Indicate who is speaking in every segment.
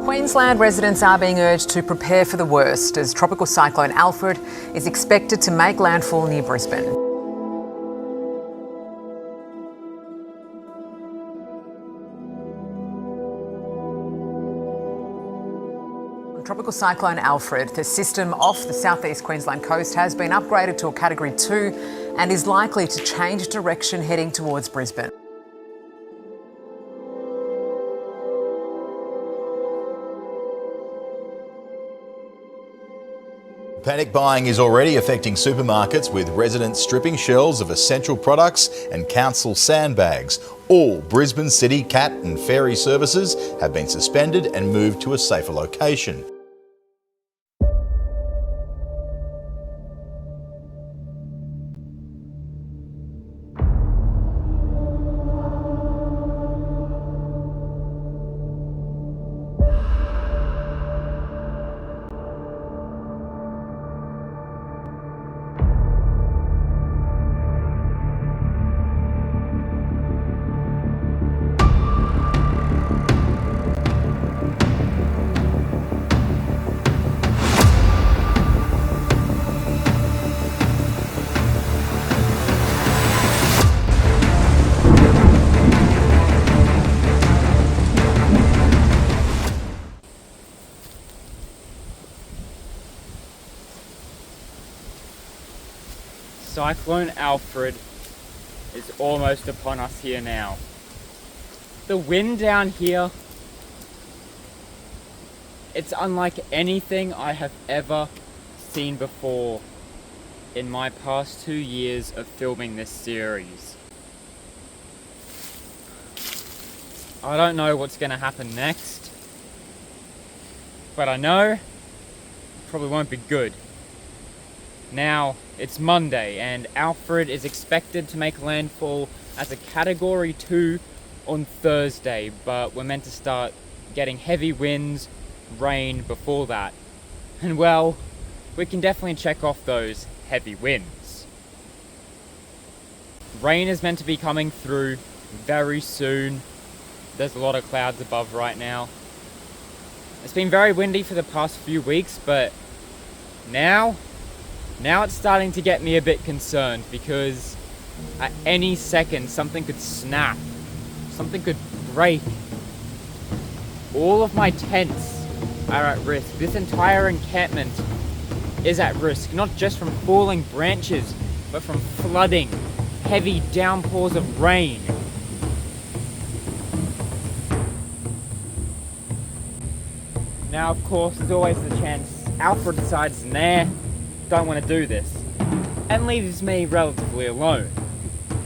Speaker 1: Queensland residents are being urged to prepare for the worst as Tropical Cyclone Alfred is expected to make landfall near Brisbane. Tropical Cyclone Alfred, the system off the southeast Queensland coast, has been upgraded to a Category 2 and is likely to change direction heading towards Brisbane.
Speaker 2: Panic buying is already affecting supermarkets, with residents stripping shelves of essential products and council sandbags. All Brisbane City cat and ferry services have been suspended and moved to a safer location.
Speaker 3: Cyclone Alfred is almost upon us here now. The wind down here, it's unlike anything I have ever seen before in my past 2 years of filming this series. I don't know what's going to happen next, but I know it probably won't be good. Now, it's Monday and Alfred is expected to make landfall as a Category 2 on Thursday, but we're meant to start getting heavy winds, rain before that. And well, we can definitely check off those heavy winds. Rain is meant to be coming through very soon. There's a lot of clouds above right now. It's been very windy for the past few weeks, but now it's starting to get me a bit concerned, because at any second something could snap, something could break. All of my tents are at risk. This entire encampment is at risk, not just from falling branches, but from flooding, heavy downpours of rain. Now, of course, there's always the chance Alfred decides, nah, don't want to do this, and leaves me relatively alone.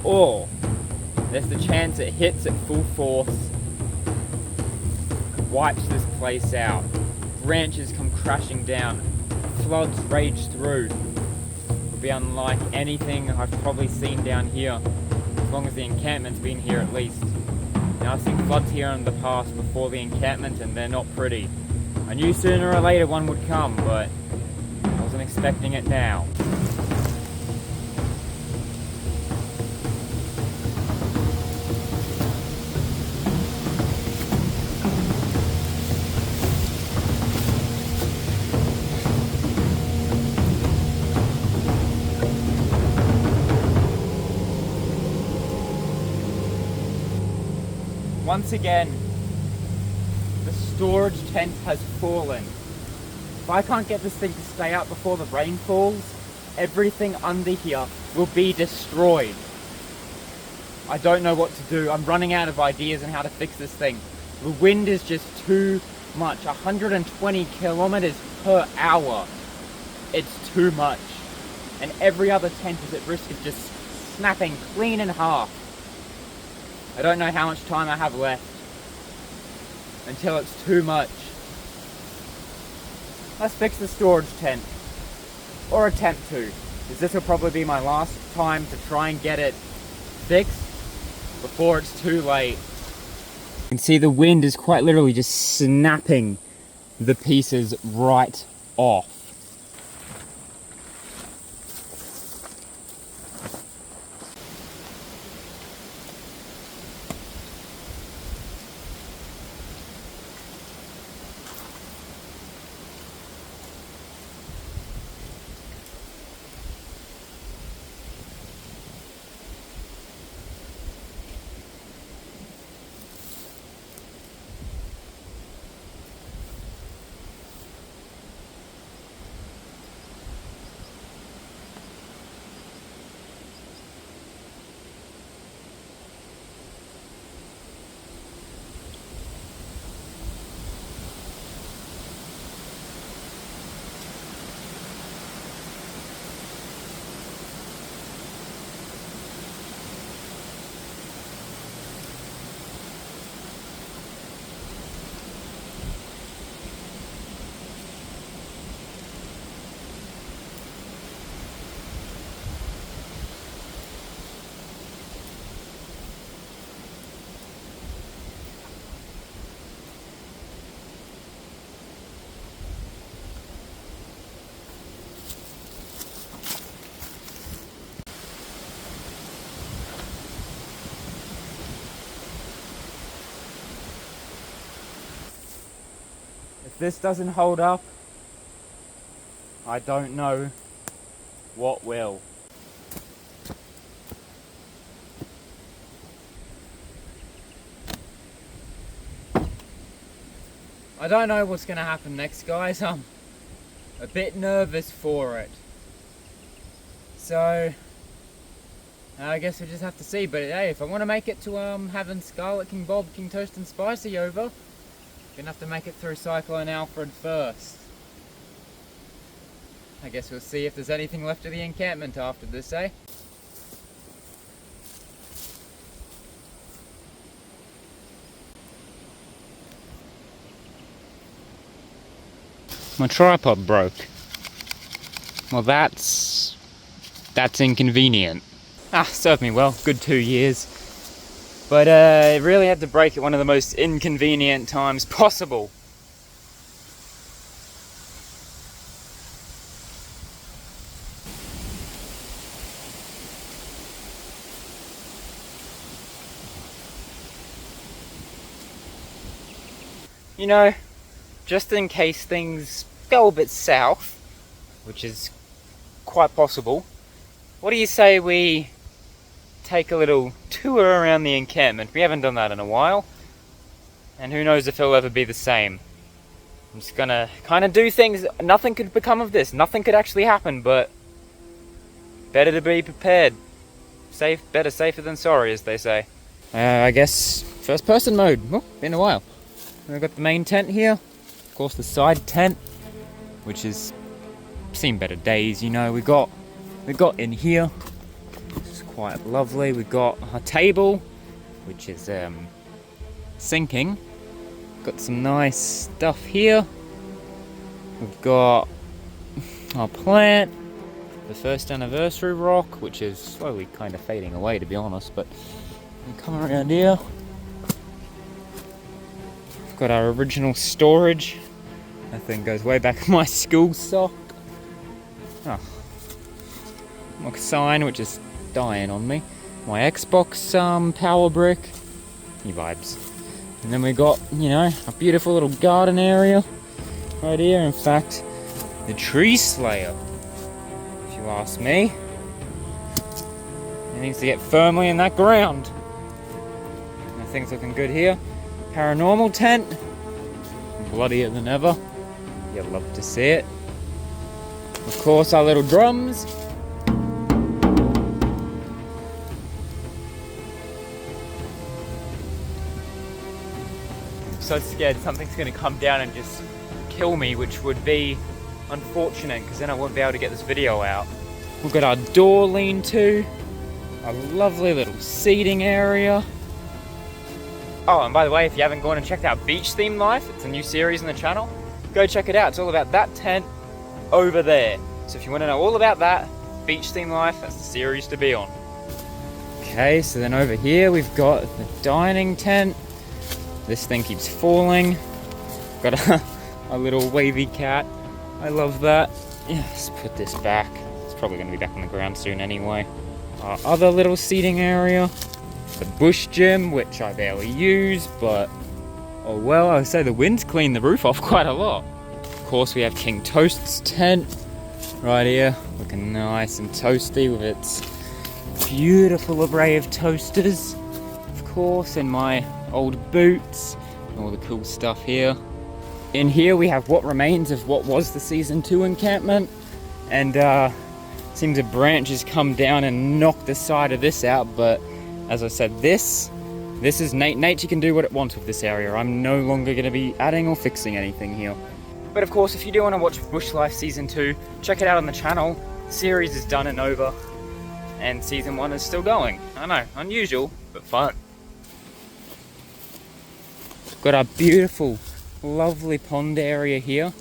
Speaker 3: Or there's the chance it hits at full force, wipes this place out, branches come crashing down, floods rage through. It'll be unlike anything I've probably seen down here, as long as the encampment's been here at least. Now, I've seen floods here in the past before the encampment, and they're not pretty. I knew sooner or later one would come, but I wasn't expecting it now. Once again, the storage tent has fallen. If I can't get this thing to stay up before the rain falls, everything under here will be destroyed. I don't know what to do. I'm running out of ideas on how to fix this thing. The wind is just too much. 120 kilometers per hour. It's too much. And every other tent is at risk of just snapping clean in half. I don't know how much time I have left until it's too much. Let's fix the storage tent, or attempt to, because this will probably be my last time to try and get it fixed before it's too late. You can see the wind is quite literally just snapping the pieces right off. If this doesn't hold up, I don't know what will. I don't know what's going to happen next, guys. I'm a bit nervous for it. So, I guess we'll just have to see. But hey, if I want to make it to having Scarlet, King Bob, King Toast and Spicy over, gonna have to make it through Cyclone Alfred first. I guess we'll see if there's anything left of the encampment after this, eh? My tripod broke. Well, that's inconvenient. Served me well, good 2 years. But it really had to break at one of the most inconvenient times possible. You know, just in case things go a bit south, which is quite possible, what do you say we take a little tour around the encampment? We haven't done that in a while, and who knows if it'll ever be the same. I'm just gonna kind of do things. Nothing could become of this, nothing could actually happen, but better to be prepared. Better safer than sorry, as they say. I guess first person mode. Oh, been a while. We've got the main tent here, of course the side tent, which has seen better days. You know, we got in here, which is quite lovely. We've got our table, which is sinking. Got some nice stuff here. We've got our plant, the first anniversary rock, which is slowly kind of fading away, to be honest. But we come around here. We've got our original storage. That thing goes way back in my school sock. Oh. My sign, which is dying on me. My Xbox power brick. New vibes. And then we got, you know, a beautiful little garden area right here. In fact, the tree slayer, if you ask me. It needs to get firmly in that ground. And things looking good here. Paranormal tent. Bloodier than ever. You'd love to see it. Of course, our little drums. I'm so scared something's going to come down and just kill me, which would be unfortunate because then I won't be able to get this video out. We've got our door lean-to, a lovely little seating area. Oh, and by the way, if you haven't gone and checked out Beach Theme Life, it's a new series on the channel, go check it out. It's all about that tent over there. So if you want to know all about that, Beach Theme Life, that's the series to be on. Okay, so then over here we've got the dining tent. This thing keeps falling. Got a little wavy cat. I love that. Yeah, let's put this back. It's probably going to be back on the ground soon anyway. Our other little seating area. The bush gym, which I barely use, but oh well, I would say the wind's cleaned the roof off quite a lot. Of course, we have King Toast's tent right here, looking nice and toasty with its beautiful array of toasters. Of course, in my old boots, and all the cool stuff here. In here, we have what remains of what was the Season 2 encampment, and seems a branch has come down and knocked the side of this out, but as I said, this is nature can do what it wants with this area. I'm no longer going to be adding or fixing anything here. But of course, if you do want to watch Bush Life Season 2, check it out on the channel. The series is done and over, and Season 1 is still going. I know, unusual, but fun. Got our beautiful, lovely pond area here,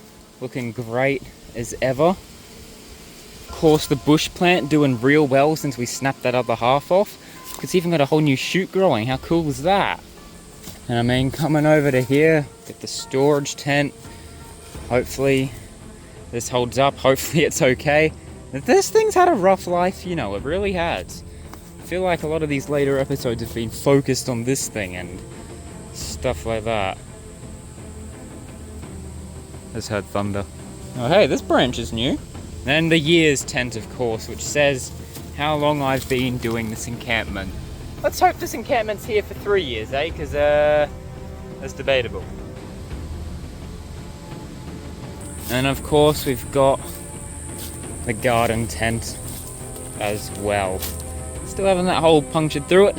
Speaker 3: looking great as ever. Of course, the bush plant doing real well since we snapped that other half off. It's even got a whole new shoot growing. How cool is that? And I mean, coming over to here, get the storage tent. Hopefully this holds up. Hopefully it's okay. This thing's had a rough life, you know, it really has. I feel like a lot of these later episodes have been focused on this thing and stuff like that. Just heard thunder. Oh hey, this branch is new. And the year's tent, of course, which says how long I've been doing this encampment. Let's hope this encampment's here for 3 years, eh? Because, that's debatable. And of course, we've got the garden tent as well. Still having that hole punctured through it.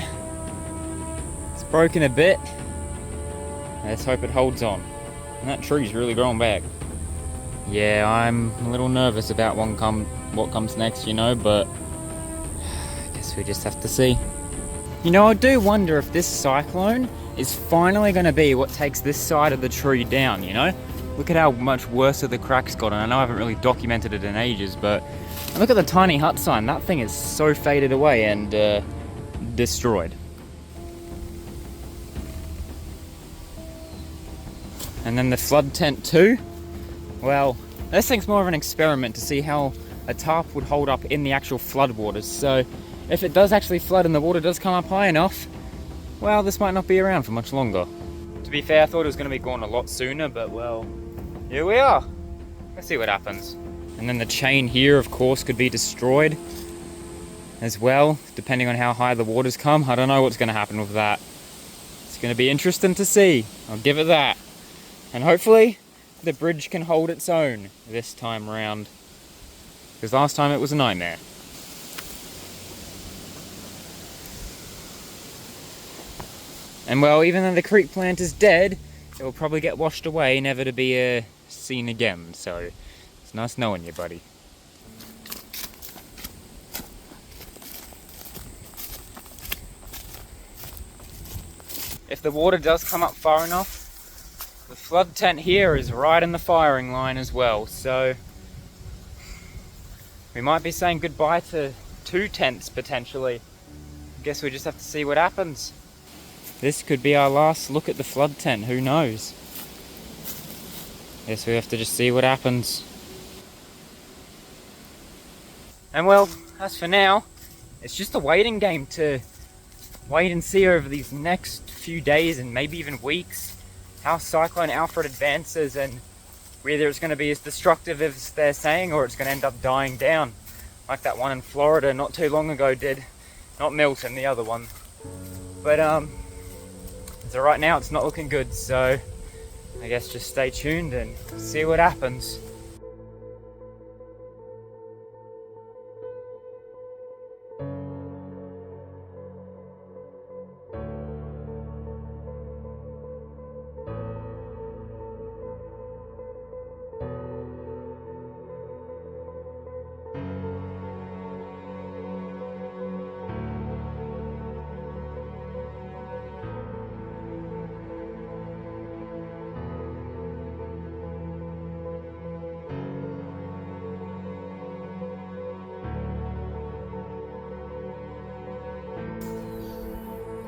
Speaker 3: It's broken a bit. Let's hope it holds on. And that tree's really growing back. Yeah, I'm a little nervous about what comes next, you know, but I guess we just have to see. You know, I do wonder if this cyclone is finally going to be what takes this side of the tree down, you know? Look at how much worse the cracks got, and I know I haven't really documented it in ages, but look at the tiny hut sign. That thing is so faded away and destroyed. And then the flood tent too. Well, this thing's more of an experiment to see how a tarp would hold up in the actual flood waters. So if it does actually flood and the water does come up high enough, well, this might not be around for much longer. To be fair, I thought it was going to be gone a lot sooner, but well, here we are. Let's see what happens. And then the chain here, of course, could be destroyed as well, depending on how high the waters come. I don't know what's going to happen with that. It's going to be interesting to see. I'll give it that. And hopefully the bridge can hold its own this time round, because last time it was a nightmare. And well, even though the creek plant is dead, it will probably get washed away, never to be seen again. So it's nice knowing you, buddy. If the water does come up far enough, the flood tent here is right in the firing line as well, so we might be saying goodbye to 2 tents potentially. I guess we just have to see what happens. This could be our last look at the flood tent, who knows? Guess we have to just see what happens. And well, as for now, it's just a waiting game to wait and see over these next few days and maybe even weeks how Cyclone Alfred advances and whether it's going to be as destructive as they're saying or it's going to end up dying down like that one in Florida not too long ago did. Not Milton, the other one. But so right now it's not looking good, so I guess just stay tuned and see what happens.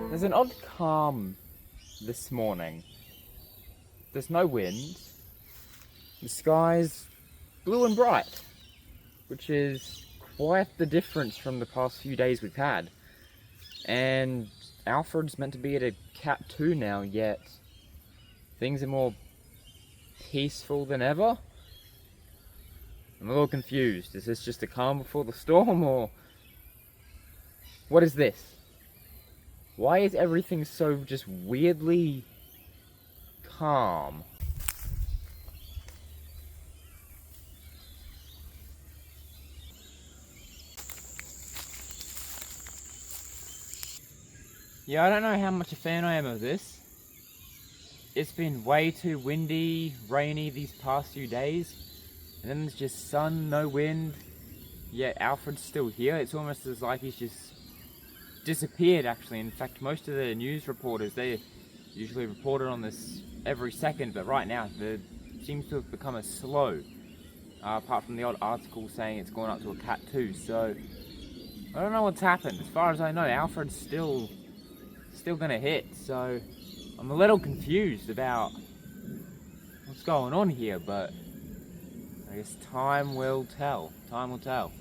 Speaker 3: There's an odd calm this morning. There's no wind. The sky's blue and bright, which is quite the difference from the past few days we've had. And Alfred's meant to be at a Cat 2 now, yet things are more peaceful than ever. I'm a little confused. Is this just a calm before the storm, or what is this? Why is everything so just weirdly calm? Yeah, I don't know how much a fan I am of this. It's been way too windy, rainy these past few days. And then there's just sun, no wind. Yet Alfred's still here. It's almost as like he's just disappeared, actually. In fact, most of the news reporters, they usually reported on this every second, but right now it seems to have become a slow, apart from the odd article saying it's gone up to a Cat 2. So I don't know what's happened. As far as I know, Alfred's still gonna hit, so I'm a little confused about what's going on here, but I guess time will tell. Time will tell.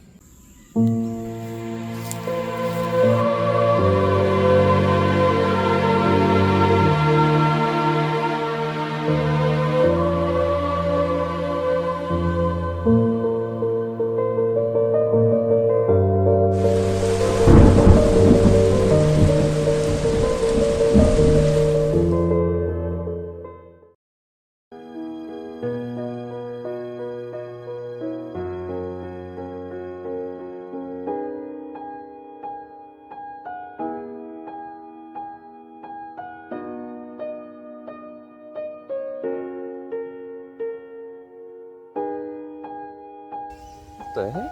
Speaker 3: the heck?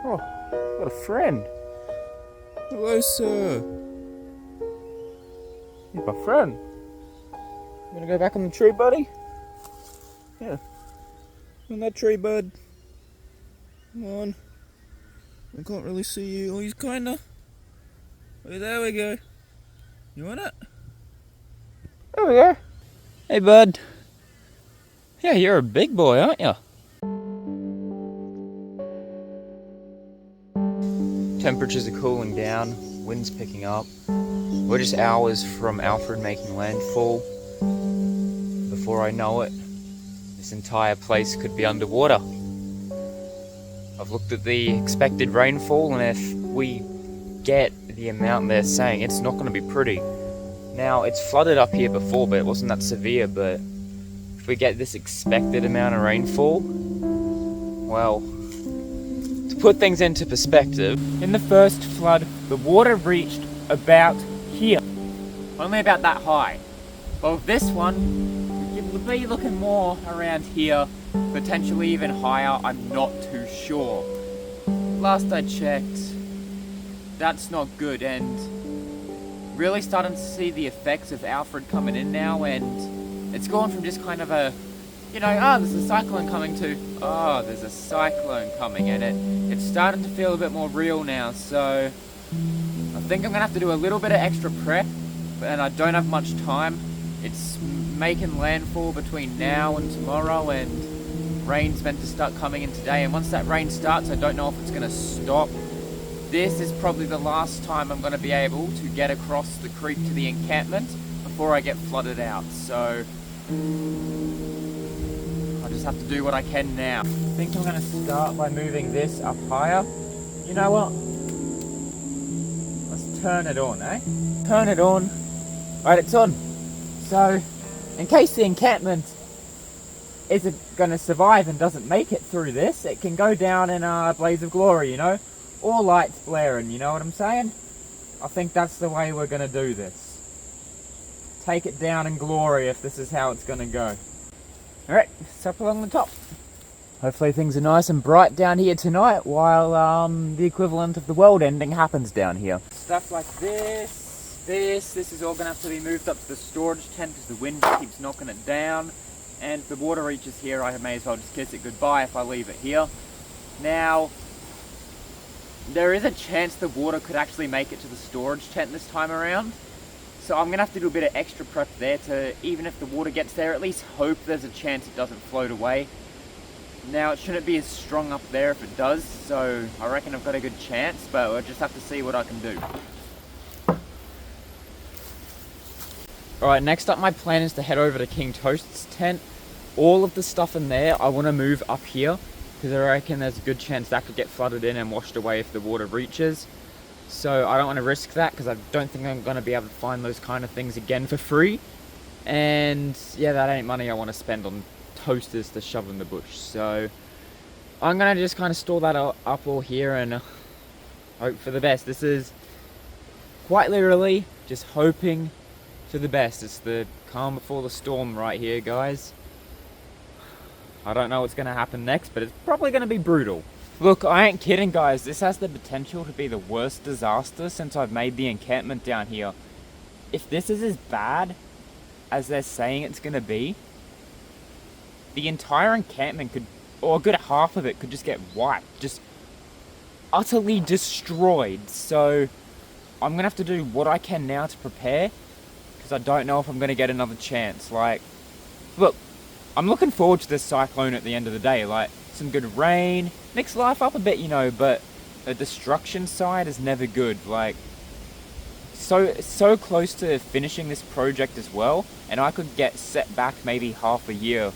Speaker 3: Oh, got a friend. Hello, sir. He's my friend. You gonna go back on the tree, buddy? Yeah. On that tree, bud. Come on. I can't really see you. Oh, he's kinda. Oh, there we go. You want it? There we go. Hey, bud. Yeah, you're a big boy, aren't you? Temperatures are cooling down, wind's picking up. We're just hours from Alfred making landfall. Before I know it, this entire place could be underwater. I've looked at the expected rainfall, and if we get the amount they're saying, it's not going to be pretty. Now, it's flooded up here before, but it wasn't that severe, but if we get this expected amount of rainfall, well, to put things into perspective, in the first flood, the water reached about here. Only about that high. But with this one, you'll be looking more around here, potentially even higher, I'm not too sure. Last I checked, that's not good, and really starting to see the effects of Alfred coming in now, and it's gone from just kind of a, you know, oh, there's a cyclone coming to, oh, there's a cyclone coming, and it's starting to feel a bit more real now, so I think I'm gonna have to do a little bit of extra prep, and I don't have much time. It's making landfall between now and tomorrow, and rain's meant to start coming in today, and once that rain starts, I don't know if it's gonna stop. This is probably the last time I'm gonna be able to get across the creek to the encampment before I get flooded out, so I just have to do what I can now. I think I'm gonna start by moving this up higher. You know what? Let's turn it on, eh? Turn it on. Right, it's on. So, in case the encampment isn't gonna survive and doesn't make it through this, it can go down in a blaze of glory, you know? All lights blaring, you know what I'm saying? I think that's the way we're gonna do this. Take it down in glory if this is how it's gonna go. Alright, it's up along the top. Hopefully things are nice and bright down here tonight while the equivalent of the world ending happens down here. Stuff like this is all gonna have to be moved up to the storage tent because the wind keeps knocking it down. And if the water reaches here, I may as well just kiss it goodbye if I leave it here. Now, there is a chance the water could actually make it to the storage tent this time around. So I'm going to have to do a bit of extra prep there to, even if the water gets there, at least hope there's a chance it doesn't float away. Now, it shouldn't be as strong up there if it does, so I reckon I've got a good chance, but we'll just have to see what I can do. Alright, next up my plan is to head over to King Toast's tent. All of the stuff in there I want to move up here, because I reckon there's a good chance that could get flooded in and washed away if the water reaches. So I don't want to risk that, because I don't think I'm going to be able to find those kind of things again for free. And yeah, that ain't money I want to spend on toasters to shove in the bush. So I'm going to just kind of store that up all here and hope for the best. This is quite literally just hoping for the best. It's the calm before the storm right here, guys. I don't know what's going to happen next, but it's probably going to be brutal. Look, I ain't kidding, guys. This has the potential to be the worst disaster since I've made the encampment down here. If this is as bad as they're saying it's going to be, the entire encampment could, or a good half of it could just get wiped. Just utterly destroyed. So I'm going to have to do what I can now to prepare, because I don't know if I'm going to get another chance. Like, look, I'm looking forward to this cyclone at the end of the day. Like, some good rain, mix life up a bit, you know, but the destruction side is never good. Like, so close to finishing this project as well, and I could get set back maybe half a year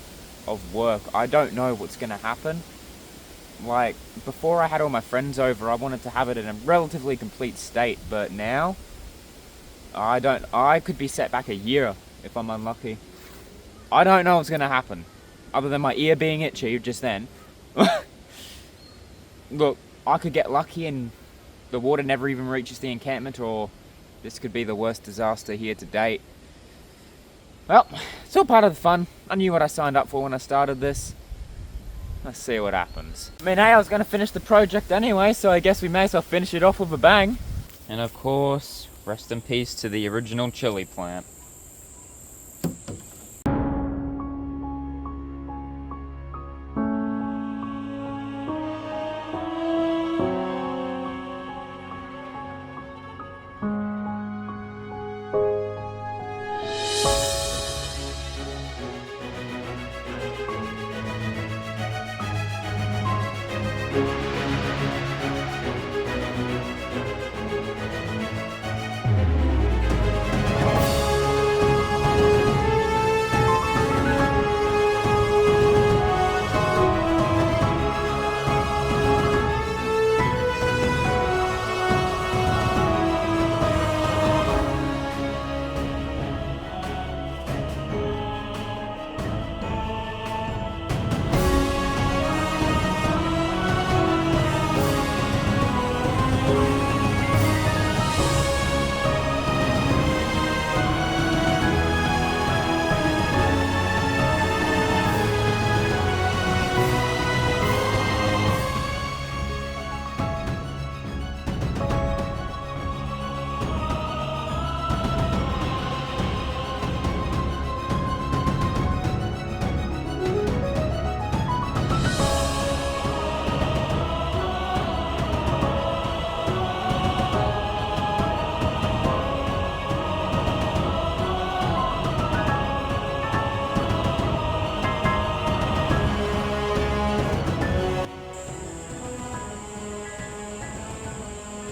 Speaker 3: of work. I don't know what's going to happen. Like, before I had all my friends over, I wanted to have it in a relatively complete state, but now I could be set back a year if I'm unlucky. I don't know what's going to happen, other than my ear being itchy just then. Look, I could get lucky and the water never even reaches the encampment, or this could be the worst disaster here to date. Well, it's all part of the fun. I knew what I signed up for when I started this. Let's see what happens. I mean, hey, I was going to finish the project anyway, so I guess we may as well finish it off with a bang. And of course, rest in peace to the original chili plant.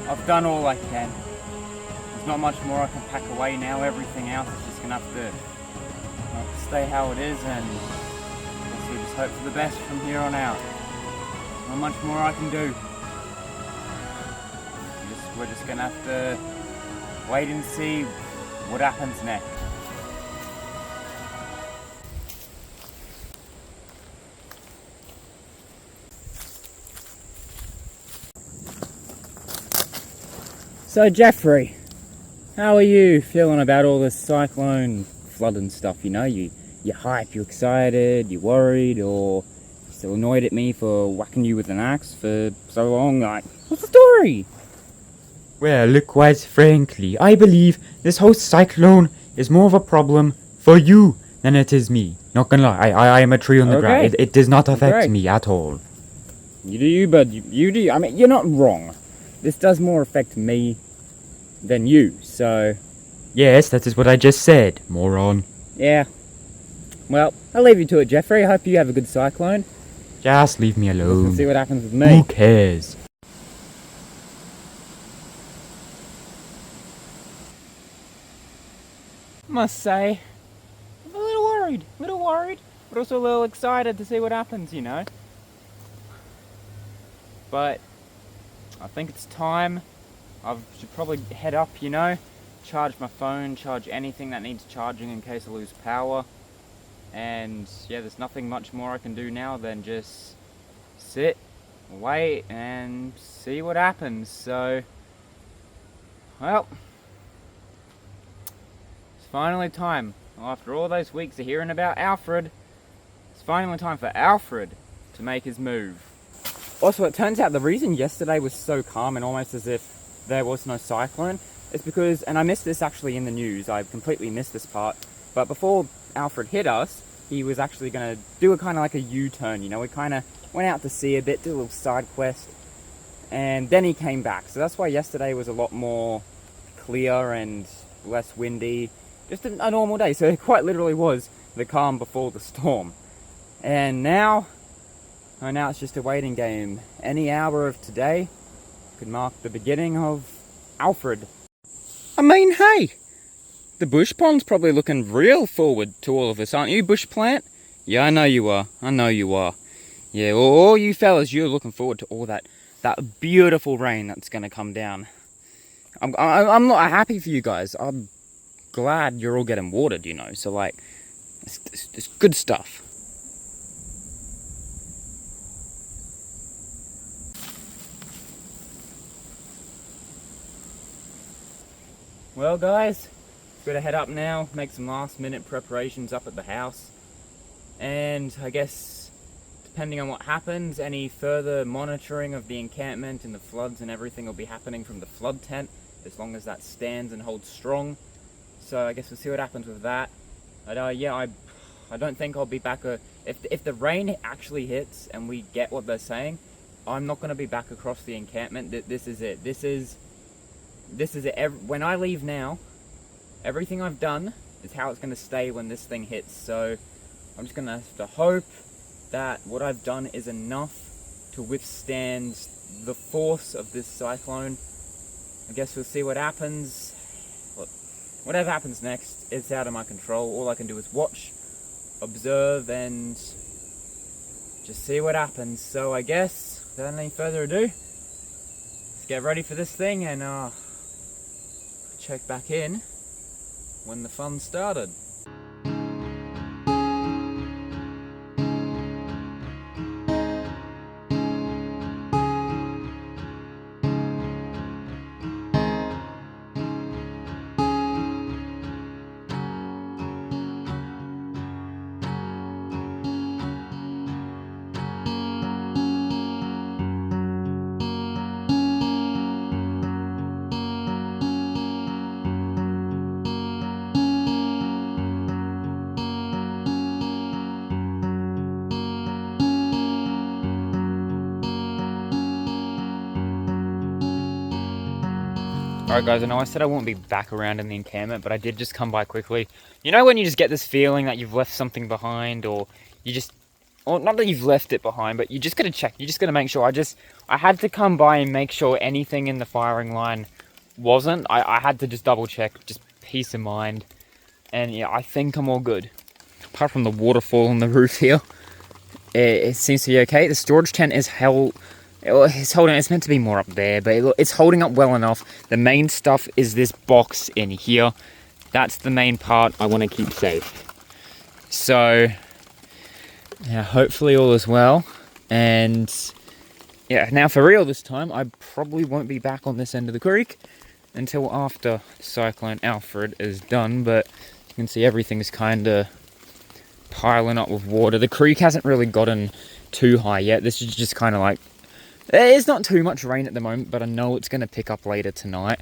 Speaker 3: I've done all I can. There's not much more I can pack away now. Everything else is just gonna have to stay how it is, and I guess we just hope for the best from here on out. Not much more I can do. We're just gonna have to wait and see what happens next. So Jeffrey, how are you feeling about all this cyclone flood and stuff? You know, you hype, you excited, you worried, or still annoyed at me for whacking you with an axe for so long? Like, what's the story?
Speaker 4: Well, quite frankly, I believe this whole cyclone is more of a problem for you than it is me. Not gonna lie, I am a tree on the ground. It does not affect me at all.
Speaker 3: You do you, bud. You do. I mean, you're not wrong. This does more affect me than you, so...
Speaker 4: Yes, that is what I just said, moron.
Speaker 3: Yeah. Well, I'll leave you to it, Jeffrey. I hope you have a good cyclone.
Speaker 4: Just leave me alone.
Speaker 3: Let's see what happens with me.
Speaker 4: Who cares?
Speaker 3: Must say, I'm a little worried, but also a little excited to see what happens, you know. But I think it's time. I should probably head up, you know, charge my phone, charge anything that needs charging in case I lose power. And yeah, there's nothing much more I can do now than just sit, wait, and see what happens. So, well, it's finally time. After all those weeks of hearing about Alfred, it's finally time for Alfred to make his move. Also, it turns out the reason yesterday was so calm and almost as if there was no cyclone is because, and I missed this actually in the news, I completely missed this part, but before Alfred hit us, he was actually going to do a kind of like a U-turn, you know. We kind of went out to sea a bit, did a little side quest, and then he came back. So that's why yesterday was a lot more clear and less windy. Just a normal day. So it quite literally was the calm before the storm. And now it's just a waiting game. Any hour of today could mark the beginning of Alfred. I mean, hey, the bush pond's probably looking real forward to all of this, aren't you, bush plant? Yeah, I know you are. Yeah, all you fellas, you're looking forward to all that beautiful rain that's going to come down. I'm not happy for you guys. I'm glad you're all getting watered, you know. So, like, it's good stuff. Well, guys, gotta head up now, make some last minute preparations up at the house. And I guess depending on what happens, any further monitoring of the encampment and the floods and everything will be happening from the flood tent, as long as that stands and holds strong. So I guess we'll see what happens with that. But yeah, I don't think I'll be back. If the rain actually hits and we get what they're saying, I'm not going to be back across the encampment. This is it. This is it. When I leave now, everything I've done is how it's going to stay when this thing hits. So I'm just going to have to hope that what I've done is enough to withstand the force of this cyclone. I guess we'll see what happens. Whatever happens next, it's out of my control. All I can do is watch, observe, and just see what happens. So I guess, without any further ado, let's get ready for this thing and check back in when the fun started. Alright guys, I know I said I won't be back around in the encampment, but I did just come by quickly. You know when you just get this feeling that you've left something behind, or you just... Or not that you've left it behind, but you just gotta check. You just gotta make sure. I had to come by and make sure anything in the firing line wasn't. I had to just double check, just peace of mind. And yeah, I think I'm all good. Apart from the waterfall on the roof here, it seems to be okay. The storage tent is it's holding. It's meant to be more up there, but it's holding up well enough. The main stuff is this box in here. That's the main part I want to keep safe. So, yeah, hopefully all is well. And yeah, now for real this time, I probably won't be back on this end of the creek until after Cyclone Alfred is done. But you can see everything's kind of piling up with water. The creek hasn't really gotten too high yet. This is just kind of like, it's not too much rain at the moment, but I know it's going to pick up later tonight.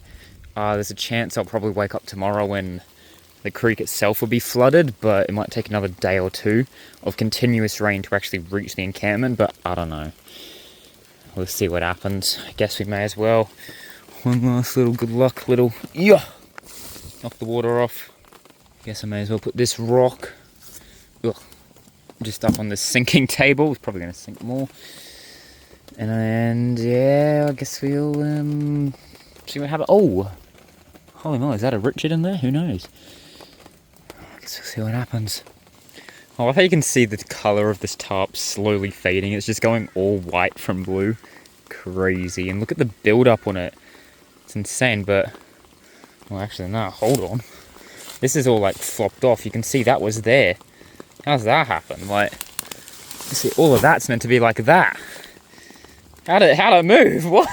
Speaker 3: There's a chance I'll probably wake up tomorrow when the creek itself will be flooded, but it might take another day or two of continuous rain to actually reach the encampment, but I don't know. We'll see what happens. I guess we may as well. One last little good luck, knock the water off. Guess I may as well put this rock just up on this sinking table. It's probably going to sink more. And yeah, I guess we'll see what happens. Oh, holy moly, is that a Richard in there? Who knows? I guess we'll see what happens. I love how you can see the colour of this tarp slowly fading. It's just going all white from blue. Crazy. And look at the build-up on it. It's insane, but... Well, actually, no, hold on. This is all, like, flopped off. You can see that was there. How's that happen? Like, you see, all of that's meant to be like that. How'd it move? What?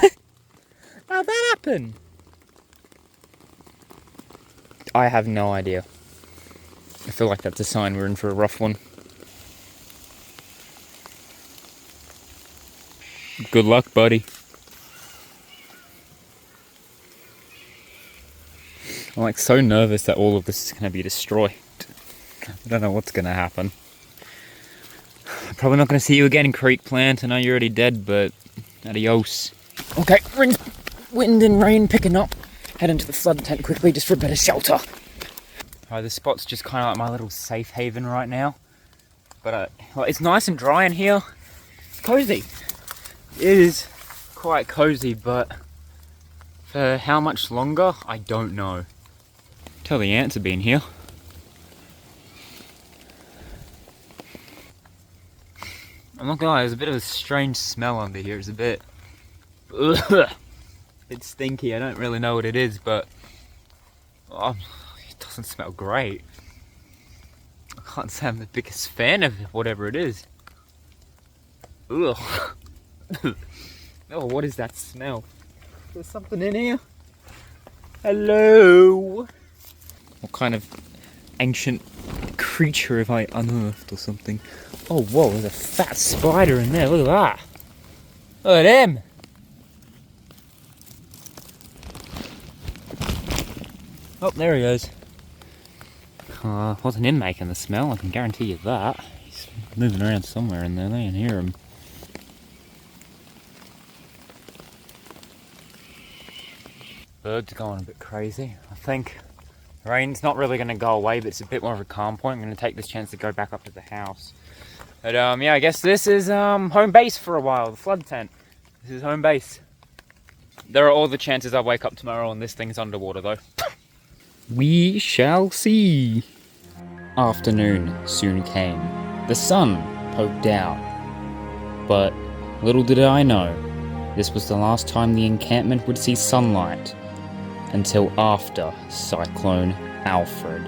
Speaker 3: How'd that happen? I have no idea. I feel like that's a sign we're in for a rough one. Good luck, buddy. I'm like so nervous that all of this is going to be destroyed. I don't know what's going to happen. I'm probably not going to see you again, Creek Plant. I know you're already dead, but adios. Okay, wind and rain picking up. Head into the flood tent quickly just for a bit of shelter. Alright, this spot's just kind of like my little safe haven right now. But well, it's nice and dry in here. It's cozy. It is quite cozy, but for how much longer, I don't know. Tell the ants have been here. I'm not gonna lie, there's a bit of a strange smell under here. It's a bit... Ugh, it's stinky. I don't really know what it is, but... it doesn't smell great. I can't say I'm the biggest fan of whatever it is. Ugh. Oh, what is that smell? There's something in here? Hello? What kind of ancient
Speaker 4: creature have I unearthed or something? Oh, whoa, there's a fat spider in there. Look at that. Look at him. Oh, there he is. Wasn't him making the smell, I can guarantee you that. He's moving around somewhere in there, they can hear him. Birds are going a bit crazy. I think the rain's not really going to go away, but it's a bit more of a calm point. I'm going to take this chance to go back up to the house. But yeah, I guess this is home base for a while, the flood tent. This is home base. There are all the chances I wake up tomorrow and this thing's underwater though. We shall see. Afternoon soon came. The sun poked out. But little did I know, this was the last time the encampment would see sunlight until after Cyclone Alfred.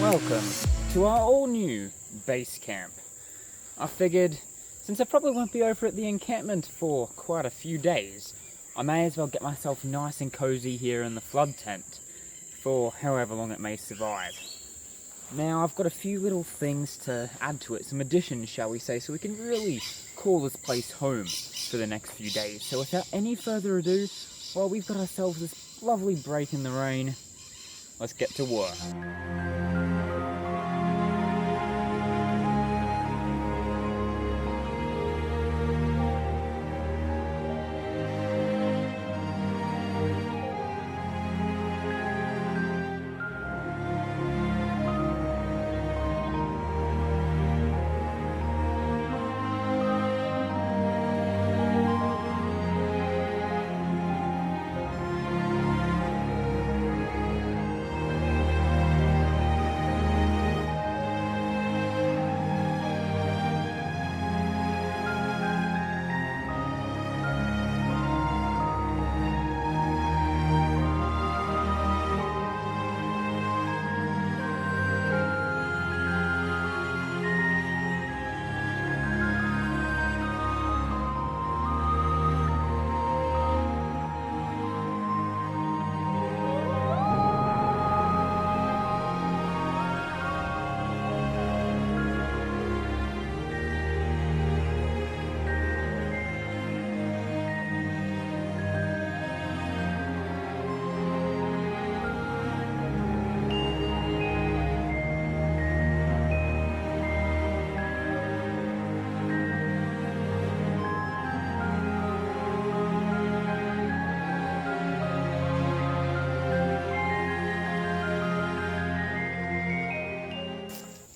Speaker 4: Welcome to our all-new base camp. I figured, since I probably won't be over at the encampment for quite a few days, I may as well get myself nice and cozy here in the flood tent for however long it may survive. Now, I've got a few little things to add to it, some additions, shall we say, so we can really call this place home for the next few days. So without any further ado, while we've got ourselves this lovely break in the rain, let's get to work.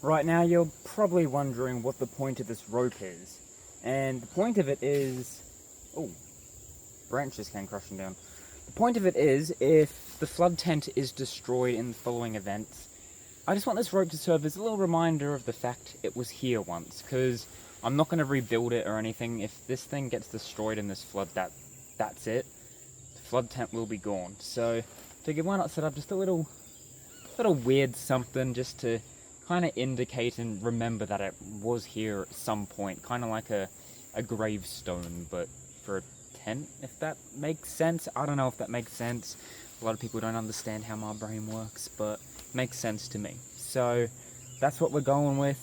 Speaker 4: Right now, you're probably wondering what the point of this rope is. And the point of it is... Oh, branches came crashing down. The point of it is, if the flood tent is destroyed in the following events, I just want this rope to serve as a little reminder of the fact it was here once, because I'm not going to rebuild it or anything. If this thing gets destroyed in this flood, that's it. The flood tent will be gone. So, figured why not set up just a little weird something just to kind of indicate and remember that it was here at some point, kind of like a gravestone, but for a tent, if that makes sense. I don't know if that makes sense. A lot of people don't understand how my brain works, but it makes sense to me. So that's what we're going with.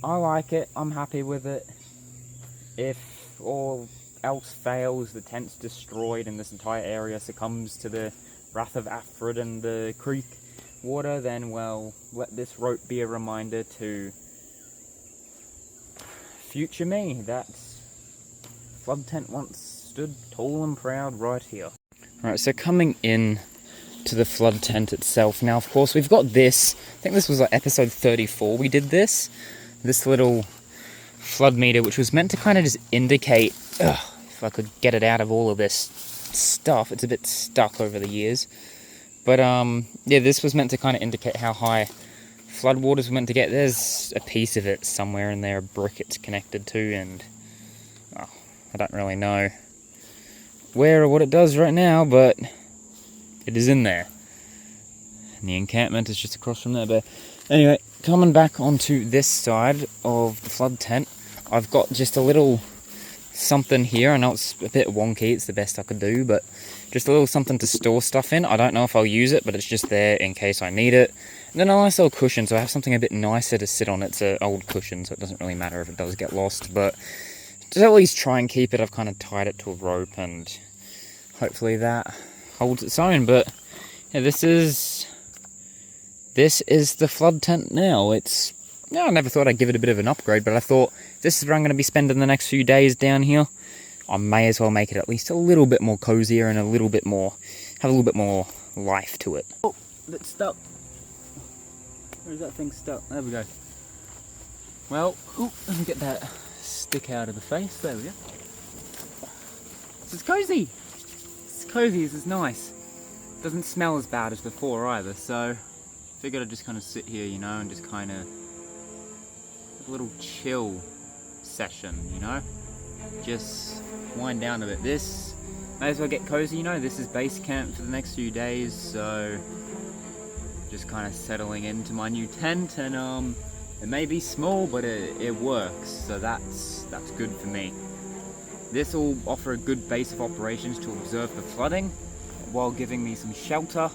Speaker 4: I like it, I'm happy with it. If all else fails, the tent's destroyed and this entire area succumbs to the wrath of Alfred and the creek water, then, well, let this rope be a reminder to future me that flood tent once stood tall and proud right here. Alright, so coming in to the flood tent itself, now of course we've got this, I think this was like episode 34 we did this little flood meter, which was meant to kind of just indicate, if I could get it out of all of this stuff, it's a bit stuck over the years. But, yeah, this was meant to kind of indicate how high floodwaters were meant to get. There's a piece of it somewhere in there, a brick it's connected to, and I don't really know where or what it does right now, but it is in there. and the encampment is just across from there. But anyway, coming back onto this side of the flood tent, I've got just a little something here. I know it's a bit wonky, it's the best I could do, but just a little something to store stuff in. I don't know if I'll use it, but it's just there in case I need it. And then a nice little cushion, so I have something a bit nicer to sit on. It's an old cushion, so it doesn't really matter if it does get lost, but just at least try and keep it. I've kind of tied it to a rope, and hopefully that holds its own. But yeah, this is the flood tent now. It's, I never thought I'd give it a bit of an upgrade, but I thought this is where I'm going to be spending the next few days down here. I may as well make it at least a little bit more cozier and have a little bit more life to it. Oh, it's stuck. Where's that thing stuck? There we go. Well, let me get that stick out of the face. There we go. This is cozy. It's cozy, this is nice. Doesn't smell as bad as before either, so figured I'd just kind of sit here, you know, and just kind of have a little chill session, you know? Just wind down a bit. This, may as well get cozy, you know, this is base camp for the next few days, so just kind of settling into my new tent, and it may be small, but it works, so that's good for me. This will offer a good base of operations to observe the flooding, while giving me some shelter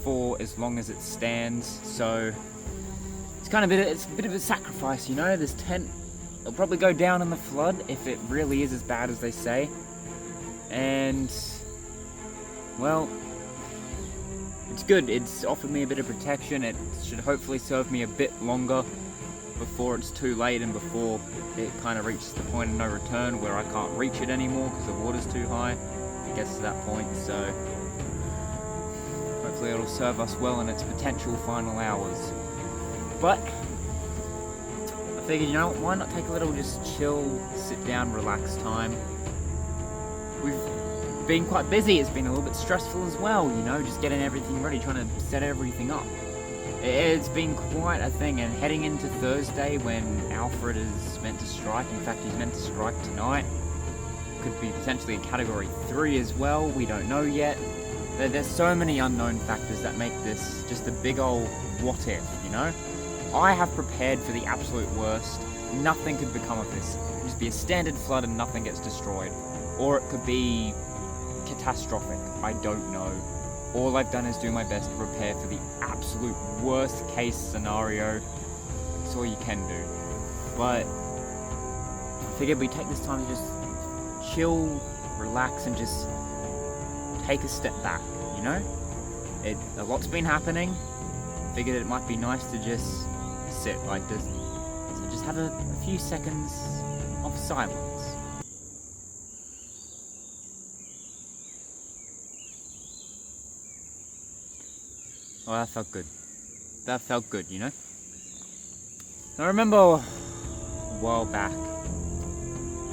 Speaker 4: for as long as it stands. So it's kind of it's a bit of a sacrifice, you know. This tent, it'll probably go down in the flood if it really is as bad as they say, and well, it's good. It's offered me a bit of protection. It should hopefully serve me a bit longer before it's too late and before it kind of reaches the point of no return where I can't reach it anymore because the water's too high. It gets to that point, so hopefully it'll serve us well in its potential final hours. But I figured, you know what, why not take a little just chill, sit down, relax time. We've been quite busy. It's been a little bit stressful as well, you know, just getting everything ready, trying to set everything up. It's been quite a thing, and heading into Thursday when Alfred is meant to strike, in fact he's meant to strike tonight, could be potentially a category 3 as well, we don't know yet. There's so many unknown factors that make this just a big old what if, you know? I have prepared for the absolute worst. Nothing could become of this. It could just be a standard flood and nothing gets destroyed. Or it could be catastrophic, I don't know. All I've done is do my best to prepare for the absolute worst case scenario. That's all you can do. But I figured we take this time to just chill, relax, and just take a step back, you know? A lot's been happening. Figured it might be nice to just sit like this. So just have a few seconds of silence. Oh, that felt good. That felt good, you know? I remember a while back,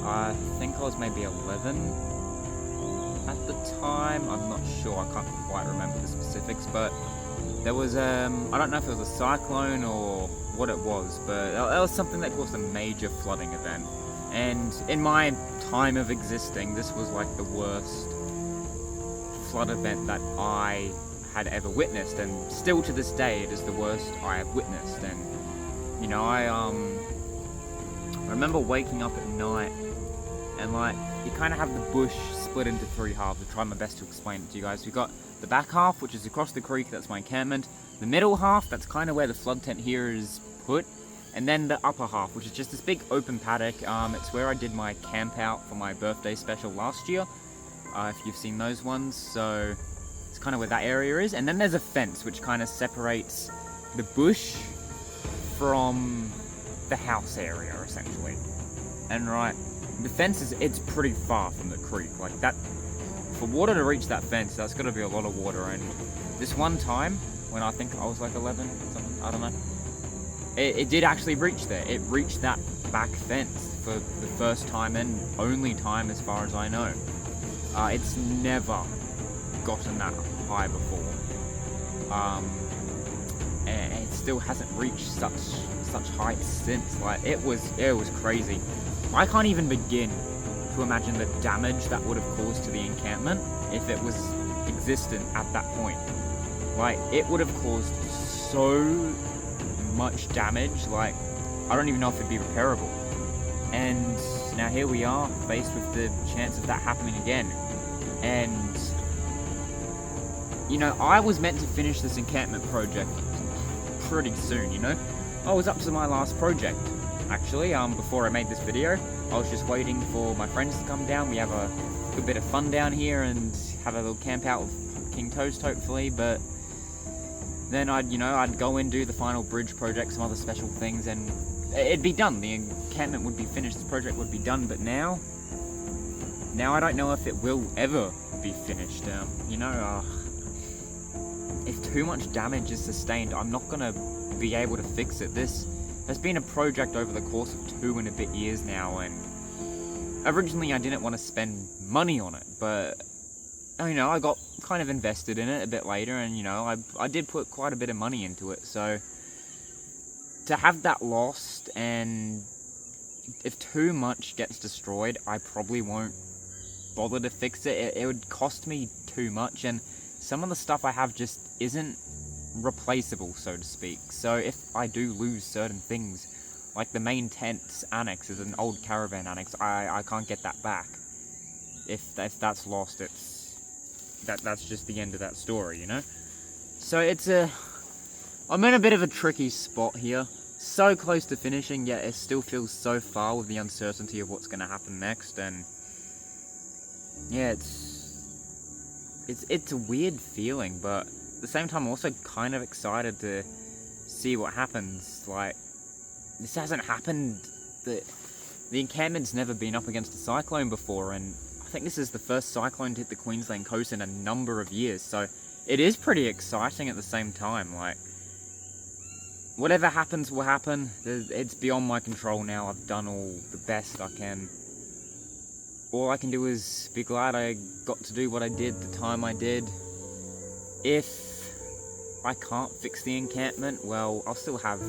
Speaker 4: I think I was maybe 11 at the time. I'm not sure, I can't quite remember the specifics, but there was, I don't know if it was a cyclone or what it was, but that was something that caused a major flooding event. And in my time of existing, this was like the worst flood event that I had ever witnessed, and still to this day it is the worst I have witnessed. And you know, I remember waking up at night and like you kind of have the bush split into 3 halves. I'll try my best to explain it to you guys. We've got the back half, which is across the creek, that's my encampment. The middle half, that's kind of where the flood tent here is put, and then the upper half, which is just this big open paddock. It's where I did my camp out for my birthday special last year, if you've seen those ones. So it's kind of where that area is, and then there's a fence which kind of separates the bush from the house area, essentially. And right, the fence is, it's pretty far from the creek, like that. For water to reach that fence, that's got to be a lot of water. And this one time, when I think I was like 11, something, I don't know, it did actually reach there. It reached that back fence for the first time and only time as far as I know. It's never gotten that high before, and it still hasn't reached such heights since. Like it was crazy. I can't even begin to imagine the damage that would have caused to the encampment if it was existent at that point.
Speaker 3: Like, it would have caused so much damage, like, I don't even know if it'd be repairable. And now here we are, faced with the chance of that happening again. And, you know, I was meant to finish this encampment project pretty soon, you know? I was up to my last project, actually, before I made this video. I was just waiting for my friends to come down. We have a good bit of fun down here and have a little camp out with King Toast, hopefully, but then I'd go and do the final bridge project, some other special things, and it'd be done. The encampment would be finished, the project would be done, but now I don't know if it will ever be finished. If too much damage is sustained, I'm not gonna be able to fix it. This has been a project over the course of 2 and a bit years now, and originally I didn't want to spend money on it, but I got kind of invested in it a bit later, and I did put quite a bit of money into it, so to have that lost, and if too much gets destroyed, I probably won't bother to fix it. It would cost me too much, and some of the stuff I have just isn't replaceable, so to speak. So if I do lose certain things, like the main tent's annex is an old caravan annex, I can't get that back. If that's lost, that's just the end of that story, you know? So I'm in a bit of a tricky spot here. So close to finishing, yet it still feels so far with the uncertainty of what's going to happen next, and yeah, it's a weird feeling, but at the same time, I'm also kind of excited to see what happens. Like, this hasn't happened. The encampment's never been up against a cyclone before, and I think this is the first cyclone to hit the Queensland coast in a number of years, so it is pretty exciting at the same time. Like, whatever happens will happen. It's beyond my control now. I've done all the best I can. All I can do is be glad I got to do what I did the time I did. If I can't fix the encampment, well, I'll still have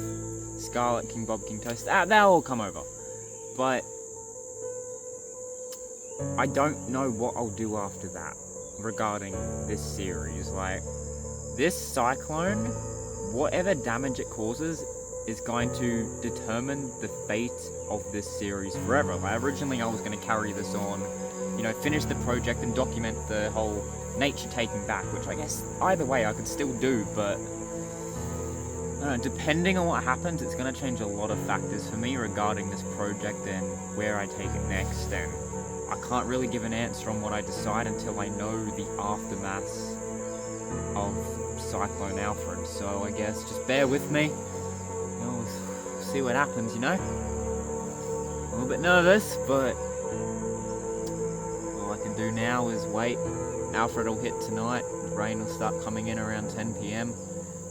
Speaker 3: Scarlet, King Bob, King Toast. They'll all come over. But I don't know what I'll do after that regarding this series. Like, this cyclone, whatever damage it causes, is going to determine the fate of this series forever. Like, originally I was going to carry this on, finish the project and document the whole nature taking back, which I guess either way I could still do, but I don't know, depending on what happens, it's going to change a lot of factors for me regarding this project and where I take it next, and I can't really give an answer on what I decide until I know the aftermath of Cyclone Alfred. So I guess just bear with me. We'll see what happens, A little bit nervous, but all I can do now is wait. Alfred will hit tonight. The rain will start coming in around 10 PM.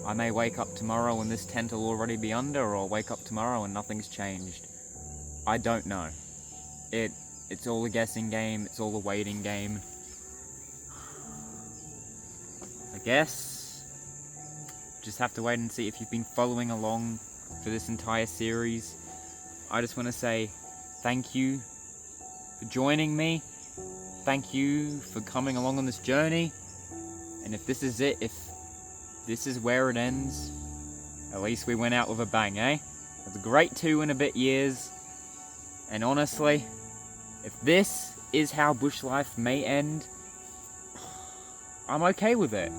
Speaker 3: I may wake up tomorrow and this tent will already be under, or I'll wake up tomorrow and nothing's changed. I don't know. It's all a guessing game. It's all a waiting game. I guess just have to wait and see. If you've been following along for this entire series, I just want to say thank you for joining me. Thank you for coming along on this journey. And if this is it, if this is where it ends, at least we went out with a bang, eh? It was a great 2 and a bit years. And honestly, if this is how bush life may end, I'm okay with it.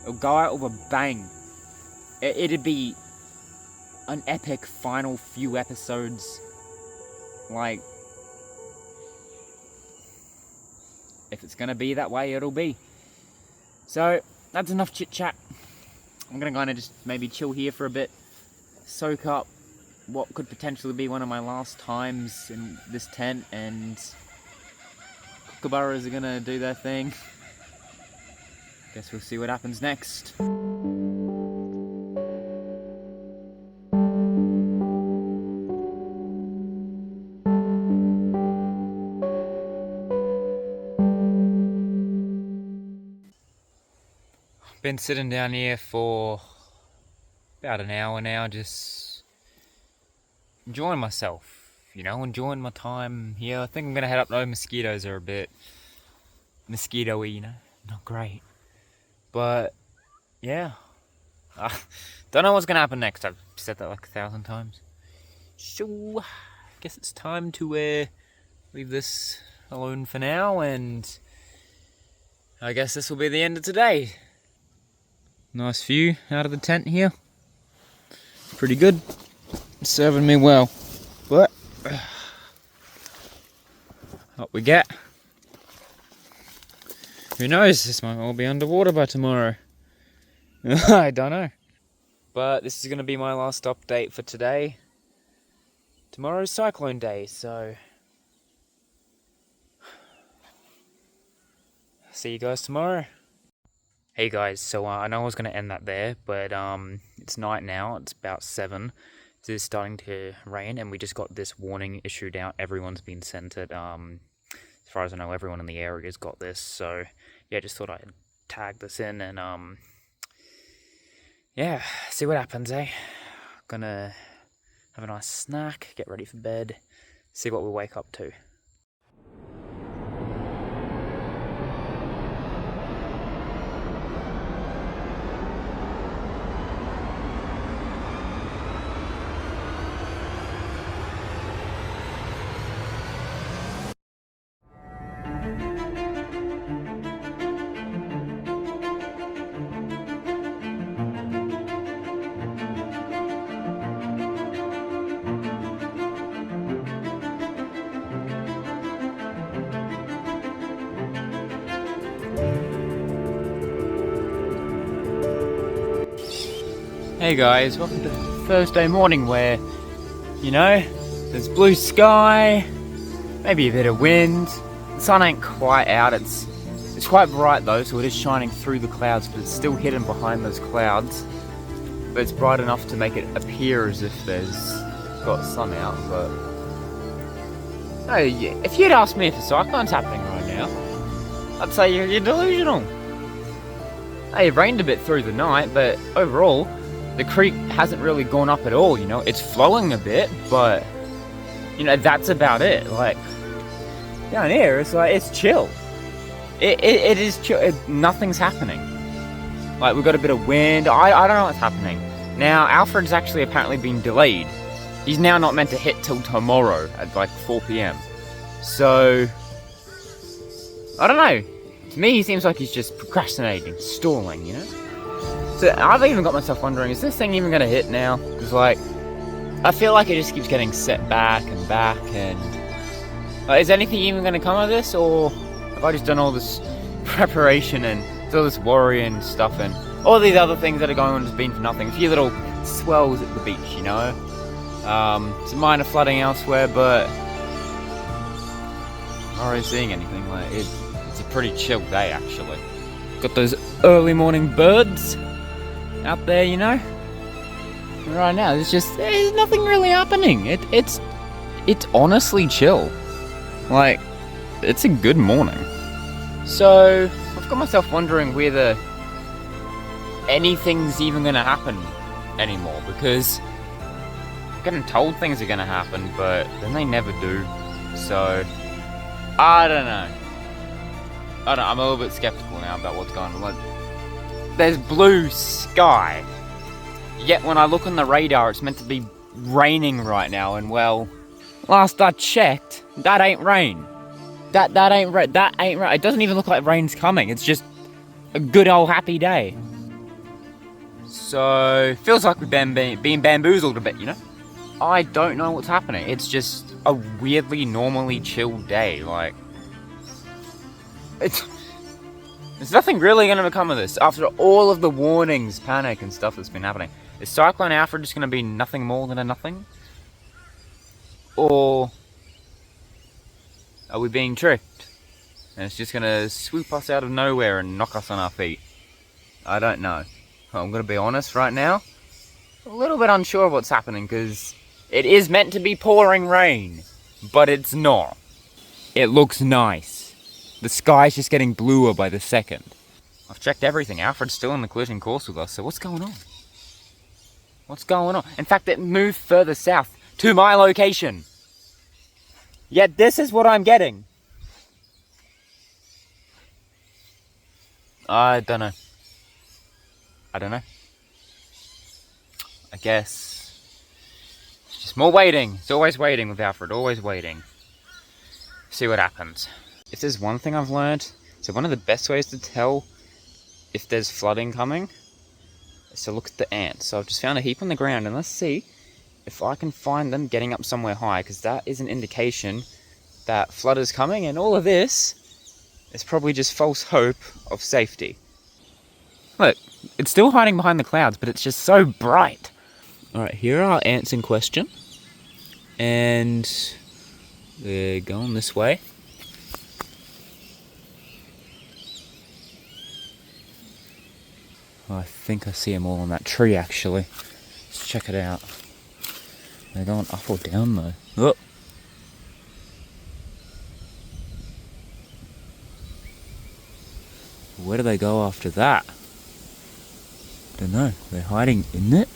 Speaker 3: It'll go out with a bang. It'd be an epic final few episodes. Like, if it's gonna be that way, it'll be. So, that's enough chit chat. I'm gonna kind of just maybe chill here for a bit, soak up what could potentially be one of my last times in this tent, and kookaburras are gonna do their thing. Guess we'll see what happens next. Been sitting down here for about an hour now, just enjoying myself, enjoying my time here. I think I'm gonna head up. Those mosquitoes are a bit mosquito-y, not great. But
Speaker 4: yeah. Don't know what's gonna happen next. I've said that like 1,000 times. So, I guess it's time to leave this alone for now, and I guess this will be the end of today. Nice view out of the tent here. Pretty good. Serving me well. But what we get. Who knows? This might all be underwater by tomorrow. I don't know. But this is going to be my last update for today. Tomorrow's Cyclone Day, so see you guys tomorrow. Hey guys, so I know I was going to end that there, but it's night now. It's about 7. It's starting to rain, and we just got this warning issued out. Everyone's been sent it. As far as I know, everyone in the area's got this. So yeah, just thought I'd tag this in and yeah, see what happens, eh? Gonna have a nice snack, get ready for bed, see what we wake up to. Hey guys, welcome to Thursday morning where, you know, there's blue sky, maybe a bit of wind. The sun ain't quite out, it's quite bright though, so it is shining through the clouds, but it's still hidden behind those clouds. But it's bright enough to make it appear as if there's got sun out, but no, if you'd asked me if a cyclone's happening right now, I'd say you're delusional. Hey, it rained a bit through the night, but overall, the creek hasn't really gone up at all, you know. It's flowing a bit, but, you know, that's about it. Like, down here, it's like, it's chill. It is chill. Nothing's happening. Like, we've got a bit of wind. I don't know what's happening. Now, Alfred's actually apparently been delayed. He's now not meant to hit till tomorrow at, like, 4 p.m. So, I don't know. To me, he seems like he's just procrastinating, stalling, you know? So I've even got myself wondering, is this thing even going to hit now? Because, like, I feel like it just keeps getting set back and back, and is anything even going to come of this, or have I just done all this preparation and all this worry and stuff, and all these other things that are going on just been for nothing? A few little swells at the beach, you know? Some minor flooding elsewhere, but I'm not really seeing anything. Like, it's a pretty chill day, actually. Got those early morning birds out there, you know. Right now, there's nothing really happening. It's honestly chill. Like, it's a good morning. So I've got myself wondering whether anything's even gonna happen anymore, because I'm getting told things are gonna happen, but then they never do. So I don't know. I'm a little bit skeptical now about what's going on. Like, there's blue sky, yet when I look on the radar, it's meant to be raining right now, and well, last I checked, that ain't rain. That ain't rain. That ain't rain. It doesn't even look like rain's coming. It's just a good old happy day. So feels like we've been being bamboozled a bit, you know. I don't know what's happening. It's just a weirdly normally chill day. Like, there's nothing really going to become of this after all of the warnings, panic, and stuff that's been happening. Is Cyclone Alfred just going to be nothing more than a nothing? Or are we being tricked? And it's just going to swoop us out of nowhere and knock us on our feet? I don't know. I'm going to be honest right now. A little bit unsure of what's happening, because it is meant to be pouring rain, but it's not. It looks nice. The sky's just getting bluer by the second. I've checked everything. Alfred's still on the collision course with us, so what's going on? What's going on? In fact, it moved further south to my location. Yet this is what I'm getting. I don't know.
Speaker 3: I don't know. I guess it's just more waiting. It's always waiting with Alfred, always waiting. See what happens. If there's one thing I've learned, so one of the best ways to tell if there's flooding coming is to look at the ants. So I've just found a heap on the ground, and let's see if I can find them getting up somewhere high, because that is an indication that flood is coming, and all of this is probably just false hope of safety. Look, it's still hiding behind the clouds, but it's just so bright. Alright, here are ants in question. And they're going this way. Oh, I think I see them all on that tree, actually. Let's check it out. They're going up or down, though. Oh. Where do they go after that? Don't know. They're hiding in it?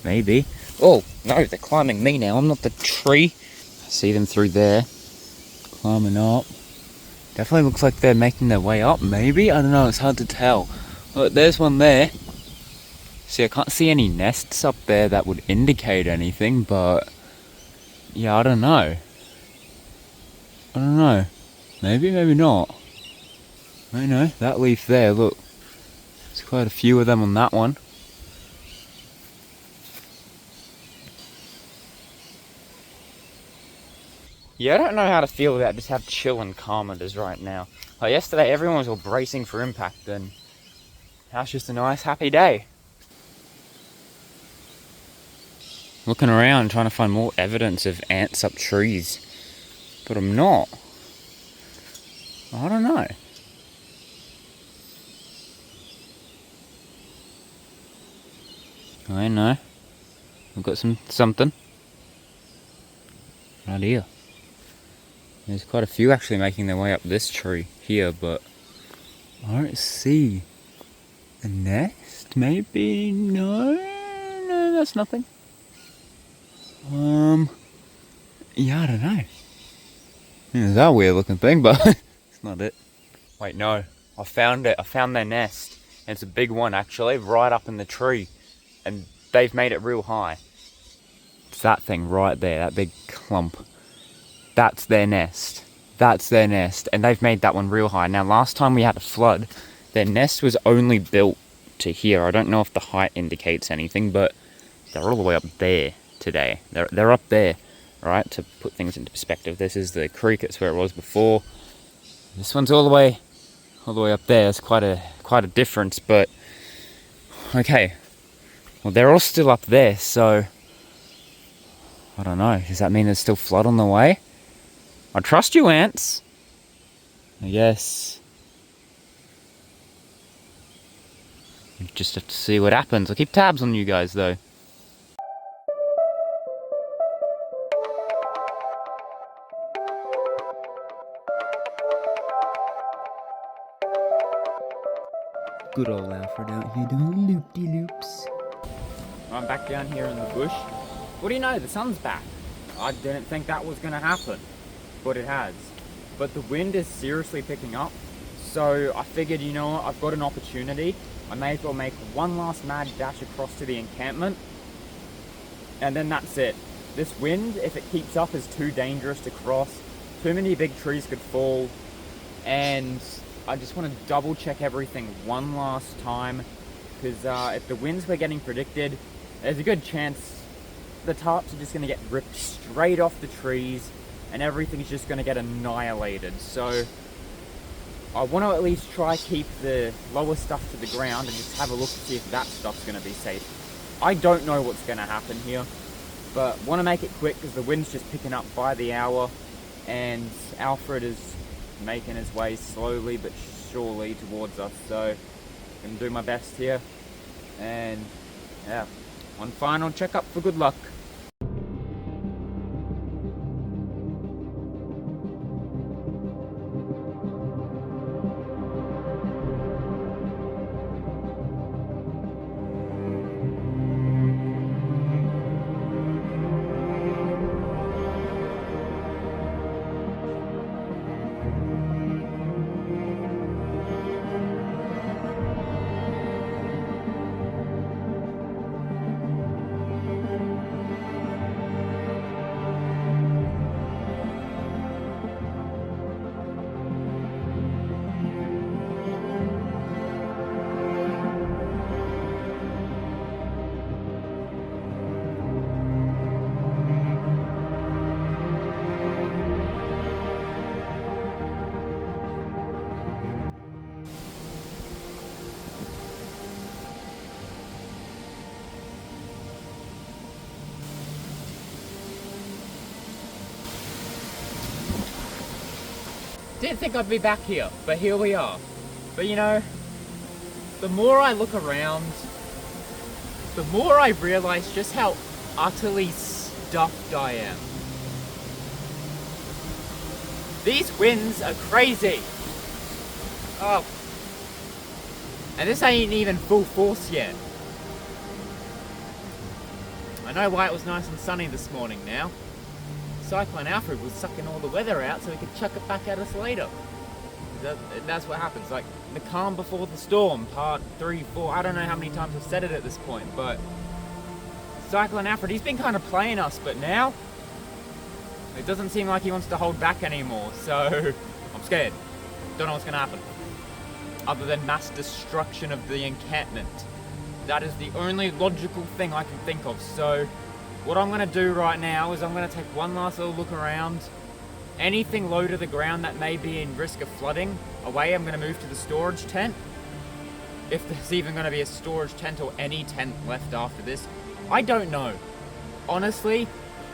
Speaker 3: Maybe. Oh, no, they're climbing me now. I'm not the tree. I see them through there. Climbing up. Definitely looks like they're making their way up, maybe? I don't know, it's hard to tell. Look, there's one there. See, I can't see any nests up there that would indicate anything, but... yeah, I don't know. I don't know. Maybe, maybe not. I know, that leaf there, look. There's quite a few of them on that one. Yeah, I don't know how to feel about just how chill and calm it is right now. Like yesterday, everyone was all bracing for impact, and now it's just a nice, happy day. Looking around, trying to find more evidence of ants up trees, but I'm not. I don't know. I know. I've got something. Right here. There's quite a few actually making their way up this tree here, but I don't see a nest. Maybe? No, that's nothing. Yeah, I don't know. It's that weird looking thing, but it's not it. Wait, no. I found it. I found their nest. And it's a big one actually, right up in the tree. And they've made it real high. It's that thing right there, that big clump. That's their nest. That's their nest. And they've made that one real high. Now, last time we had a flood, their nest was only built to here. I don't know if the height indicates anything, but they're all the way up there today. They're up there, right? To put things into perspective, this is the creek. It's where it was before. This one's all the way up there. It's quite a difference, but okay. Well, they're all still up there, so I don't know. Does that mean there's still flood on the way? I trust you, ants. I guess. We just have to see what happens. I'll keep tabs on you guys, though. Good old Alfred out here doing loop-de-loops. I'm back down here in the bush. What do you know? The sun's back. I didn't think that was going to happen, but it has. But the wind is seriously picking up, so I figured, you know what, I've got an opportunity. I may as well make one last mad dash across to the encampment, and then that's it. This wind, if it keeps up, is too dangerous to cross. Too many big trees could fall, and I just want to double check everything one last time, because if the winds we're getting predicted, there's a good chance the tarps are just going to get ripped straight off the trees and everything's just going to get annihilated. So I want to at least try keep the lower stuff to the ground and just have a look to see if that stuff's going to be safe. I don't know what's going to happen here, but want to make it quick because the wind's just picking up by the hour and Alfred is making his way slowly but surely towards us. So I'm going to do my best here, and yeah, one final checkup for good luck. didn't think I'd be back here, but here we are. But you know, the more I look around, the more I realize just how utterly stuffed I am. These winds are crazy. Oh. And this ain't even full force yet. I know why it was nice and sunny this morning now. Cyclone Alfred was sucking all the weather out so he could chuck it back at us later. That's what happens, like the calm before the storm, part 3, 4, I don't know how many times I've said it at this point, but Cyclone Alfred, he's been kind of playing us, but now it doesn't seem like he wants to hold back anymore, so I'm scared. Don't know what's gonna happen. Other than mass destruction of the encampment. That is the only logical thing I can think of. So what I'm gonna do right now is I'm gonna take one last little look around. Anything low to the ground that may be in risk of flooding away, I'm gonna move to the storage tent. If there's even gonna be a storage tent or any tent left after this, I don't know. Honestly,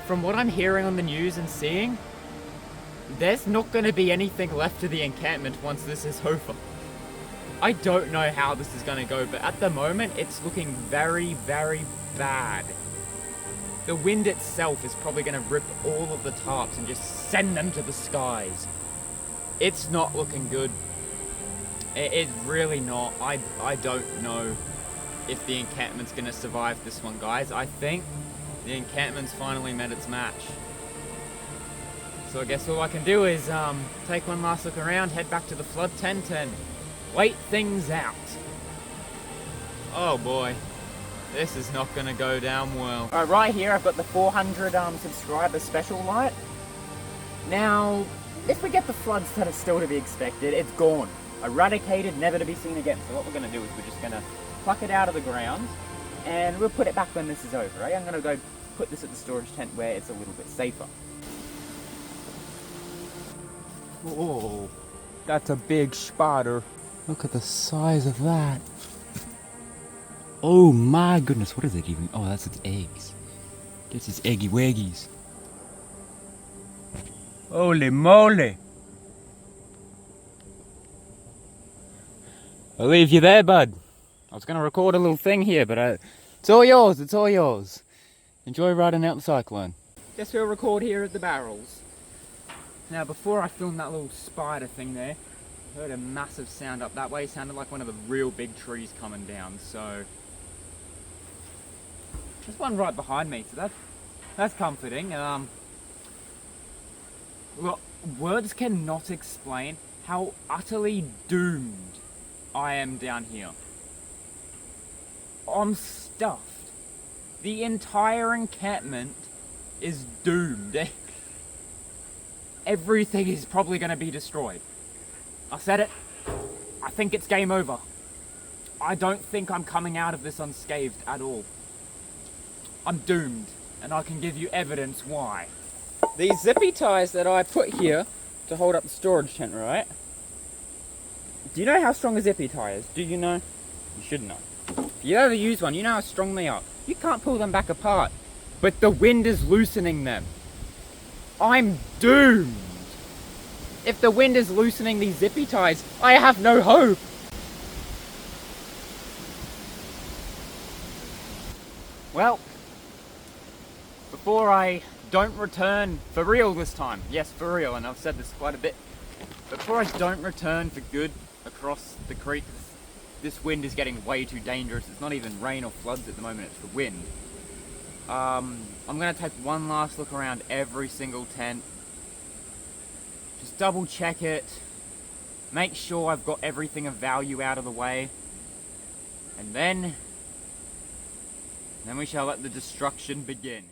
Speaker 3: from what I'm hearing on the news and seeing, there's not gonna be anything left to the encampment once this is over. I don't know how this is going to go, but at the moment, it's looking very, very bad. The wind itself is probably going to rip all of the tarps and just send them to the skies. It's not looking good. It's really not. I don't know if the encampment's going to survive this one, guys. I think the encampment's finally met its match. So I guess all I can do is take one last look around, head back to the flood tent, and wait things out. Oh boy, this is not gonna go down well. Alright, right here I've got the 400 subscriber special light. Now, if we get the floods that are still to be expected, it's gone. Eradicated, never to be seen again. So what we're gonna do is we're just gonna pluck it out of the ground and we'll put it back when this is over, right? I'm gonna go put this at the storage tent where it's a little bit safer. Oh, that's a big spider.
Speaker 4: Look at the size of that. Oh my goodness, what is it even? Oh, that's its eggs. That's its eggy waggies.
Speaker 3: Holy moly. I'll leave you there, bud. I was going to record a little thing here, but it's all yours, it's all yours. Enjoy riding out the cyclone. Guess we'll record here at the barrels. Now, before I filmed that little spider thing there, I heard a massive sound up that way. It sounded like one of the real big trees coming down, so there's one right behind me, so that's comforting. Look, words cannot explain how utterly doomed I am down here. I'm stuffed. The entire encampment is doomed. Everything is probably going to be destroyed. I said it. I think it's game over. I don't think I'm coming out of this unscathed at all. I'm doomed, and I can give you evidence why. These zippy ties that I put here to hold up the storage tent, right? Do you know how strong a zippy tie is? Do you know? You should know. If you ever use one, you know how strong they are. You can't pull them back apart, but the wind is loosening them. I'm doomed. If the wind is loosening these zippy ties, I have no hope. Well, before I don't return for real this time, yes, for real, and I've said this quite a bit, but before I don't return for good across the creek, this wind is getting way too dangerous. It's not even rain or floods at the moment, it's the wind. I'm going to take one last look around every single tent. Just double check it. Make sure I've got everything of value out of the way. And then we shall let the destruction begin.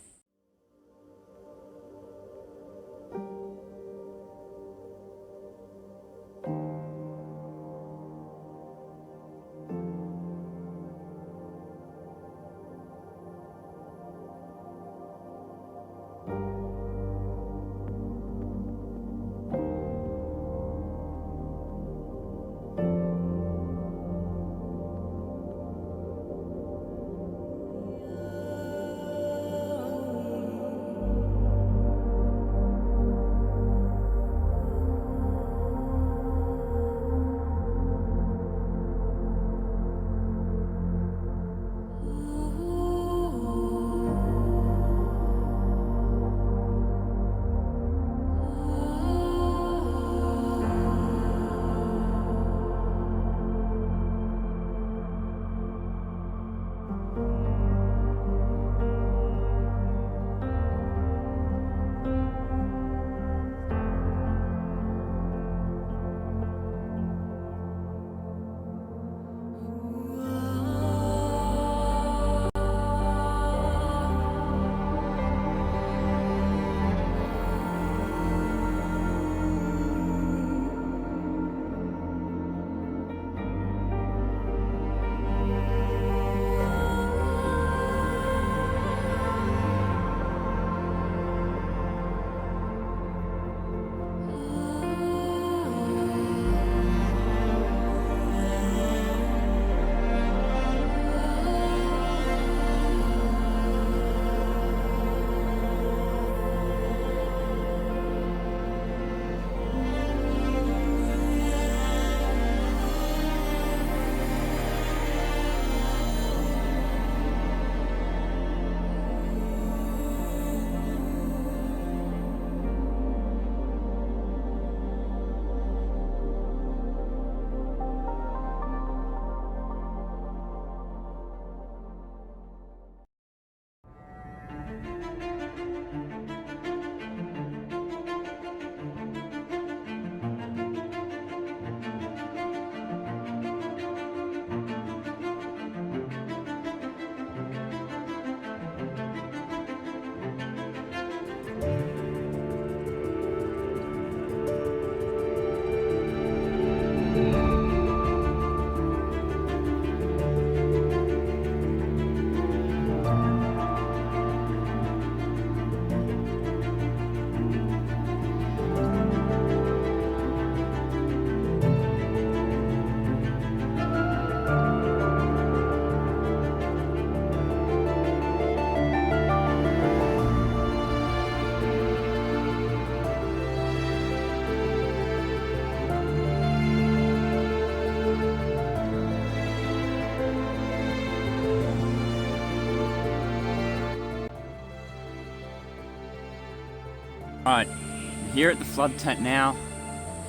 Speaker 3: Right, I'm here at the flood tent now.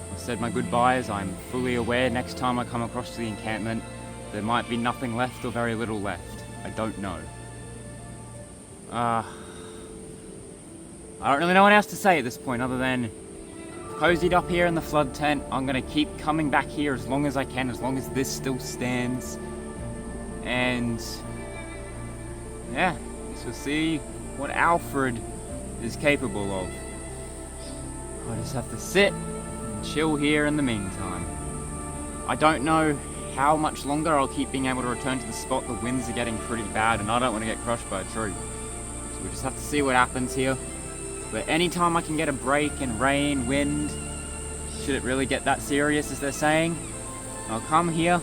Speaker 3: I've said my goodbyes. I'm fully aware next time I come across to the encampment, there might be nothing left or very little left. I don't know. I don't really know what else to say at this point other than cozied up here in the flood tent. I'm gonna keep coming back here as long as I can, as long as this still stands. And yeah, so see what Alfred is capable of. I just have to sit and chill here in the meantime. I don't know how much longer I'll keep being able to return to the spot. The winds are getting pretty bad and I don't want to get crushed by a tree. So we just have to see what happens here. But anytime I can get a break in rain, wind, should it really get that serious as they're saying, I'll come here,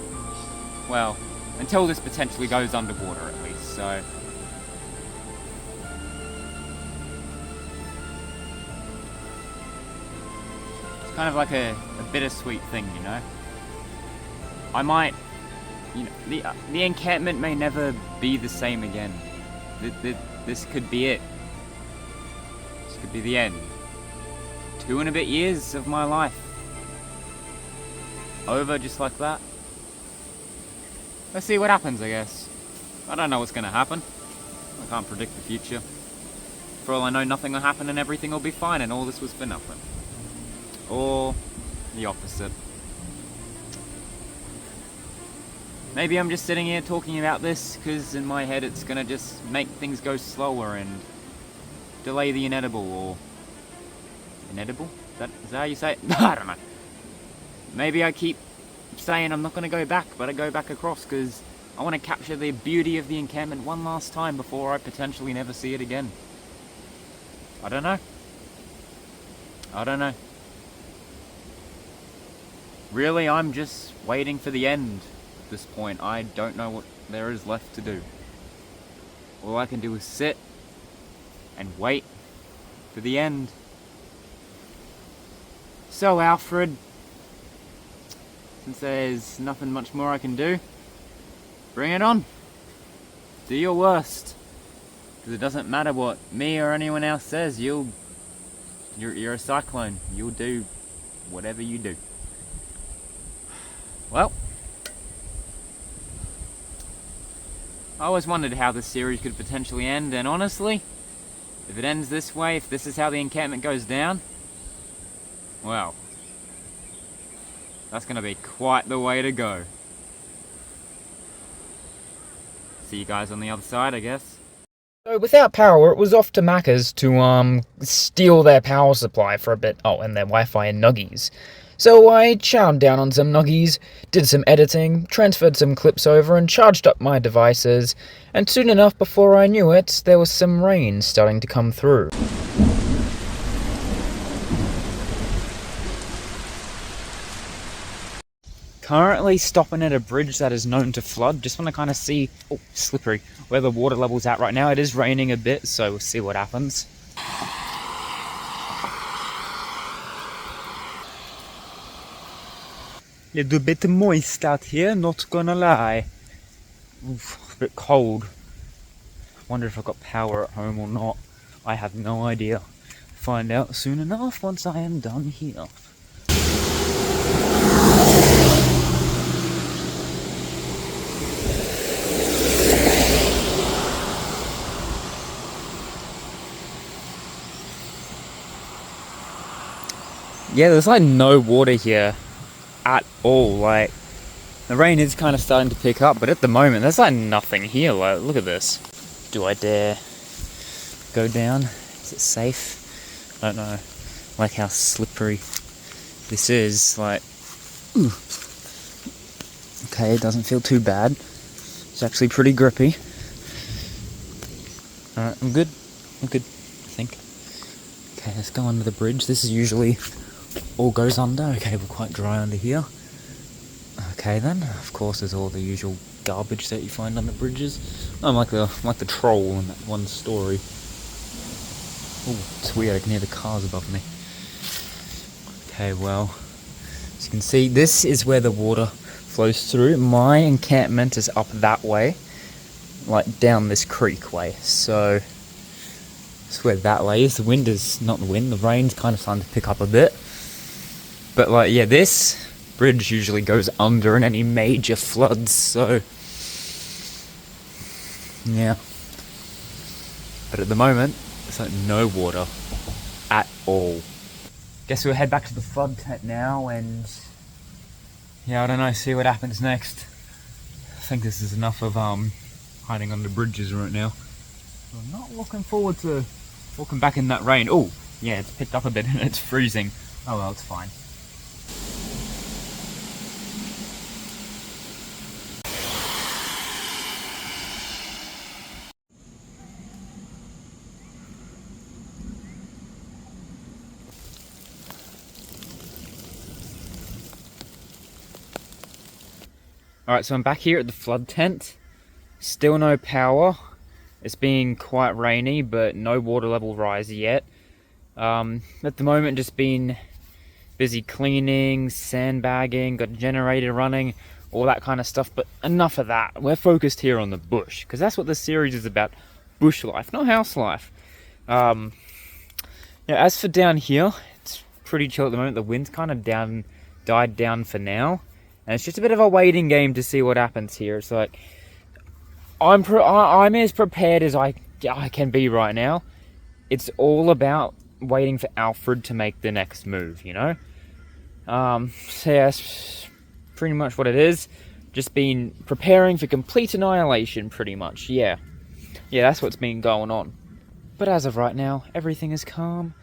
Speaker 3: well, until this potentially goes underwater at least, so. It's kind of like a bittersweet thing, you know? I might, you know, the encampment may never be the same again. This could be it. This could be the end. 2 and a bit years of my life. Over just like that. Let's see what happens, I guess. I don't know what's gonna happen. I can't predict the future. For all I know, nothing will happen and everything will be fine and all this was for nothing. Or the opposite. Maybe I'm just sitting here talking about this because in my head it's gonna just make things go slower and delay the inedible, or... Inedible? Is that how you say it? I don't know. Maybe I keep saying I'm not going to go back, but I go back across because I want to capture the beauty of the encampment one last time before I potentially never see it again. I don't know. I don't know. Really, I'm just waiting for the end at this point. I don't know what there is left to do. All I can do is sit and wait for the end. So, Alfred, since there's nothing much more I can do, bring it on. Do your worst. Because it doesn't matter what me or anyone else says, you're a cyclone. You'll do whatever you do. Well, I always wondered how this series could potentially end, and honestly, if it ends this way, if this is how the encampment goes down, well, that's going to be quite the way to go. See you guys on the other side, I guess.
Speaker 5: So without power, it was off to Macca's to steal their power supply for a bit. Oh, and their Wi-Fi and nuggies. So I chowed down on some nuggies, did some editing, transferred some clips over, and charged up my devices. And soon enough, before I knew it, there was some rain starting to come through.
Speaker 3: Currently stopping at a bridge that is known to flood. Just want to kind of see, oh, slippery, where the water level's at right now. It is raining a bit, so we'll see what happens. Little bit moist out here, not gonna lie. Oof, a bit cold. Wonder if I've got power at home or not. I have no idea. Find out soon enough once I am done here. Yeah, there's like no water here at all. Like, the rain is kind of starting to pick up, but at the moment there's like nothing here. Like, look at this. Do I dare go down? Is it safe? I don't know. Like how slippery this is. Like, ooh. Okay, it doesn't feel too bad. It's actually pretty grippy. Alright, I'm good. I'm good, I think. Okay, let's go under the bridge. This is usually all goes under. Okay, we're quite dry under here. Okay then, of course there's all the usual garbage that you find on the bridges. I'm like the troll in that one story. Oh, it's weird, I can hear the cars above me. Okay, well, as you can see, this is where the water flows through. My encampment is up that way, like down this creek way, so
Speaker 4: swear that way is. The wind is not the wind, the rain's kind of starting to pick up a bit. But like, yeah, this bridge usually goes under in any major floods, so yeah. But at the moment, there's like no water at all. Guess we'll head back to the flood tent now and yeah, I don't know, see what happens next. I think this is enough of hiding under bridges right now. I'm not looking forward to walking back in that rain. Oh, yeah, it's picked up a bit and it's freezing. Oh well, it's fine. Alright, so I'm back here at the flood tent. Still no power. It's been quite rainy, but no water level rise yet. At the moment, just been busy cleaning, sandbagging, got a generator running, all that kind of stuff, but enough of that. We're focused here on the bush, because that's what this series is about. Bush life, not house life. Yeah, as for down here, it's pretty chill at the moment. The wind's kind of died down for now. And it's just a bit of a waiting game to see what happens here. It's like, I'm as prepared as I can be right now. It's all about waiting for Alfred to make the next move, you know? So yeah, that's pretty much what it is. Just been preparing for complete annihilation, pretty much, yeah. Yeah, that's what's been going on. But as of right now, everything is calm.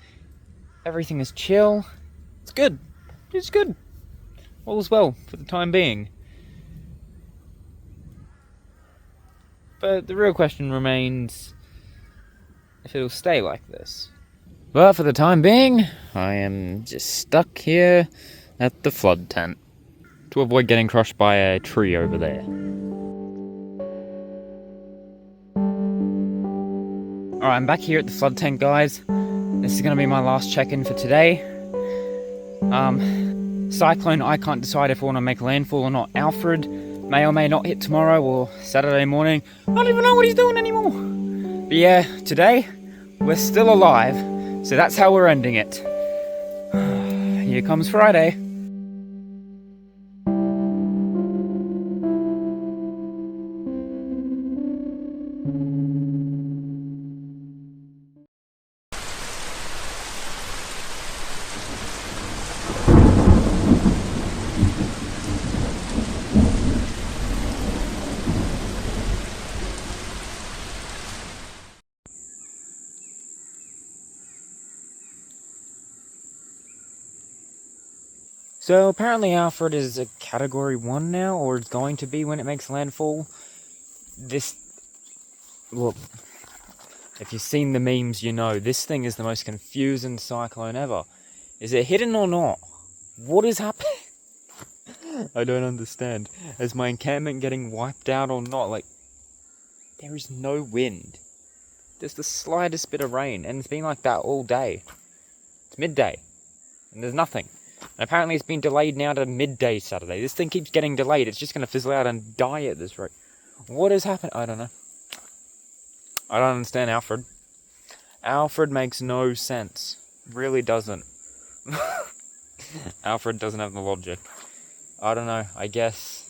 Speaker 4: Everything is chill. It's good. It's good. All is well for the time being. But the real question remains if it'll stay like this. But for the time being, I am just stuck here at the flood tent to avoid getting crushed by a tree over there. Alright, I'm back here at the flood tent, guys. This is going to be my last check-in for today. Cyclone, I can't decide if I want to make landfall or not. Alfred may or may not hit tomorrow or Saturday morning. I don't even know what he's doing anymore. But yeah, today, we're still alive. So that's how we're ending it. Here comes Friday. So apparently Alfred is a category 1 now, or is going to be when it makes landfall. Look, if you've seen the memes, you know, this thing is the most confusing cyclone ever. Is it hidden or not? What is happening? I don't understand. Is my encampment getting wiped out or not? Like, there is no wind. There's the slightest bit of rain, and it's been like that all day. It's midday, and there's nothing. And apparently it's been delayed now to midday Saturday. This thing keeps getting delayed. It's just going to fizzle out and die at this rate. What has happened? I don't know. I don't understand Alfred. Alfred makes no sense. Really doesn't. Alfred doesn't have the logic. I don't know. I guess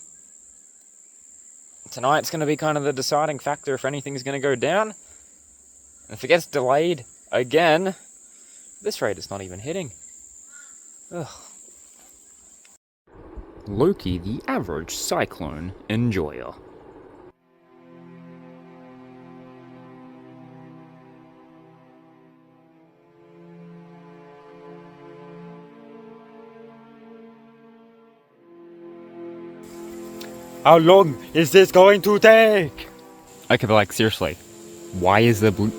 Speaker 4: tonight's going to be kind of the deciding factor if anything's going to go down. And if it gets delayed again, at this rate it's not even hitting. Ugh. Loki, the average cyclone enjoyer. How long is this going to take? Okay, but like, seriously, why is the blue...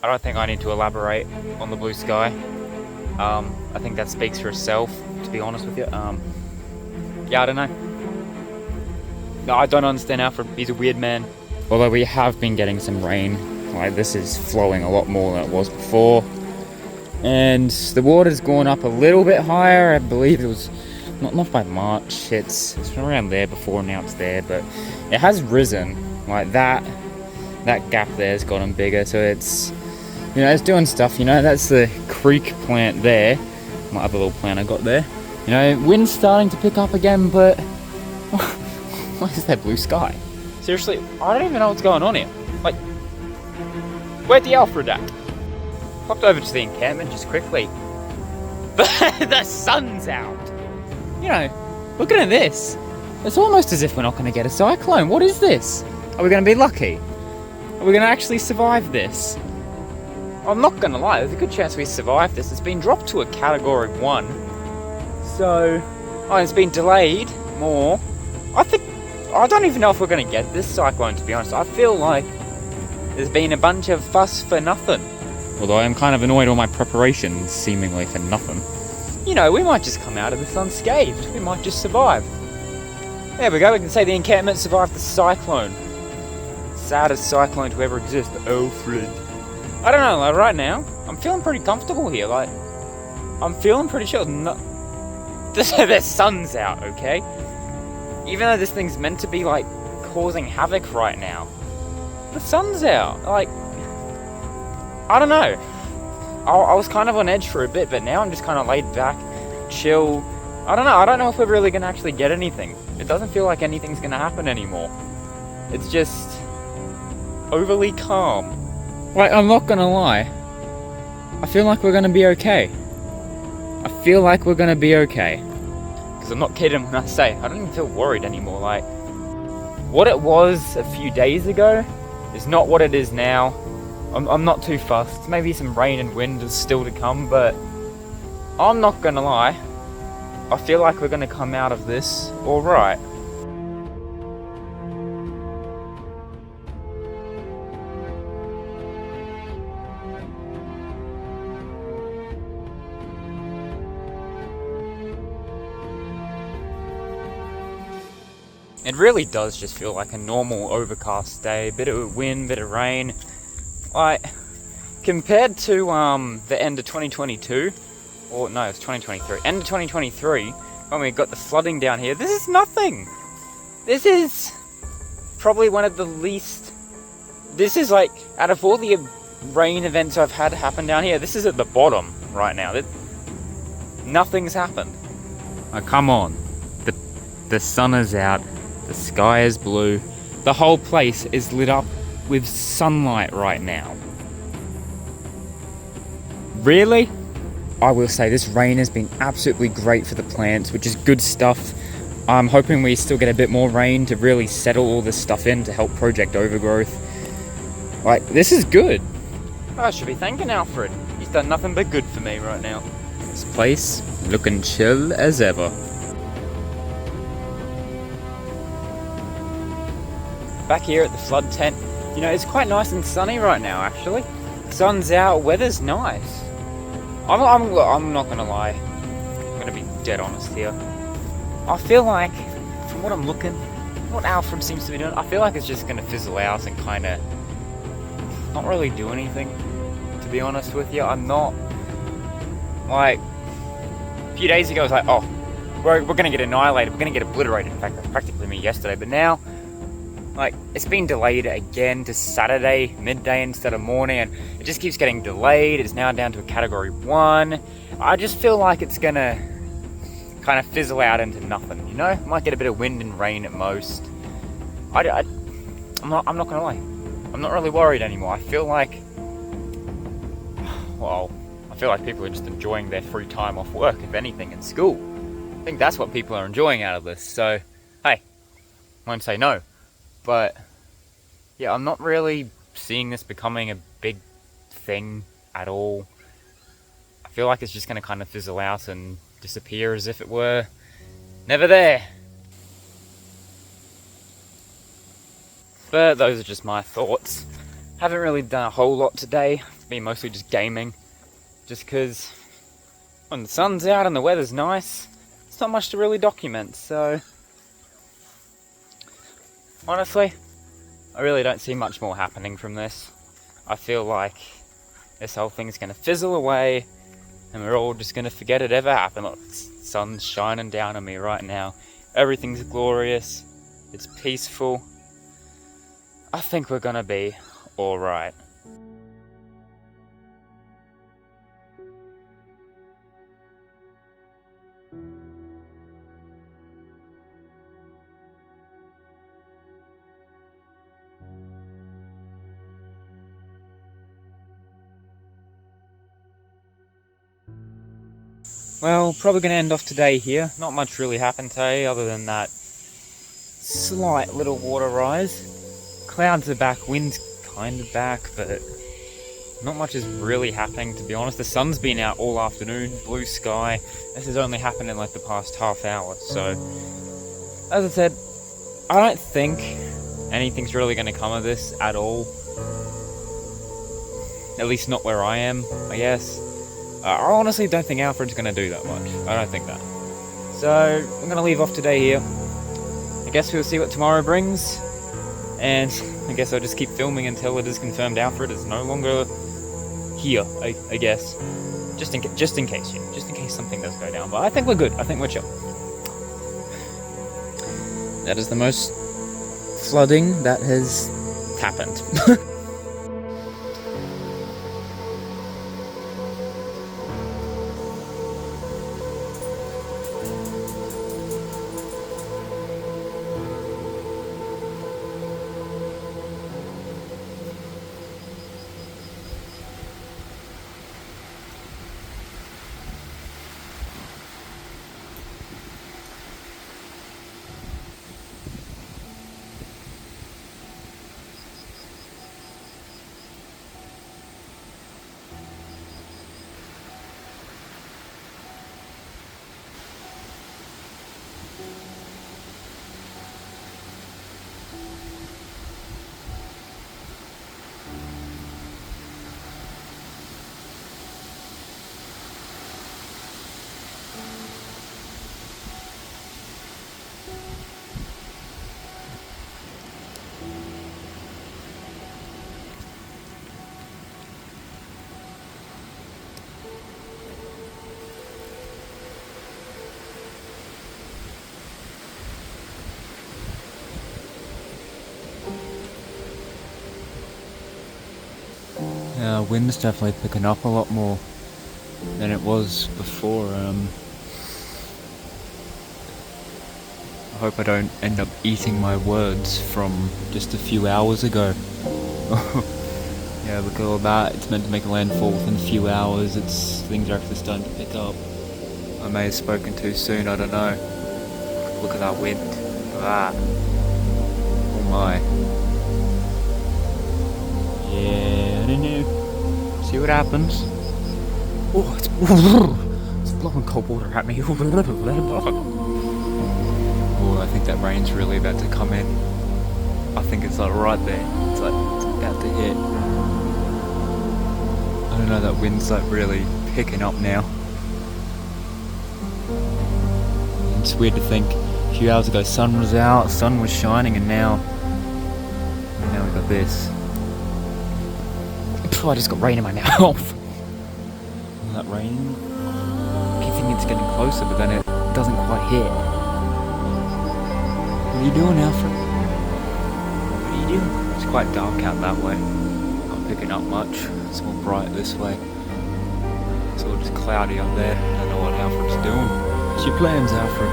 Speaker 4: I don't think I need to elaborate on the blue sky. I think that speaks for itself, to be honest with you. Yeah, I don't know. No, I don't understand Alfred. He's a weird man. Although we have been getting some rain. Like, this is flowing a lot more than it was before. And the water's gone up a little bit higher. I believe it was not by much. It's around there before, now it's there. But it has risen like that. that gap there's gotten bigger, so it's, you know, it's doing stuff. You know, that's the creek plant there, my other little plant I got there. You know, wind's starting to pick up again, but why is there blue sky? Seriously, I don't even know what's going on here. Like, where'd the Alfred at? Popped over to the encampment just quickly. The sun's out. You know, looking at this, it's almost as if we're not going to get a cyclone. What is this? Are we going to be lucky? Are we going to actually survive this? I'm not going to lie, there's a good chance we survive this. It's been dropped to a category 1. So, it's been delayed more. I don't even know if we're going to get this cyclone, to be honest. I feel like there's been a bunch of fuss for nothing. Although I'm kind of annoyed all my preparations seemingly for nothing. You know, we might just come out of this unscathed. We might just survive. There we go, we can say the encampment survived the cyclone. Saddest cyclone to ever exist, Alfred. I don't know, like right now, I'm feeling pretty comfortable here. Like, I'm feeling pretty sure the sun's out, okay? Even though this thing's meant to be like causing havoc right now, the sun's out. Like, I don't know. I was kind of on edge for a bit, but now I'm just kind of laid back, chill. I don't know. I don't know if we're really going to actually get anything. It doesn't feel like anything's going to happen anymore. It's just overly calm. Like, I'm not going to lie. I feel like we're going to be okay. I feel like we're going to be okay. Because I'm not kidding when I say I don't even feel worried anymore. Like, what it was a few days ago is not what it is now. I'm not too fussed. Maybe some rain and wind is still to come, but I'm not gonna lie. I feel like we're gonna come out of this alright. It really does just feel like a normal overcast day. Bit of wind, bit of rain. Like, compared to the end of 2022, or no, it's 2023, end of 2023, when we got the flooding down here, this is nothing. This is probably one of the least, this is like, out of all the rain events I've had happen down here, this is at the bottom right now. Nothing's happened. Oh, come on. The sun is out, the sky is blue, the whole place is lit up with sunlight right now. Really? I will say this rain has been absolutely great for the plants, which is good stuff. I'm hoping we still get a bit more rain to really settle all this stuff in to help Project Overgrowth. Like, this is good. I should be thanking Alfred. He's done nothing but good for me right now. This place looking chill as ever. Back here at the flood tent, you know, it's quite nice and sunny right now, actually. Sun's out, weather's nice. I'm not gonna lie. I'm gonna be dead honest here. I feel like, from what I'm looking, what Alfred seems to be doing, I feel like it's just gonna fizzle out and kind of not really do anything, to be honest with you. I'm not, like, a few days ago I was like, oh, we're gonna get annihilated, we're gonna get obliterated. In fact, that's practically me yesterday, but now, like, it's been delayed again to Saturday, midday instead of morning, and it just keeps getting delayed. It's now down to a category 1. I just feel like it's gonna kind of fizzle out into nothing, you know? Might get a bit of wind and rain at most. I'm not gonna lie. I'm not really worried anymore. I feel like, well, I feel like people are just enjoying their free time off work, if anything, in school. I think that's what people are enjoying out of this, so, hey, I won't say no. But, yeah, I'm not really seeing this becoming a big thing at all. I feel like it's just going to kind of fizzle out and disappear as if it were never there. But those are just my thoughts. Haven't really done a whole lot today. It's been mostly just gaming. Just because when the sun's out and the weather's nice, it's not much to really document, so honestly, I really don't see much more happening from this. I feel like this whole thing's going to fizzle away and we're all just going to forget it ever happened. Look, the sun's shining down on me right now. Everything's glorious. It's peaceful. I think we're gonna be alright. Well, probably going to end off today here. Not much really happened today other than that slight little water rise. Clouds are back, wind's kind of back, but not much is really happening, to be honest. The sun's been out all afternoon, blue sky. This has only happened in like the past half hour, so as I said, I don't think anything's really going to come of this at all. At least not where I am, I guess. I honestly don't think Alfred's going to do that much. I don't think that. So, I'm going to leave off today here. I guess we'll see what tomorrow brings. And I guess I'll just keep filming until it is confirmed Alfred is no longer here, I guess. Just in case something does go down. But I think we're good. I think we're chill. That is the most flooding that has happened. Wind's definitely picking up a lot more than it was before. I hope I don't end up eating my words from just a few hours ago. Yeah, look at all that. It's meant to make a landfall within a few hours. Things are actually starting to pick up. I may have spoken too soon, I don't know. Look at that wind. Look at that. Oh my. Yeah, I don't know. See what happens. Oh, it's blowing cold water at me. Oh, I think that rain's really about to come in. I think it's like right there. It's like it's about to hit. I don't know, that wind's like really picking up now. It's weird to think a few hours ago sun was out, sun was shining, and now we got this. I just got rain in my mouth. That rain, I keep thinking it's getting closer, but then it doesn't quite hit. What are you doing, Alfred? What are you doing? It's quite dark out that way. Not picking up much. It's more bright this way. It's all just cloudy up there. I don't know what Alfred's doing. What's your plans, Alfred?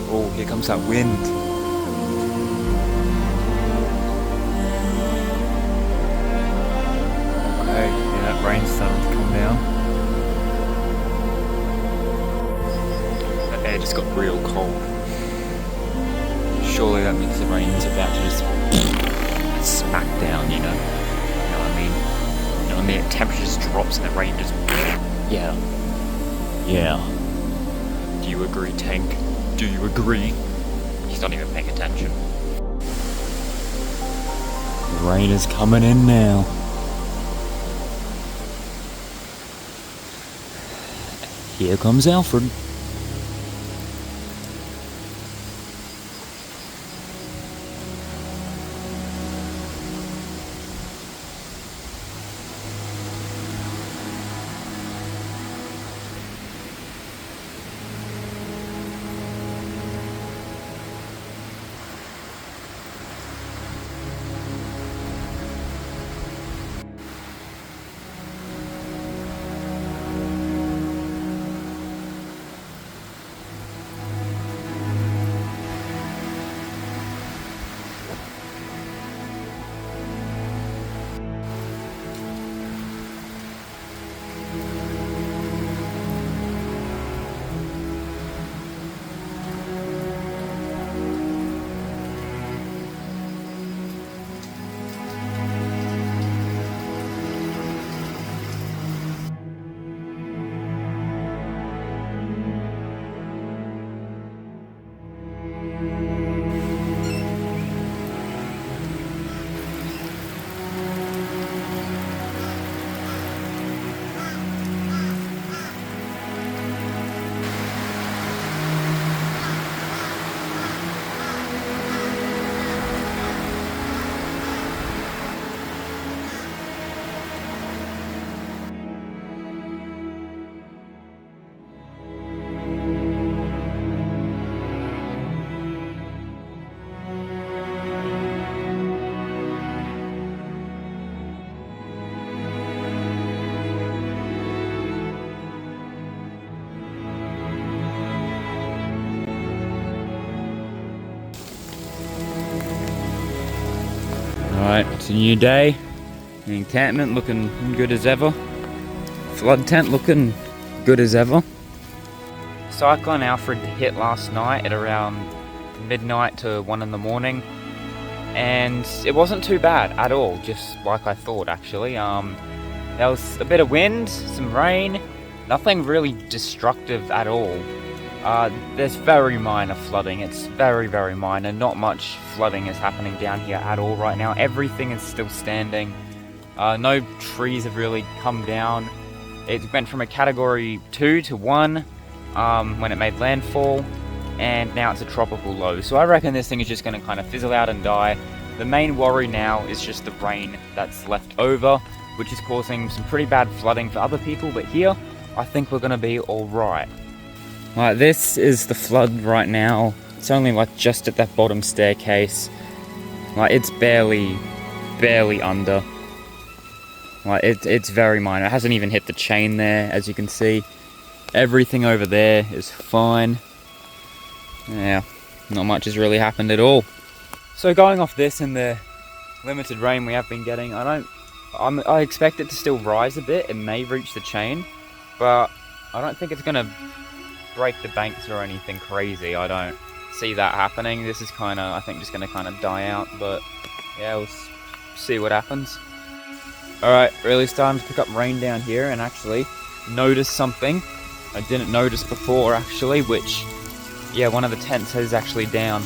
Speaker 4: Oh, here comes that wind. Rain's starting to come down. The air just got real cold. Surely that means the rain's about to just smack down, you know? You know what I mean? You know, when the temperature just drops and the rain just... Yeah. Yeah. Do you agree, Tank? Do you agree? He's not even paying attention. The rain is coming in now. Here comes Alfred. Alright, it's a new day. The encampment looking good as ever. Flood tent looking good as ever. Cyclone Alfred hit last night at around midnight to 1 in the morning. And it wasn't too bad at all, just like I thought actually. There was a bit of wind, some rain, nothing really destructive at all. There's very minor flooding, it's very minor, not much flooding is happening down here at all right now. Everything is still standing, no trees have really come down. It went from a category 2 to 1 when it made landfall, and now it's a tropical low. So I reckon this thing is just going to kind of fizzle out and die. The main worry now is just the rain that's left over, which is causing some pretty bad flooding for other people, but here, I think we're going to be alright. Like, this is the flood right now. It's only like just at that bottom staircase. Like, it's barely under. Like, it's very minor. It hasn't even hit the chain there, as you can see. Everything over there is fine. Yeah, not much has really happened at all. So going off this and the limited rain we have been getting, I expect it to still rise a bit. It may reach the chain, but I don't think it's going to break the banks or anything crazy. I don't see that happening. This is kind of, I think, just going to kind of die out, but yeah, we'll see what happens. Alright, really starting to pick up rain down here, and actually notice something I didn't notice before actually, which, yeah, one of the tents is actually down.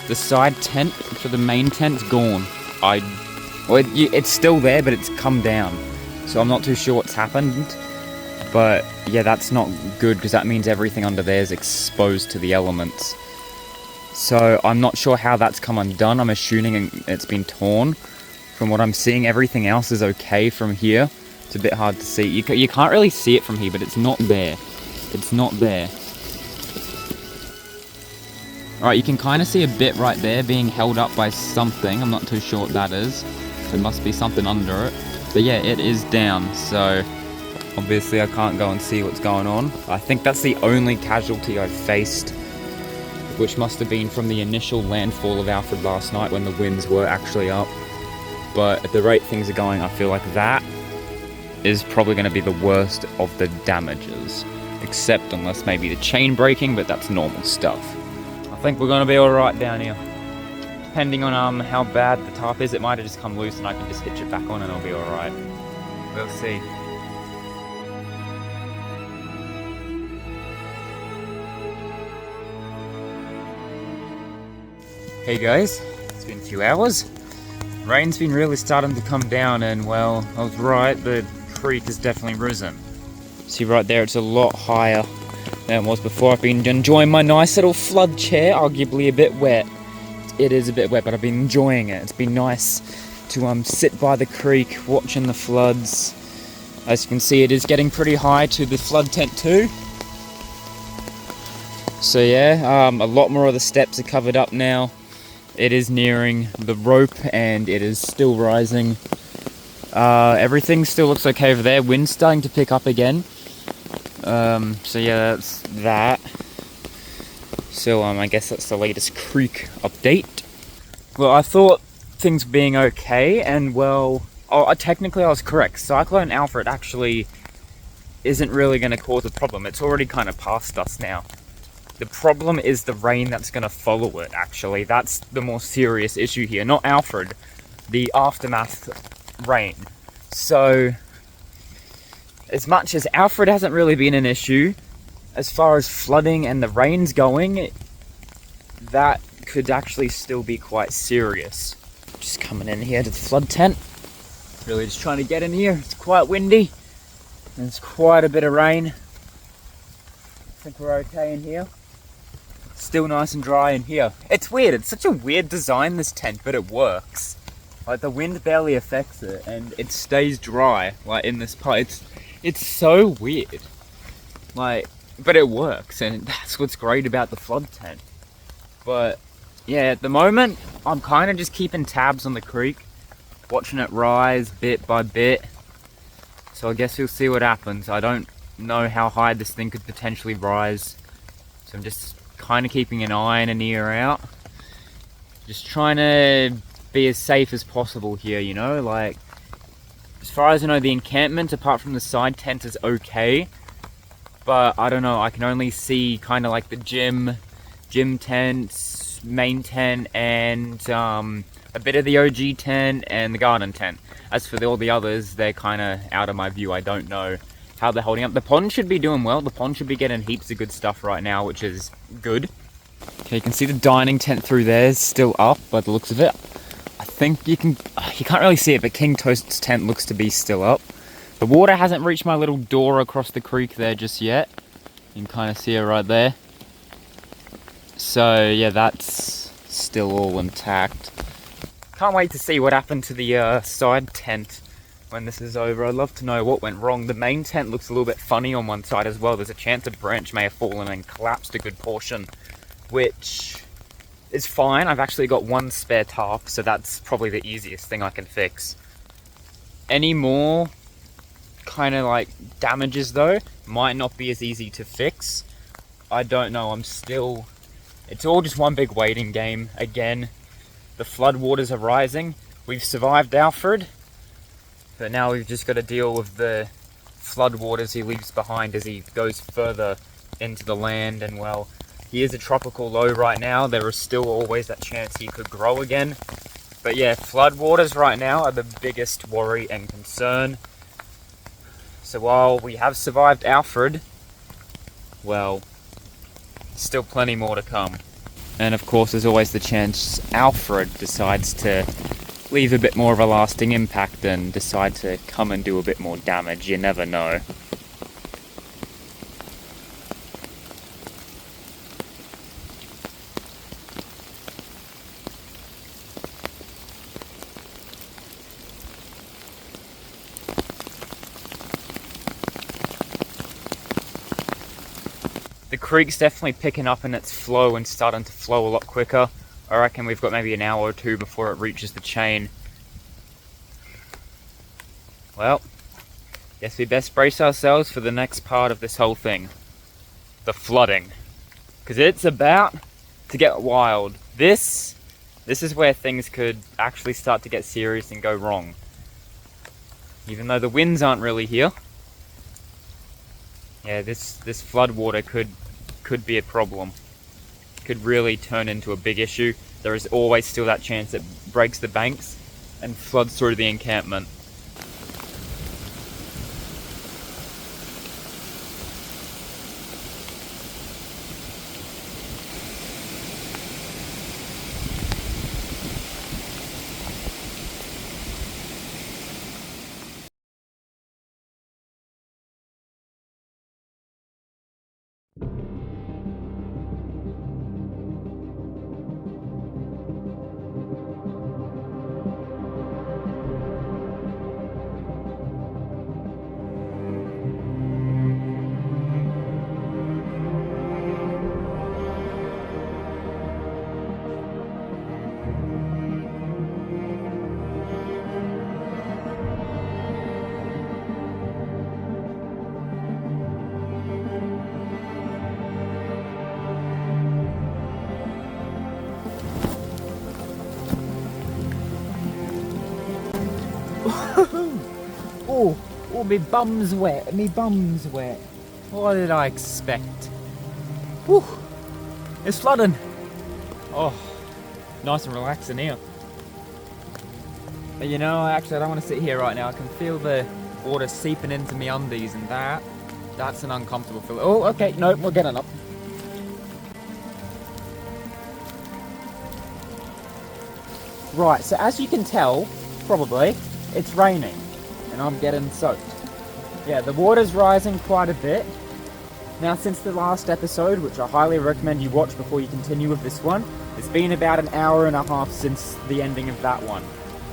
Speaker 4: The side tent for the main tent's gone. It's still there, but it's come down. So I'm not too sure what's happened. But yeah, that's not good, because that means everything under there is exposed to the elements. So I'm not sure how that's come undone. I'm assuming it's been torn. From what I'm seeing, everything else is okay from here. It's a bit hard to see. You can't really see it from here, but it's not there. It's not there. Alright, you can kind of see a bit right there being held up by something. I'm not too sure what that is. There must be something under it. But yeah, it is down, so obviously I can't go and see what's going on. I think that's the only casualty I've faced, which must have been from the initial landfall of Alfred last night when the winds were actually up. But at the rate things are going, I feel like that is probably going to be the worst of the damages. Except unless maybe the chain breaking, but that's normal stuff. I think we're going to be alright down here. Depending on how bad the tarp is, it might have just come loose and I can just hitch it back on and I'll be alright. We'll see. Hey guys, it's been a few hours. Rain's been really starting to come down, and well, I was right, the creek has definitely risen. See right there, it's a lot higher than it was before. I've been enjoying my nice little flood chair, arguably a bit wet. It is a bit wet, but I've been enjoying it. It's been nice to sit by the creek, watching the floods. As you can see, it is getting pretty high to the flood tent too. So yeah, a lot more of the steps are covered up now. It is nearing the rope and it is still rising. Everything still looks okay over there. Wind's starting to pick up again. So yeah, that's that. So I guess that's the latest creek update. Well, I thought things being okay, and well, technically I was correct. Cyclone Alfred actually isn't really going to cause a problem. It's already kind of past us now. The problem is the rain that's going to follow it, actually. That's the more serious issue here. Not Alfred, the aftermath rain. So, as much as Alfred hasn't really been an issue, as far as flooding and the rain's going, that could actually still be quite serious. Just coming in here to the flood tent. Really just trying to get in here. It's quite windy. And it's quite a bit of rain. I think we're okay in here. Still nice and dry in here. It's weird. It's such a weird design, this tent, but it works. Like, the wind barely affects it, and it stays dry, like, in this part. It's so weird. Like, but it works, and that's what's great about the flood tent. But yeah, at the moment, I'm kind of just keeping tabs on the creek, watching it rise bit by bit. So I guess we'll see what happens. I don't know how high this thing could potentially rise, so I'm just kind of keeping an eye and an ear out. Just trying to
Speaker 3: be as safe as possible here, you know? Like, as far as I know, the encampment, apart from the side tent, is okay. But, I don't know, I can only see kind of like the gym tent, main tent, and a bit of the OG tent, and the garden tent. As for all the others, they're kind of out of my view. I don't know how they're holding up. The pond should be doing well. The pond should be getting heaps of good stuff right now, which is good. Okay, you can see the dining tent through there is still up by the looks of it. I think you can't really see it, but King Toast's tent looks to be still up. The water hasn't reached my little door across the creek there just yet. You can kind of see it right there. So yeah, that's still all intact. Can't wait to see what happened to the side tent when this is over. I'd love to know what went wrong. The main tent looks a little bit funny on one side as well. There's a chance a branch may have fallen and collapsed a good portion, which is fine. I've actually got one spare tarp, so that's probably the easiest thing I can fix. Any more kind of like damages though might not be as easy to fix. I don't know. It's all just one big waiting game. Again, the flood waters are rising. We've survived Alfred, but now we've just got to deal with the flood waters he leaves behind as he goes further into the land. And well, he is a tropical low right now. There is still always that chance he could grow again. But yeah, flood waters right now are the biggest worry and concern. So while we have survived Alfred, well, still plenty more to come. And of course, there's always the chance Alfred decides to leave a bit more of a lasting impact and decide to come and do a bit more damage. You never know. The creek's definitely picking up in its flow and starting to flow a lot quicker. I reckon we've got maybe an hour or two before it reaches the chain. Well, guess we best brace ourselves for the next part of this whole thing. The flooding. Because it's about to get wild. This is where things could actually start to get serious and go wrong. Even though the winds aren't really here. Yeah, this flood water could be a problem. Could really turn into a big issue. There is always still that chance it breaks the banks and floods through the encampment. Oh, me bum's wet, What did I expect? Whew, it's flooding. Oh, nice and relaxing here. But you know, actually I don't want to sit here right now. I can feel the water seeping into me undies and that's an uncomfortable feeling. Oh, okay, no, we're getting up. Right, so as you can tell, probably, it's raining. And I'm getting soaked. Yeah, the water's rising quite a bit. Now, since the last episode, which I highly recommend you watch before you continue with this one, it's been about an hour and a half since the ending of that one.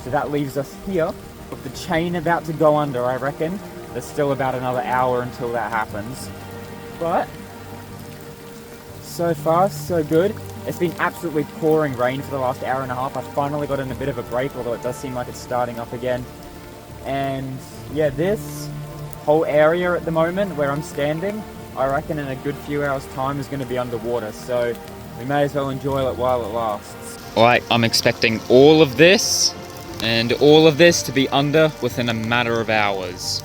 Speaker 3: So that leaves us here, with the chain about to go under, I reckon. There's still about another hour until that happens. But, so far, so good. It's been absolutely pouring rain for the last hour and a half. I've finally gotten a bit of a break, although it does seem like it's starting up again. And yeah, this whole area at the moment where I'm standing, I reckon in a good few hours time is going to be underwater, so we may as well enjoy it while it lasts.
Speaker 5: Alright, I'm expecting all of this and all of this to be under within a matter of hours.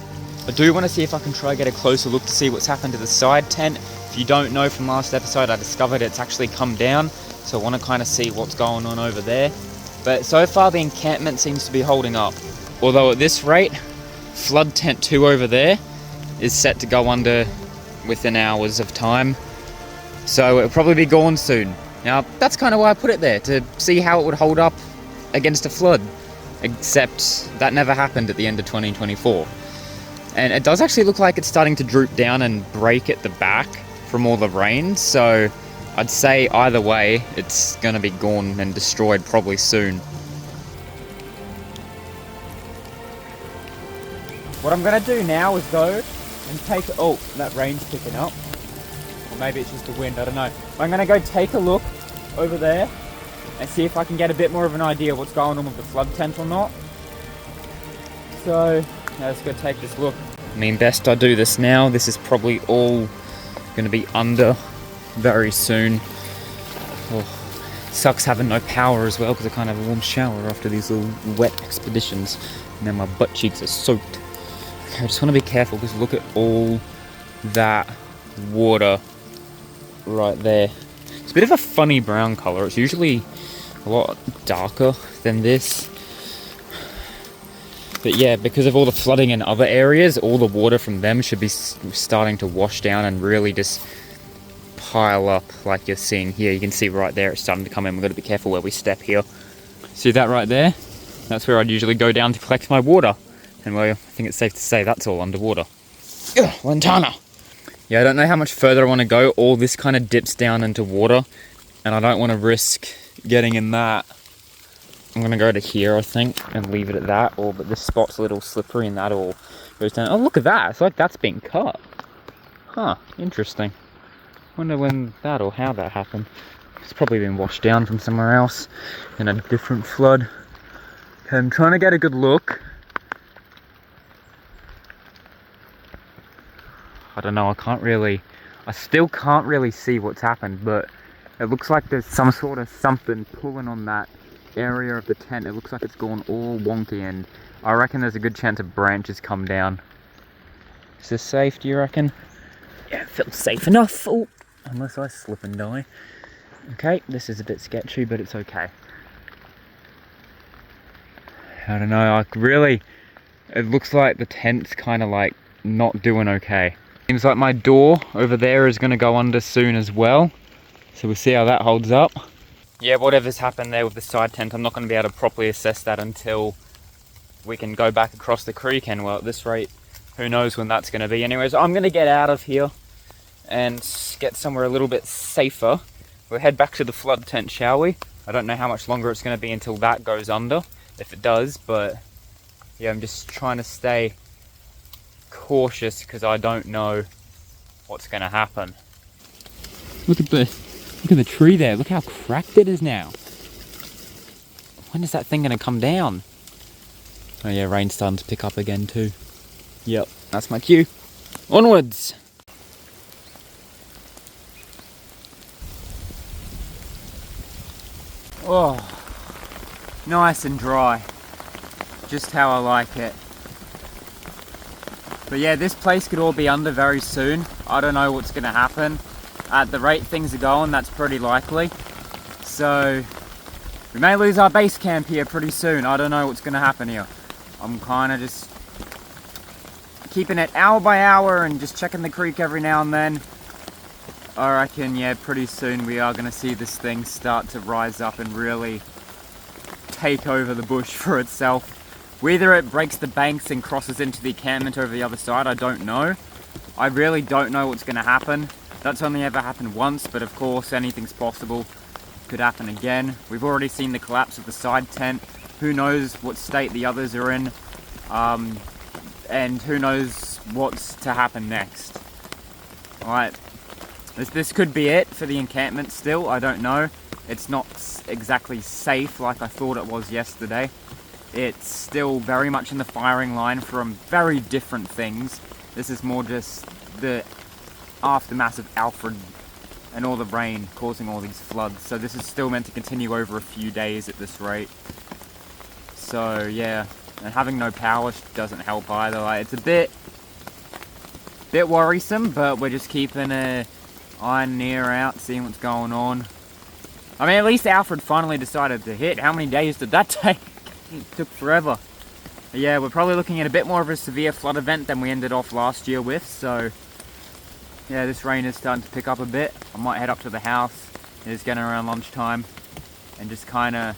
Speaker 5: I do want to see if I can try get a closer look to see what's happened to the side tent. If you don't know from last episode, I discovered it's actually come down, so I want to kind of see what's going on over there. But so far the encampment seems to be holding up. Although at this rate, flood tent 2 over there is set to go under within hours of time. So it'll probably be gone soon. Now, that's kind of why I put it there, to see how it would hold up against a flood. Except that never happened at the end of 2024. And it does actually look like it's starting to droop down and break at the back from all the rain. So I'd say either way, it's going to be gone and destroyed probably soon.
Speaker 3: What I'm going to do now is go and take... Oh, that rain's picking up. Or maybe it's just the wind, I don't know. I'm going to go take a look over there and see if I can get a bit more of an idea what's going on with the flood tent or not. So, let's go take this look.
Speaker 5: I mean, best I do this now. This is probably all going to be under very soon. Oh, sucks having no power as well, because I can't have a warm shower after these little wet expeditions. And then my butt cheeks are soaked. Okay, I just want to be careful, because look at all that water right there. It's a bit of a funny brown colour. It's usually a lot darker than this. But yeah, because of all the flooding in other areas, all the water from them should be starting to wash down and really just pile up like you're seeing here. You can see right there it's starting to come in. We've got to be careful where we step here. See that right there? That's where I'd usually go down to collect my water. And well, I think it's safe to say that's all underwater. Ugh, Lantana! Yeah, I don't know how much further I want to go. All this kind of dips down into water, and I don't want to risk getting in that. I'm going to go to here, I think, and leave it at that. But this spot's a little slippery and that all goes down. Oh, look at that. It's like that's been cut. Huh, interesting. Wonder when that or how that happened. It's probably been washed down from somewhere else in a different flood. Okay, I'm trying to get a good look. I don't know, I still can't really see what's happened, but it looks like there's some sort of something pulling on that area of the tent. It looks like it's gone all wonky, and I reckon there's a good chance of branches come down. Is this safe, do you reckon? Yeah, it feels safe enough. Oh, unless I slip and die. Okay, this is a bit sketchy, but it's okay. I don't know, it looks like the tent's kind of like not doing okay. Seems like my door over there is going to go under soon as well. So we'll see how that holds up. Yeah, whatever's happened there with the side tent, I'm not going to be able to properly assess that until we can go back across the creek. And well, at this rate, who knows when that's going to be. Anyways, I'm going to get out of here and get somewhere a little bit safer. We'll head back to the flood tent, shall we? I don't know how much longer it's going to be until that goes under, if it does. But yeah, I'm just trying to stay cautious because I don't know what's going to happen. Look at the tree there. Look how cracked it is now. When is that thing going to come down? Oh yeah, rain's starting to pick up again too. Yep, that's my cue. Onwards!
Speaker 3: Oh, nice and dry. Just how I like it. But yeah, this place could all be under very soon. I don't know what's going to happen. At the rate things are going, that's pretty likely. So, we may lose our base camp here pretty soon. I don't know what's going to happen here. I'm kind of just keeping it hour by hour and just checking the creek every now and then. I reckon, yeah, pretty soon we are going to see this thing start to rise up and really take over the bush for itself. Whether it breaks the banks and crosses into the encampment over the other side, I don't know. I really don't know what's going to happen. That's only ever happened once, but of course anything's possible. Could happen again. We've already seen the collapse of the side tent. Who knows what state the others are in. And who knows what's to happen next. Alright. This could be it for the encampment still. I don't know. It's not exactly safe like I thought it was yesterday. It's still very much in the firing line from very different things. This is more just the aftermath of Alfred and all the rain causing all these floods. So this is still meant to continue over a few days at this rate. So yeah, and having no power doesn't help either. Like, it's a bit worrisome, but we're just keeping an eye and ear out, seeing what's going on. I mean, at least Alfred finally decided to hit. How many days did that take? It took forever. But yeah, we're probably looking at a bit more of a severe flood event than we ended off last year with, so yeah, this rain is starting to pick up a bit. I might head up to the house. It's getting around lunchtime and just kind of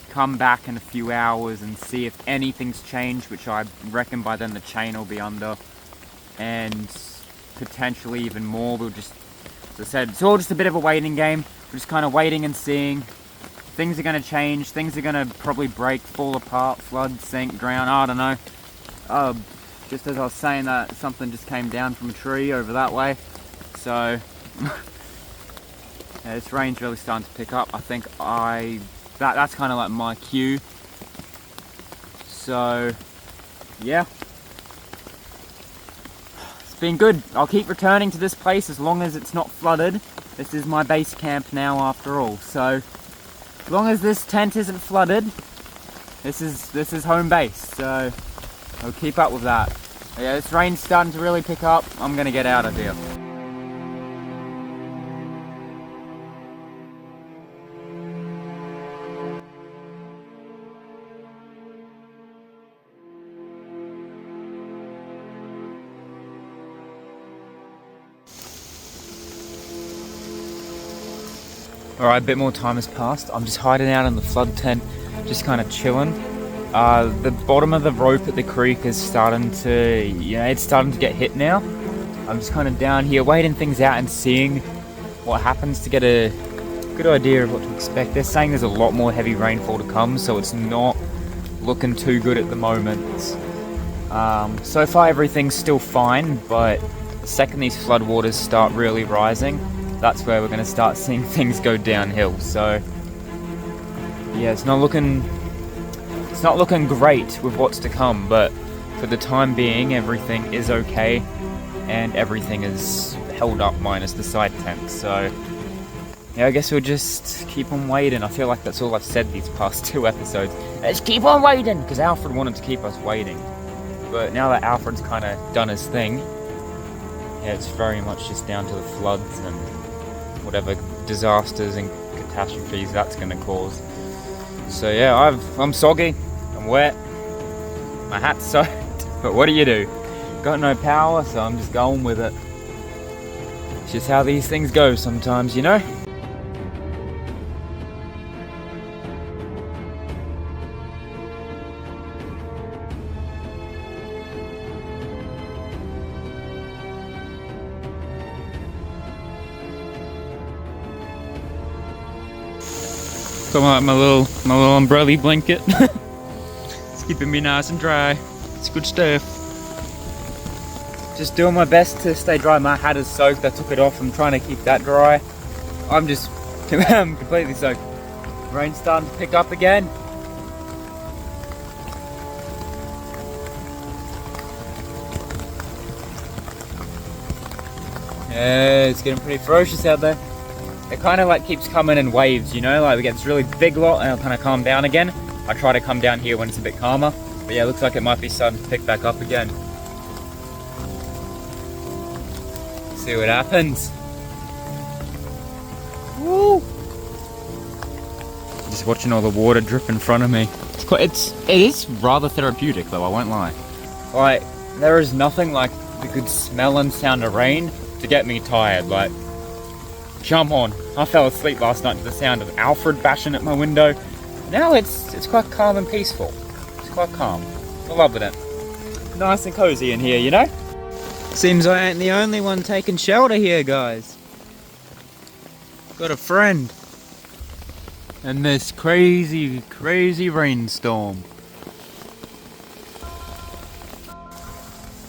Speaker 3: come back in a few hours and see if anything's changed, which I reckon by then the chain will be under, and potentially even more. We'll just, as I said, it's all just a bit of a waiting game. We're just kind of waiting and seeing. Things are going to change, things are going to probably break, fall apart, flood, sink, drown, I don't know. Just as I was saying that, something just came down from a tree over that way. So, yeah, this rain's really starting to pick up. I think that's kind of like my cue. So, yeah. It's been good. I'll keep returning to this place as long as it's not flooded. This is my base camp now after all, so as long as this tent isn't flooded, this is home base, so I'll keep up with that. But yeah, this rain's starting to really pick up. I'm gonna get out of here. Alright, a bit more time has passed. I'm just hiding out in the flood tent, just kind of chilling. The bottom of the rope at the creek is starting to, it's starting to get hit now. I'm just kind of down here waiting things out and seeing what happens to get a good idea of what to expect. They're saying there's a lot more heavy rainfall to come, so it's not looking too good at the moment. So far everything's still fine, but the second these floodwaters start really rising, that's where we're going to start seeing things go downhill. So yeah, it's not looking great with what's to come, but for the time being everything is okay and everything is held up minus the side tent. So yeah, I guess we'll just keep on waiting. I feel like that's all I've said these past 2 episodes. Let's keep on waiting, because Alfred wanted to keep us waiting. But now that Alfred's kind of done his thing, yeah, it's very much just down to the floods and whatever disasters and catastrophes that's going to cause. So yeah, I'm soggy, I'm wet, my hat's soaked, but what do you do? Got no power, so I'm just going with it. It's just how these things go sometimes, you know? Got my little umbrella blanket. It's keeping me nice and dry. It's good stuff. Just doing my best to stay dry. My hat is soaked. I took it off. I'm trying to keep that dry. I'm completely soaked. Rain's starting to pick up again. Yeah, it's getting pretty ferocious out there. It kind of like keeps coming in waves, you know, like we get this really big lot and it'll kind of calm down again. I try to come down here when it's a bit calmer, but yeah, it looks like it might be starting to pick back up again. See what happens. Woo! Just watching all the water drip in front of me. It is rather therapeutic though, I won't lie. Like, there is nothing like the good smell and sound of rain to get me tired. Like, come on. I fell asleep last night to the sound of Alfred bashing at my window. Now it's quite calm and peaceful. It's quite calm. I'm loving it. Nice and cozy in here, you know? Seems I ain't the only one taking shelter here, guys. Got a friend. And this crazy, crazy rainstorm.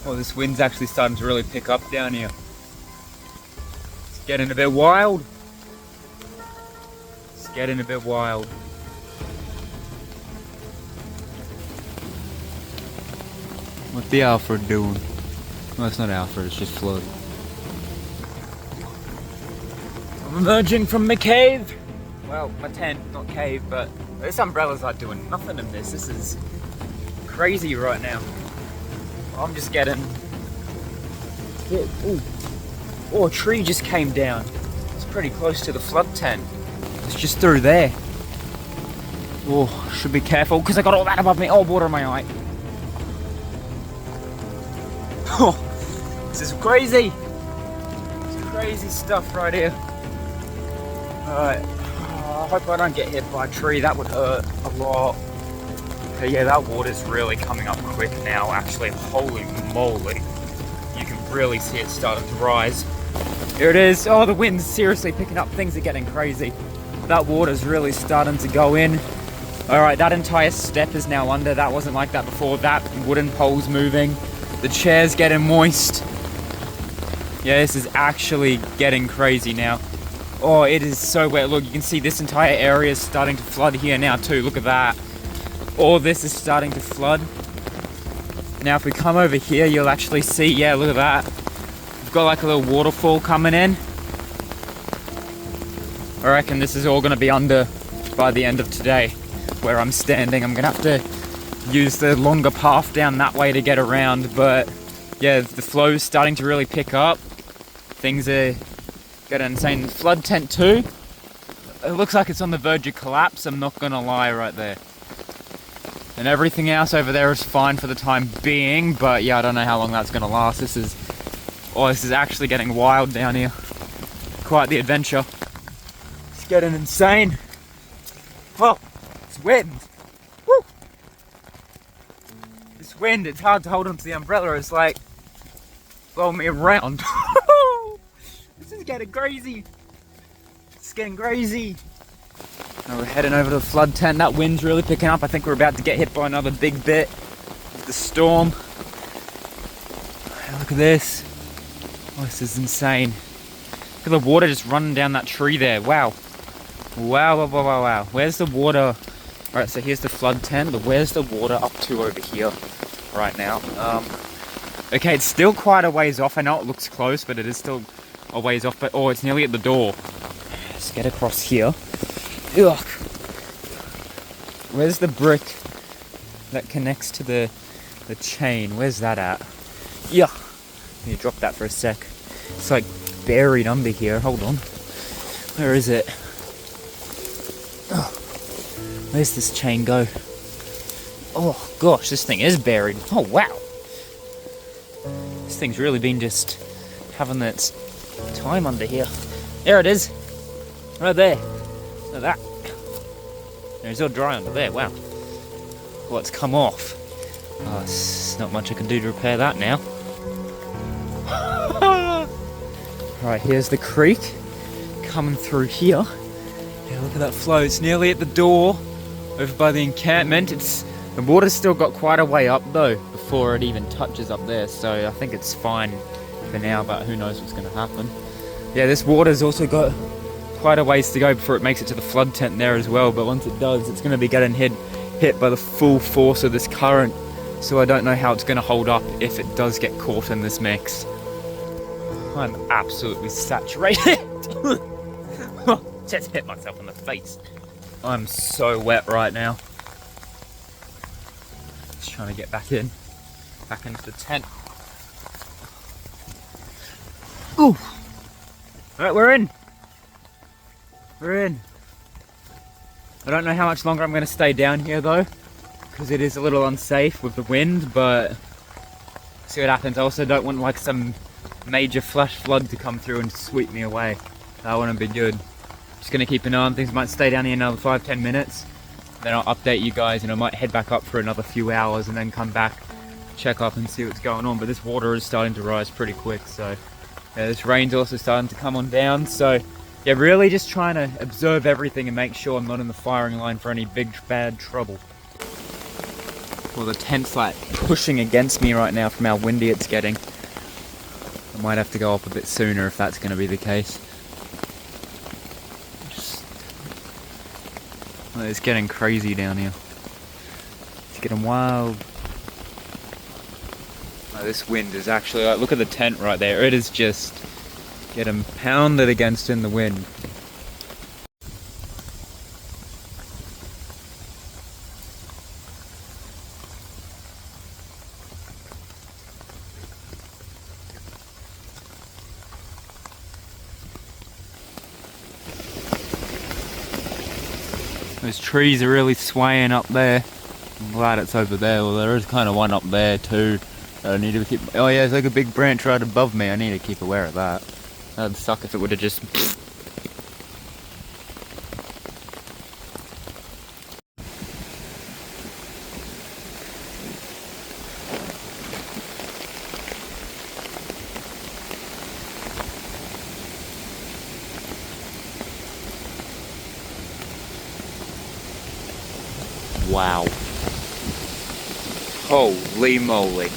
Speaker 3: Oh, this wind's actually starting to really pick up down here. It's getting a bit wild. It's getting a bit wild. What's the Alfred doing? Well, it's not Alfred, it's just Flood. I'm emerging from my cave. Well, my tent, not cave, but this umbrella's not doing nothing in this. This is crazy right now. I'm just getting... Ooh. Oh, a tree just came down. It's pretty close to the flood tent. It's just through there. Oh, should be careful because I got all that above me. Oh, water in my eye. Oh, this is crazy. It's crazy stuff right here. Alright. I hope I don't get hit by a tree. That would hurt a lot. Okay, yeah, that water's really coming up quick now, actually. Holy moly. You can really see it starting to rise. Here it is. Oh, the wind's seriously picking up. Things are getting crazy. That water's really starting to go in. Alright, that entire step is now under. That wasn't like that before. That wooden pole's moving. The chair's getting moist. Yeah, this is actually getting crazy now. Oh, it is so wet. Look, you can see this entire area is starting to flood here now too. Look at that. All this is starting to flood. Now if we come over here, you'll actually see, yeah, look at that. We've got like a little waterfall coming in. I reckon this is all going to be under by the end of today. Where I'm standing, I'm going to have to use the longer path down that way to get around. But yeah, the flow's starting to really pick up. Things are getting insane. Flood tent too. It looks like it's on the verge of collapse, I'm not going to lie right there. And everything else over there is fine for the time being, but yeah, I don't know how long that's going to last. This is actually getting wild down here. Quite the adventure. It's getting insane. Well, it's wind. Woo! This wind, it's hard to hold onto the umbrella. It's like blowing me around. This is getting crazy. It's getting crazy. Now we're heading over to the flood tent. That wind's really picking up. I think we're about to get hit by another big bit of the storm. Look at this. Oh, this is insane. Look at the water just running down that tree there. Wow. Wow, wow, wow, wow, wow. Where's the water? Alright, so here's the flood tent. But where's the water up to over here right now? Okay, it's still quite a ways off. I know it looks close, but it is still a ways off. But oh, it's nearly at the door. Let's get across here. Ugh. Where's the brick that connects to the chain? Where's that at? Yeah. Let me drop that for a sec. It's like buried under here. Hold on. Where is it? Oh. Where's this chain go? Oh gosh, this thing is buried. Oh wow. This thing's really been just having its time under here. There it is. Right there. Look at that. It's all dry under there. Wow. Well, it's come off. Oh, there's not much I can do to repair that now. Right, here's the creek coming through here. Yeah, look at that flow. It's nearly at the door over by the encampment. The water's still got quite a way up though before it even touches up there. So I think it's fine for now, but who knows what's going to happen. Yeah, this water's also got quite a ways to go before it makes it to the flood tent there as well, but once it does, it's going to be getting hit by the full force of this current, so I don't know how it's going to hold up if it does get caught in this mix. I'm absolutely saturated. Just hit myself in the face. I'm so wet right now. Just trying to get back into the tent. Ooh. Alright, we're in. We're in. I don't know how much longer I'm going to stay down here though, because it is a little unsafe with the wind, but see what happens. I also don't want like some major flash flood to come through and sweep me away. That wouldn't be good. Just going to keep an eye on things. Might stay down here another 5-10 minutes, then I'll update you guys, and I might head back up for another few hours and then come back, check up and see what's going on. But this water is starting to rise pretty quick, so yeah, this rain's also starting to come on down, so yeah, really just trying to observe everything and make sure I'm not in the firing line for any big bad trouble. Well, the tent's like pushing against me right now from how windy it's getting. I might have to go up a bit sooner if that's going to be the case. Oh, it's getting crazy down here. It's getting wild. Oh, this wind is actually, like, look at the tent right there. It is just getting pounded against in the wind. Those trees are really swaying up there. I'm glad it's over there. Well, there is kind of one up there too. I need to keep. Oh yeah, there's like a big branch right above me. I need to keep aware of that. That'd suck if it would have just. Wow. Holy moly.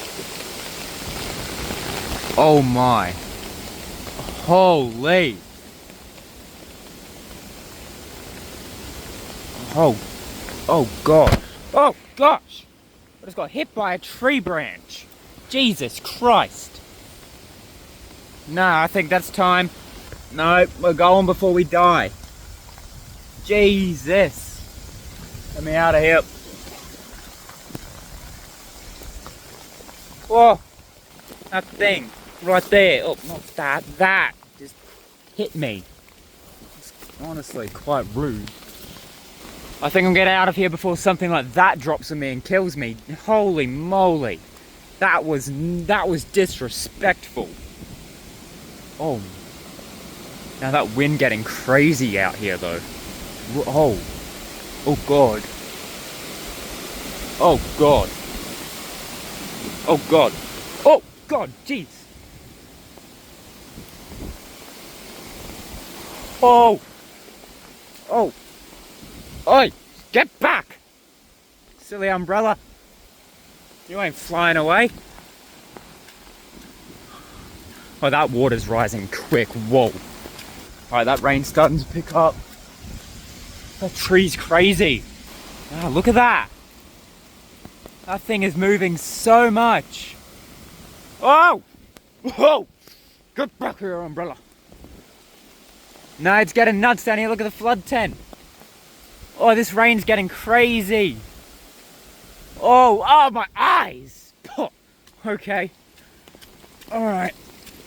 Speaker 3: Oh my. Holy. Oh god. Oh gosh. I just got hit by a tree branch. Jesus Christ. Nah, I think that's time. No, we're going before we die. Jesus. Get me out of here. Whoa. That thing. Right there. Oh, not that. That just hit me. It's honestly quite rude. I think I'm getting out of here before something like that drops on me and kills me. Holy moly. That was disrespectful. Oh. Now that wind getting crazy out here though. Oh. Oh god. Oh god. Oh god. Oh god, jeez. Oh. Oh. Oi, get back. Silly umbrella. You ain't flying away. Oh, that water's rising quick. Whoa. Alright, that rain's starting to pick up. That tree's crazy. Ah, look at that. That thing is moving so much. Oh! Whoa! Get back here, umbrella. No, it's getting nuts down here. Look at the flood tent. Oh, this rain's getting crazy. Oh, my eyes. Okay. Alright.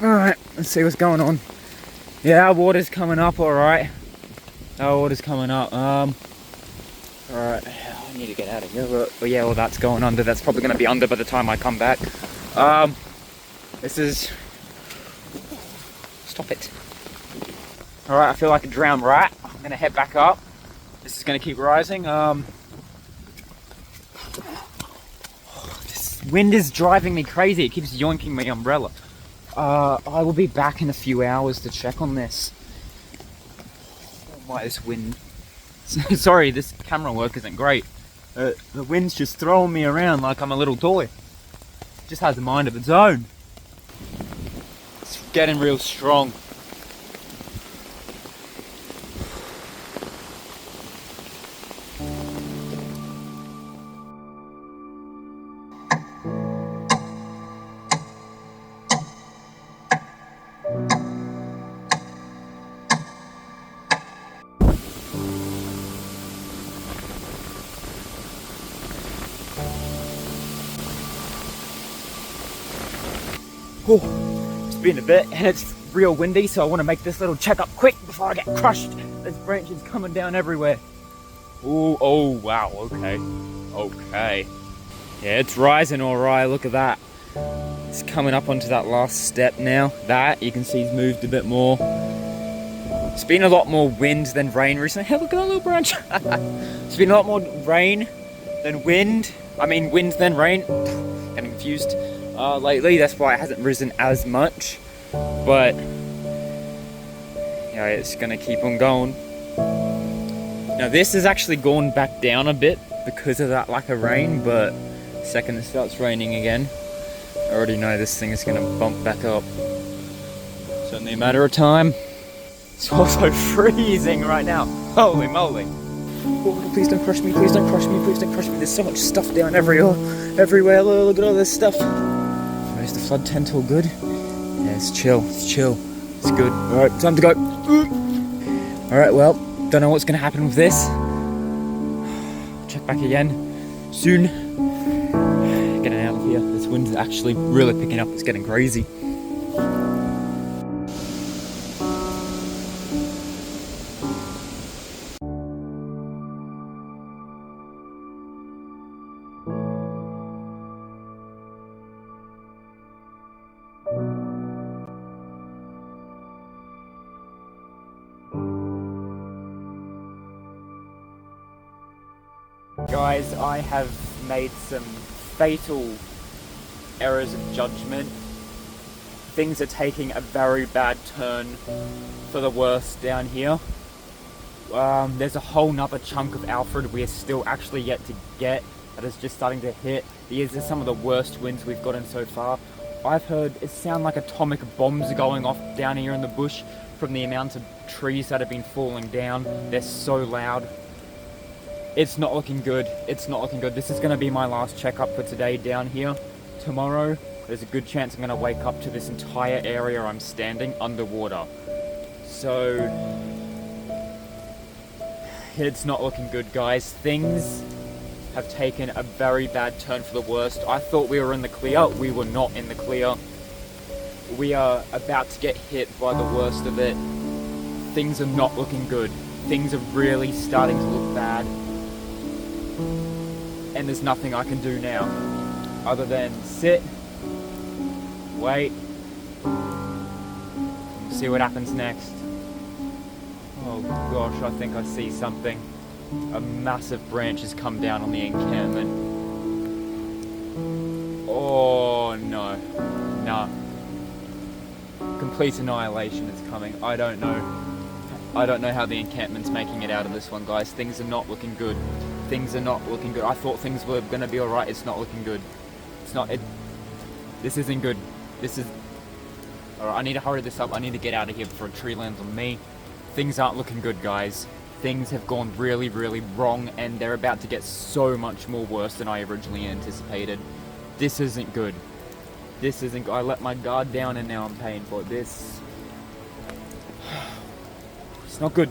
Speaker 3: Let's see what's going on. Yeah, our water's coming up, alright. Our water's coming up. Alright. I need to get out of here. But yeah, well, that's going under. That's probably going to be under by the time I come back. This is... Stop it. Alright, I feel like a drowned rat. I'm going to head back up. This is going to keep rising. This wind is driving me crazy. It keeps yoinking my umbrella. I will be back in a few hours to check on this. Oh my, this wind. Sorry, this camera work isn't great. The wind's just throwing me around like I'm a little toy. It just has a mind of its own. It's getting real strong. It's been a bit and it's real windy, so I want to make this little checkup quick before I get crushed. There's branches coming down everywhere. Oh wow, okay. Yeah, it's rising alright, look at that. It's coming up onto that last step now. That, you can see, has moved a bit more. It's been a lot more wind than rain recently. Hey, look at that little branch. It's been a lot more rain than wind. I mean, wind than rain. Getting confused. Lately, that's why it hasn't risen as much, but yeah, it's gonna keep on going. Now this has actually gone back down a bit because of that lack of rain, but the second it starts raining again, I already know this thing is gonna bump back up. It's only a matter of time. It's also freezing right now. Holy moly. Oh, please don't crush me, please don't crush me, please don't crush me. There's so much stuff down everywhere. Look at all this stuff. Is the flood tent all good? Yeah, it's chill. It's good. Alright, time to go. Alright, well, don't know what's going to happen with this. Check back again soon. Getting out of here. This wind's actually really picking up. It's getting crazy. Guys, I have made some fatal errors of judgment. Things are taking a very bad turn for the worst down here. There's a whole nother chunk of Alfred we are still actually yet to get that is just starting to hit. These are some of the worst winds we've gotten so far. I've heard it sound like atomic bombs going off down here in the bush from the amount of trees that have been falling down. They're so loud. It's not looking good. It's not looking good. This is going to be my last checkup for today down here. Tomorrow, there's a good chance I'm going to wake up to this entire area I'm standing underwater. So, it's not looking good, guys. Things have taken a very bad turn for the worst. I thought we were in the clear. We were not in the clear. We are about to get hit by the worst of it. Things are not looking good. Things are really starting to look bad. And there's nothing I can do now other than sit, wait, see what happens next. Oh gosh, I think I see something. A massive branch has come down on the encampment. Oh no. Nah. Complete annihilation is coming. I don't know how the encampment's making it out of this one, guys. Things are not looking good. Things are not looking good. I thought things were going to be alright. It's not looking good. It's not. This isn't good. This is... Alright, I need to hurry this up. I need to get out of here before a tree lands on me. Things aren't looking good, guys. Things have gone really, really wrong, and they're about to get so much more worse than I originally anticipated. This isn't good. This isn't good. I let my guard down and now I'm paying for it. This... It's not good.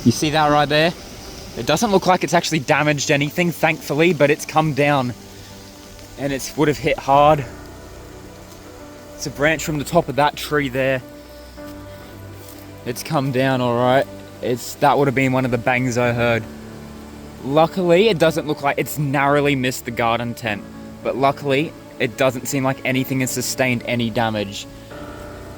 Speaker 3: You see that right there? It doesn't look like it's actually damaged anything, thankfully, but it's come down. And it would have hit hard. It's a branch from the top of that tree there. It's come down alright. That would have been one of the bangs I heard. Luckily, it doesn't look like it's narrowly missed the garden tent. But luckily, it doesn't seem like anything has sustained any damage.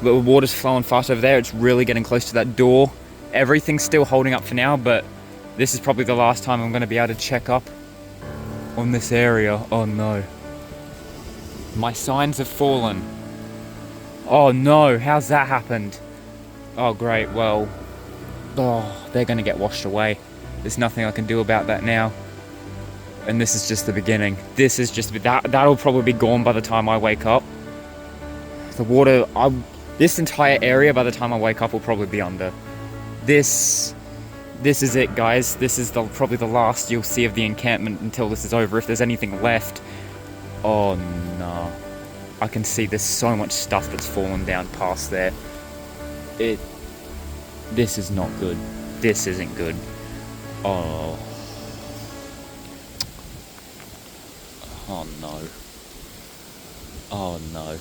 Speaker 3: The water's flowing fast over there. It's really getting close to that door. Everything's still holding up for now, but this is probably the last time I'm going to be able to check up on this area. Oh no. My signs have fallen. Oh no, how's that happened? Oh great, well, they're going to get washed away. There's nothing I can do about that now. And this is just the beginning. This is just, that'll probably be gone by the time I wake up. The water, this entire area by the time I wake up will probably be under. This is it, guys. This is probably the last you'll see of the encampment until this is over, if there's anything left. Oh no. I can see there's so much stuff that's fallen down past there. This is not good. This isn't good. Oh. Oh no. Oh no.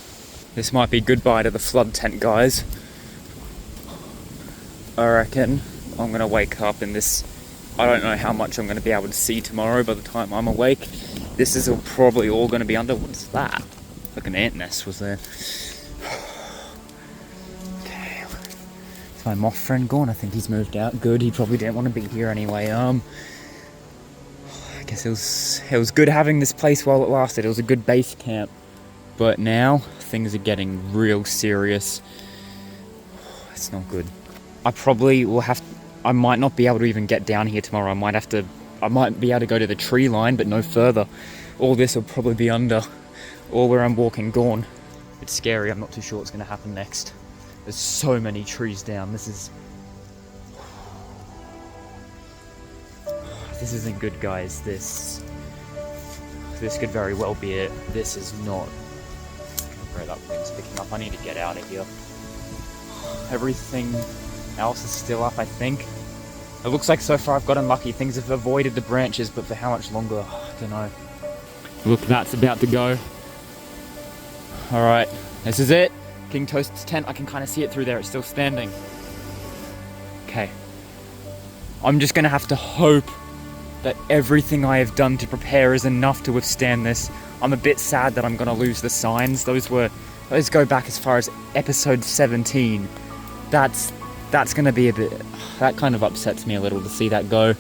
Speaker 3: This might be goodbye to the flood tent, guys. I reckon I'm gonna wake up in this. I don't know how much I'm gonna be able to see tomorrow by the time I'm awake. This is probably all gonna be under. What is that? Like an ant nest was there. Okay. Is my moth friend gone? I think he's moved out. Good. He probably didn't want to be here anyway. I guess it was good having this place while it lasted. It was a good base camp. But now things are getting real serious. It's not good. I probably will I might not be able to even get down here tomorrow. I might be able to go to the tree line, but no further. All this will probably be under, or where I'm walking gone. It's scary. I'm not too sure what's going to happen next. There's so many trees down. This isn't good, guys. This could very well be it. This is not. Great, that wind's picking up. I need to get out of here. Everything else is still up, I think. It looks like so far I've gotten lucky. Things have avoided the branches, but for how much longer? I don't know. Look, that's about to go. Alright, this is it. King Toast's tent. I can kind of see it through there. It's still standing. Okay. I'm just going to have to hope that everything I have done to prepare is enough to withstand this. I'm a bit sad that I'm going to lose the signs. Those go back as far as episode 17. That's going to be a bit... That kind of upsets me a little to see that go.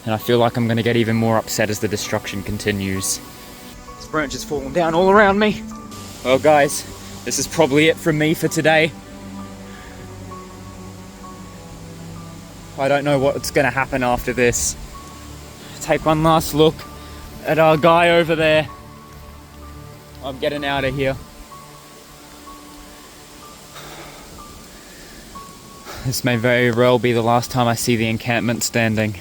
Speaker 4: And I feel like I'm gonna get even more upset as the destruction continues. This branch is falling down all around me. Well guys, this is probably it from me for today. I don't know what's gonna happen after this. Take one last look at our guy over there. I'm getting out of here. This may very well be the last time I see the encampment standing.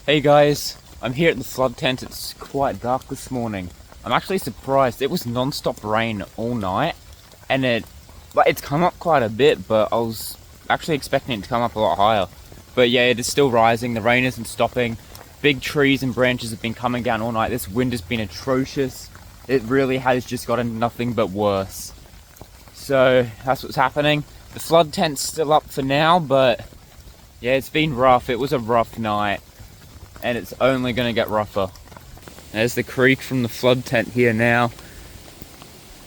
Speaker 4: Hey guys, I'm here at the flood tent. It's quite dark this morning. I'm actually surprised. It was non-stop rain all night, and it's come up quite a bit, but I was actually expecting it to come up a lot higher. But yeah, it is still rising. The rain isn't stopping. Big trees and branches have been coming down all night. This wind has been atrocious. It really has just gotten nothing but worse. So that's what's happening. The flood tent's still up for now, but yeah, it's been rough. It was a rough night. And it's only going to get rougher. There's the creek from the flood tent here now.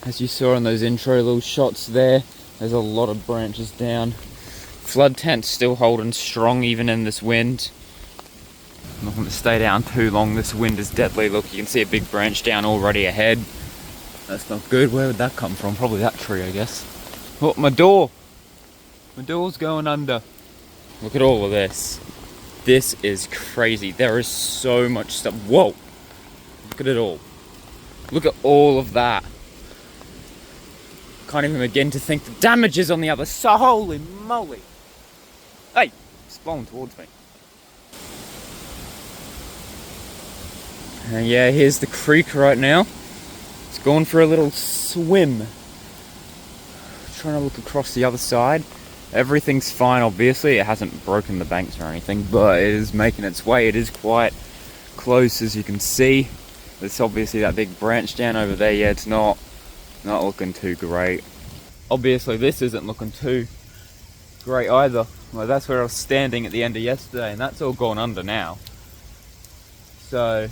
Speaker 4: As you saw in those intro little shots there, there's a lot of branches down. Flood tent's still holding strong even in this wind. I'm not going to stay down too long. This wind is deadly. Look, you can see a big branch down already ahead. That's not good. Where would that come from? Probably that tree, I guess. Oh, my door! My door's going under. Look at all of this. This is crazy. There is so much stuff. Whoa! Look at it all. Look at all of that. Can't even begin to think the damage is on the other side. Holy moly! Hey! It's blowing towards me. And yeah, here's the creek right now. It's going for a little swim. Trying to look across the other side. Everything's fine, obviously. It hasn't broken the banks or anything, but it is making its way. It is quite close, as you can see. There's obviously that big branch down over there. Yeah, it's not looking too great. Obviously, this isn't looking too great either. Well, that's where I was standing at the end of yesterday, and that's all gone under now. So,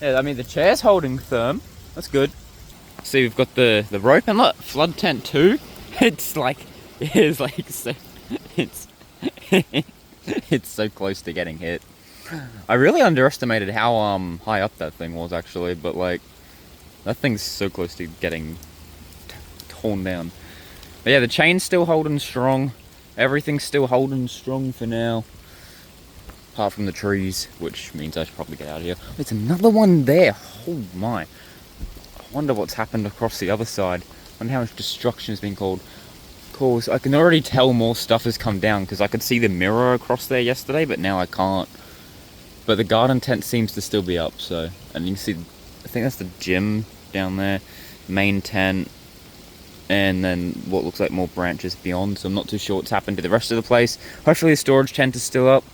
Speaker 4: yeah, I mean, the chair's holding firm. That's good. See, we've got the rope, and look, flood tent 2. It's like... It's like so, it's so close to getting hit. I really underestimated how high up that thing was actually, but like that thing's so close to getting torn down. But yeah, the chain's still holding strong. Everything's still holding strong for now, apart from the trees, which means I should probably get out of here. There's another one there. Oh my! I wonder what's happened across the other side. I wonder how much destruction has been caused. I can already tell more stuff has come down because I could see the mirror across there yesterday, but now I can't. But the garden tent seems to still be up, so, and you can see, I think that's the gym down there, main tent, and then what looks like more branches beyond, so I'm not too sure what's happened to the rest of the place. Hopefully the storage tent is still up.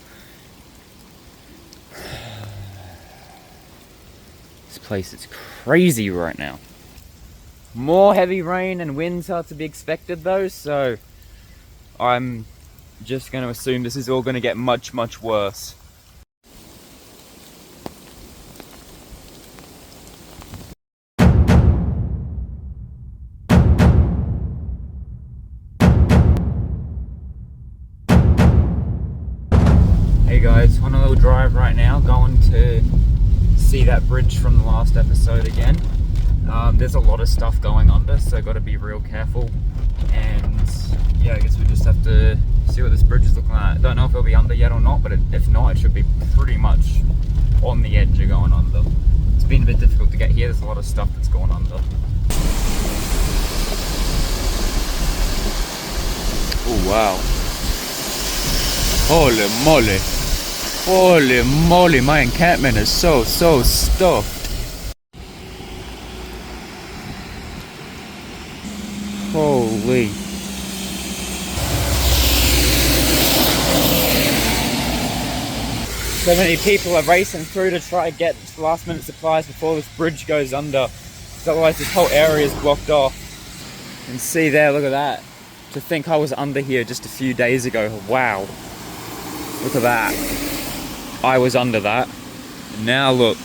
Speaker 4: This place is crazy right now. More heavy rain and winds are to be expected though, so I'm just going to assume this is all going to get much, much worse. Hey guys, on a little drive right now, going to see that bridge from the last episode again. There's a lot of stuff going under, so got to be real careful. And yeah, I guess we just have to see what this bridge is looking like. Don't know if it'll be under yet or not, but if not, it should be pretty much on the edge of going under. It's been a bit difficult to get here. There's a lot of stuff that's going under.
Speaker 3: wow. Holy moly. Holy moly, my encampment is so stuffed. Holy. So many people are racing through to try to get last minute supplies before this bridge goes under. Because otherwise this whole area is blocked off. And see there, look at that. To think I was under here just a few days ago. Wow. Look at that. I was under that. And now look.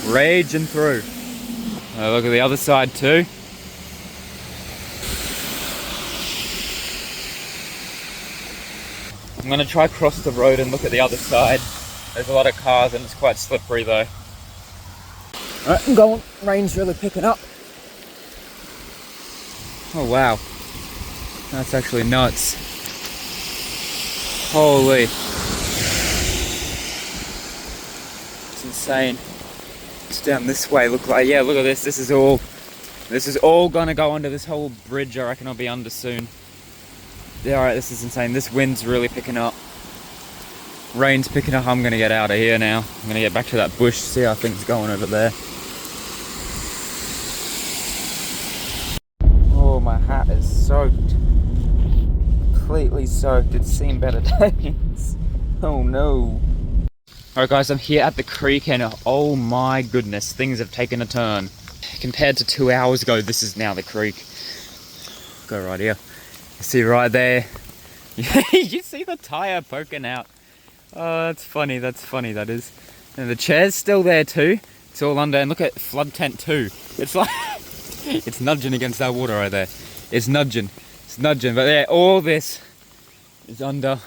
Speaker 3: Raging through. Look at the other side too. I'm gonna try cross the road and look at the other side. There's a lot of cars and it's quite slippery though. Alright, I'm going. Rain's really picking up. Oh wow. That's actually nuts. Holy. It's insane. It's down this way, look like, yeah, look at this. This is all gonna go under this whole bridge. I reckon I'll be under soon. Yeah, alright, this is insane. This wind's really picking up. Rain's picking up. I'm gonna get out of here now. I'm gonna get back to that bush, see how things going over there. Oh, my hat is soaked. Completely soaked. It's seen better days. Oh no. Alright guys, I'm here at the creek and oh my goodness, things have taken a turn. Compared to 2 hours ago, this is now the creek. Go right here. You see right there? You see the tire poking out. Oh, that's funny, that is. And the chair's still there too. It's all under, and look at flood tent too. It's like, it's nudging against that water right there. It's nudging, but yeah, all this is under.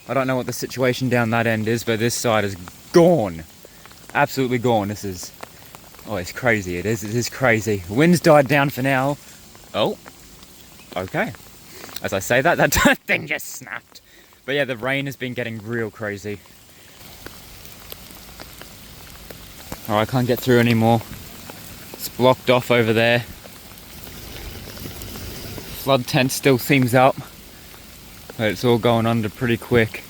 Speaker 3: I don't know what the situation down that end is, but this side is gone. Absolutely gone. This is, oh, it's crazy, it is crazy. The wind's died down for now. Oh, okay. As I say that, that thing just snapped. But yeah, the rain has been getting real crazy. Oh, I can't get through anymore. It's blocked off over there. Flood tent still seems up, but it's all going under pretty quick.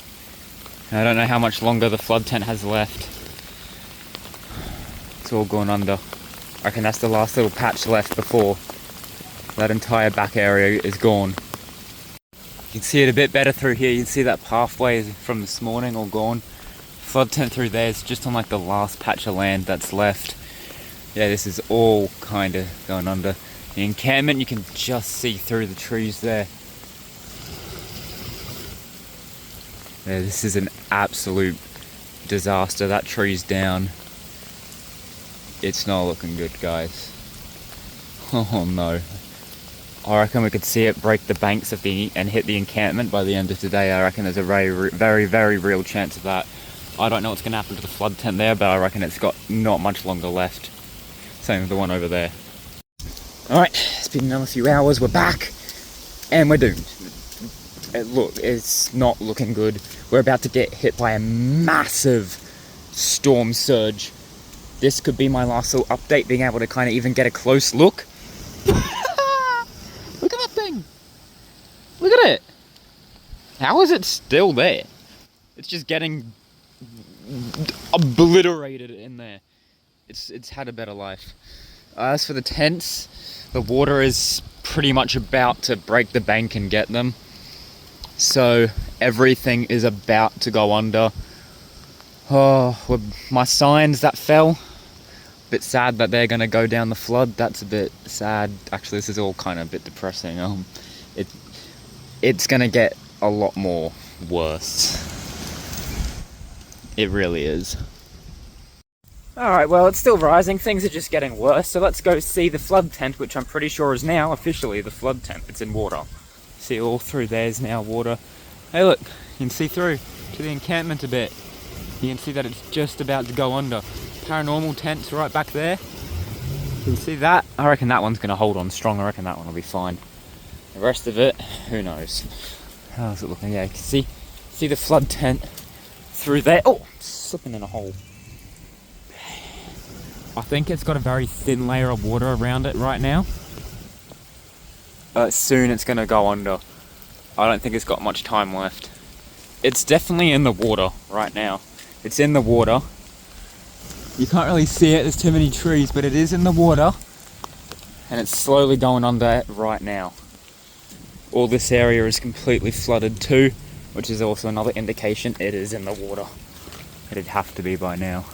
Speaker 3: And I don't know how much longer the flood tent has left. It's all going under. I reckon that's the last little patch left before that entire back area is gone. You can see it a bit better through here. You can see that pathway from this morning all gone. Flood tent through there is just on like the last patch of land that's left. Yeah, this is all kind of going under. The encampment, you can just see through the trees there. Yeah, this is an absolute disaster. That tree's down. It's not looking good, guys. Oh no. I reckon we could see it break the banks of and hit the encampment by the end of today. I reckon there's a very real chance of that. I don't know what's going to happen to the flood tent there, but I reckon it's got not much longer left. Same with the one over there. Alright, it's been another few hours, we're back, and we're doomed. Look, it's not looking good. We're about to get hit by a massive storm surge. This could be my last little update, being able to kind of even get a close look. Look at that thing! Look at it! How is it still there? It's just getting obliterated in there. It's had a better life. As for the tents, the water is pretty much about to break the bank and get them. So everything is about to go under. Oh, my signs that fell. Bit sad that they're gonna go down the flood. That's a bit sad. Actually, this is all kind of a bit depressing. It's gonna get a lot more worse. It really is. Alright, well, it's still rising. Things are just getting worse. So let's go see the flood tent, which I'm pretty sure is now officially the flood tent. It's in water. See, all through there is now water. Hey, look, you can see through to the encampment a bit. You can see that it's just about to go under. Paranormal tent's right back there. You can see that. I reckon that one's going to hold on strong. I reckon that one will be fine. The rest of it, who knows. How's it looking? Yeah, you can see the flood tent through there. Oh, slipping in a hole. I think it's got a very thin layer of water around it right now. soon it's gonna go under. I don't think it's got much time left. It's definitely in the water right now. It's in the water. You can't really see it, there's too many trees, but it is in the water. And it's slowly going under right now. All this area is completely flooded too, which is also another indication it is in the water. It'd have to be by now.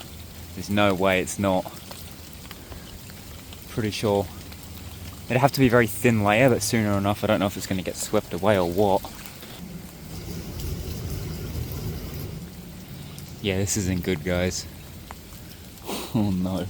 Speaker 3: There's no way it's not. Pretty sure. It'd have to be a very thin layer, but sooner enough, I don't know if it's going to get swept away or what. Yeah, this isn't good, guys. Oh no.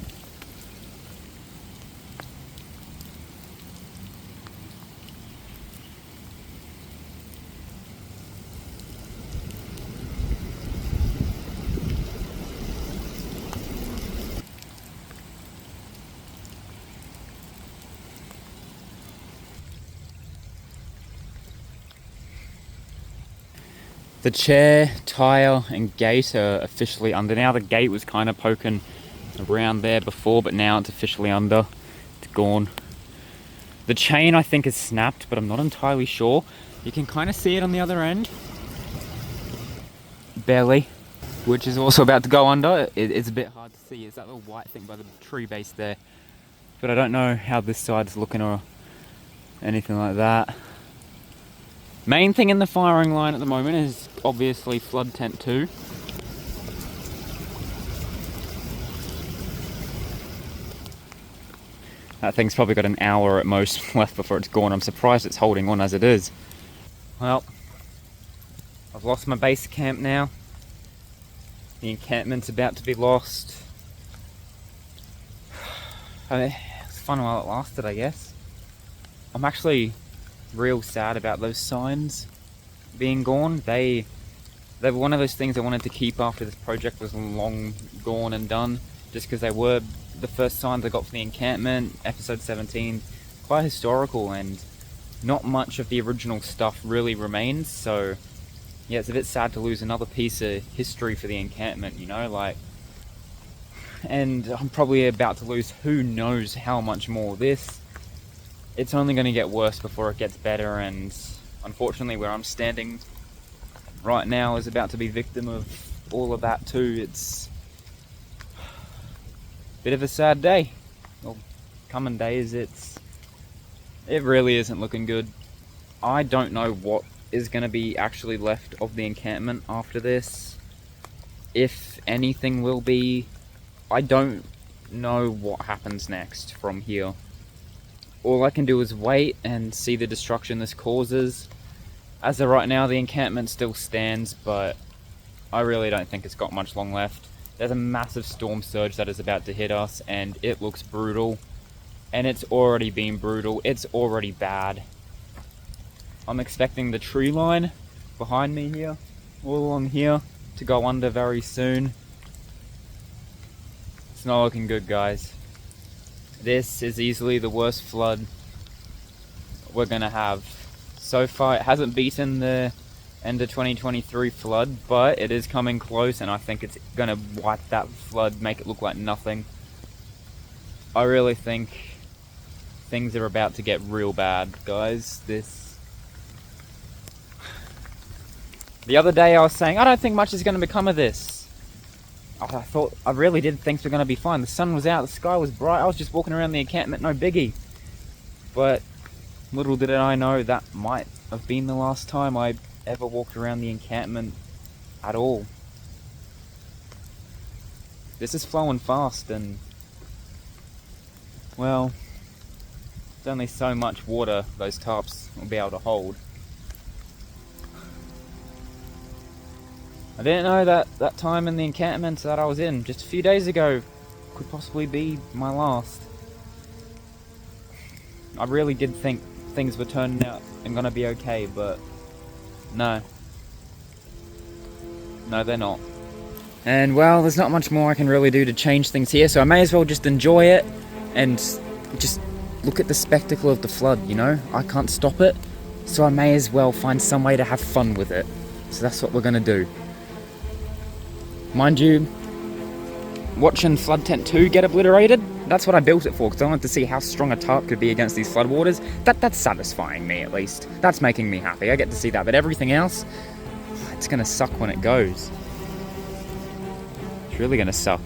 Speaker 3: The chair, tyre and gate are officially under now. The gate was kind of poking around there before, but now it's officially under. It's gone. The chain I think is snapped, but I'm not entirely sure. You can kind of see it on the other end. Barely. Which is also about to go under. It's a bit hard to see. It's that little white thing by the tree base there. But I don't know how this side's looking or anything like that. Main thing in the firing line at the moment is obviously flood tent 2. That thing's probably got an hour at most left before it's gone. I'm surprised it's holding on as it is. Well, I've lost my base camp now. The encampment's about to be lost. I mean, it was fun while it lasted, I guess. I'm actually real sad about those signs being gone. They were one of those things I wanted to keep after this project was long gone and done, just because they were the first signs I got for the encampment, episode 17, quite historical, and not much of the original stuff really remains, so yeah, it's a bit sad to lose another piece of history for the encampment, you know, like, and I'm probably about to lose who knows how much more. It's only going to get worse before it gets better, and unfortunately where I'm standing right now is about to be victim of all of that too. It's a bit of a sad day. Well, coming days, it really isn't looking good. I don't know what is going to be actually left of the encampment after this. If anything will be. I don't know what happens next from here. All I can do is wait and see the destruction this causes. As of right now, the encampment still stands, but I really don't think it's got much long left. There's a massive storm surge that is about to hit us, and it looks brutal. And it's already been brutal. It's already bad. I'm expecting the tree line behind me here, all along here, to go under very soon. It's not looking good, guys. This is easily the worst flood we're gonna have. So far, it hasn't beaten the end of 2023 flood, but it is coming close, and I think it's gonna wipe that flood, make it look like nothing. I really think things are about to get real bad, guys. The other day I was saying, I don't think much is gonna become of this. I really did think things were going to be fine. The sun was out, the sky was bright, I was just walking around the encampment, no biggie. But little did I know that might have been the last time I ever walked around the encampment at all. This is flowing fast, and well, there's only so much water those tarps will be able to hold. I didn't know that time in the encampment that I was in just a few days ago could possibly be my last. I really did think things were turning out and gonna be okay, but no. No, they're not. And well, there's not much more I can really do to change things here, so I may as well just enjoy it and just look at the spectacle of the flood, you know? I can't stop it, so I may as well find some way to have fun with it. So that's what we're gonna do. Mind you, watching Flood Tent 2 get obliterated
Speaker 4: That's what I built it for, because I wanted to see how strong a tarp could be against these floodwaters. That's satisfying me, at least. That's making me happy. I get to see that. But everything else, it's going to suck when it goes. It's really going to suck.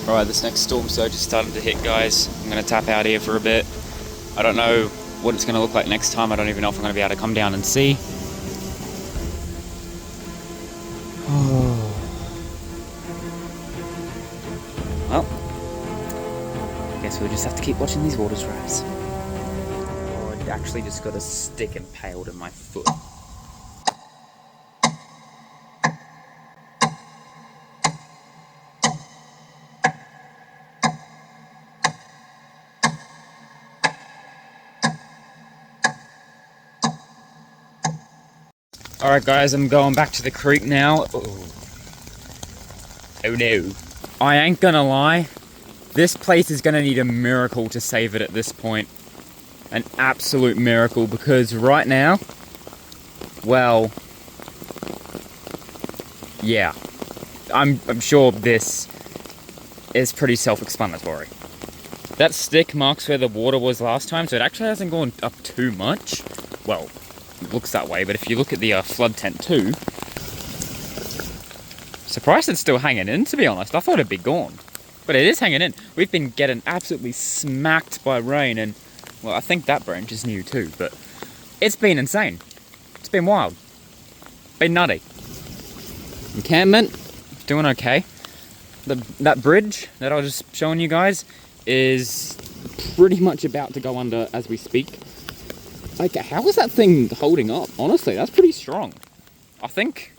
Speaker 4: Alright, this next storm surge is starting to hit, guys. I'm going to tap out here for a bit. I don't know what it's going to look like next time. I don't even know if I'm going to be able to come down and see. Well, guess we'll just have to keep watching these waters rise. Oh, I actually just got a stick impaled in my foot. Alright guys, I'm going back to the creek now. Oh no. I ain't gonna lie, this place is gonna need a miracle to save it at this point. An absolute miracle, because right now, well, yeah. I'm sure this is pretty self-explanatory. That stick marks where the water was last time, so it actually hasn't gone up too much. Well, it looks that way, but if you look at the flood tent too, surprised it's still hanging in, to be honest. I thought it'd be gone, but it is hanging in. We've been getting absolutely smacked by rain, and well, I think that branch is new too, but it's been insane. It's been wild, been nutty. Encampment, doing okay. That bridge that I was just showing you guys is pretty much about to go under as we speak. Like, how is that thing holding up? Honestly, that's pretty strong. I think,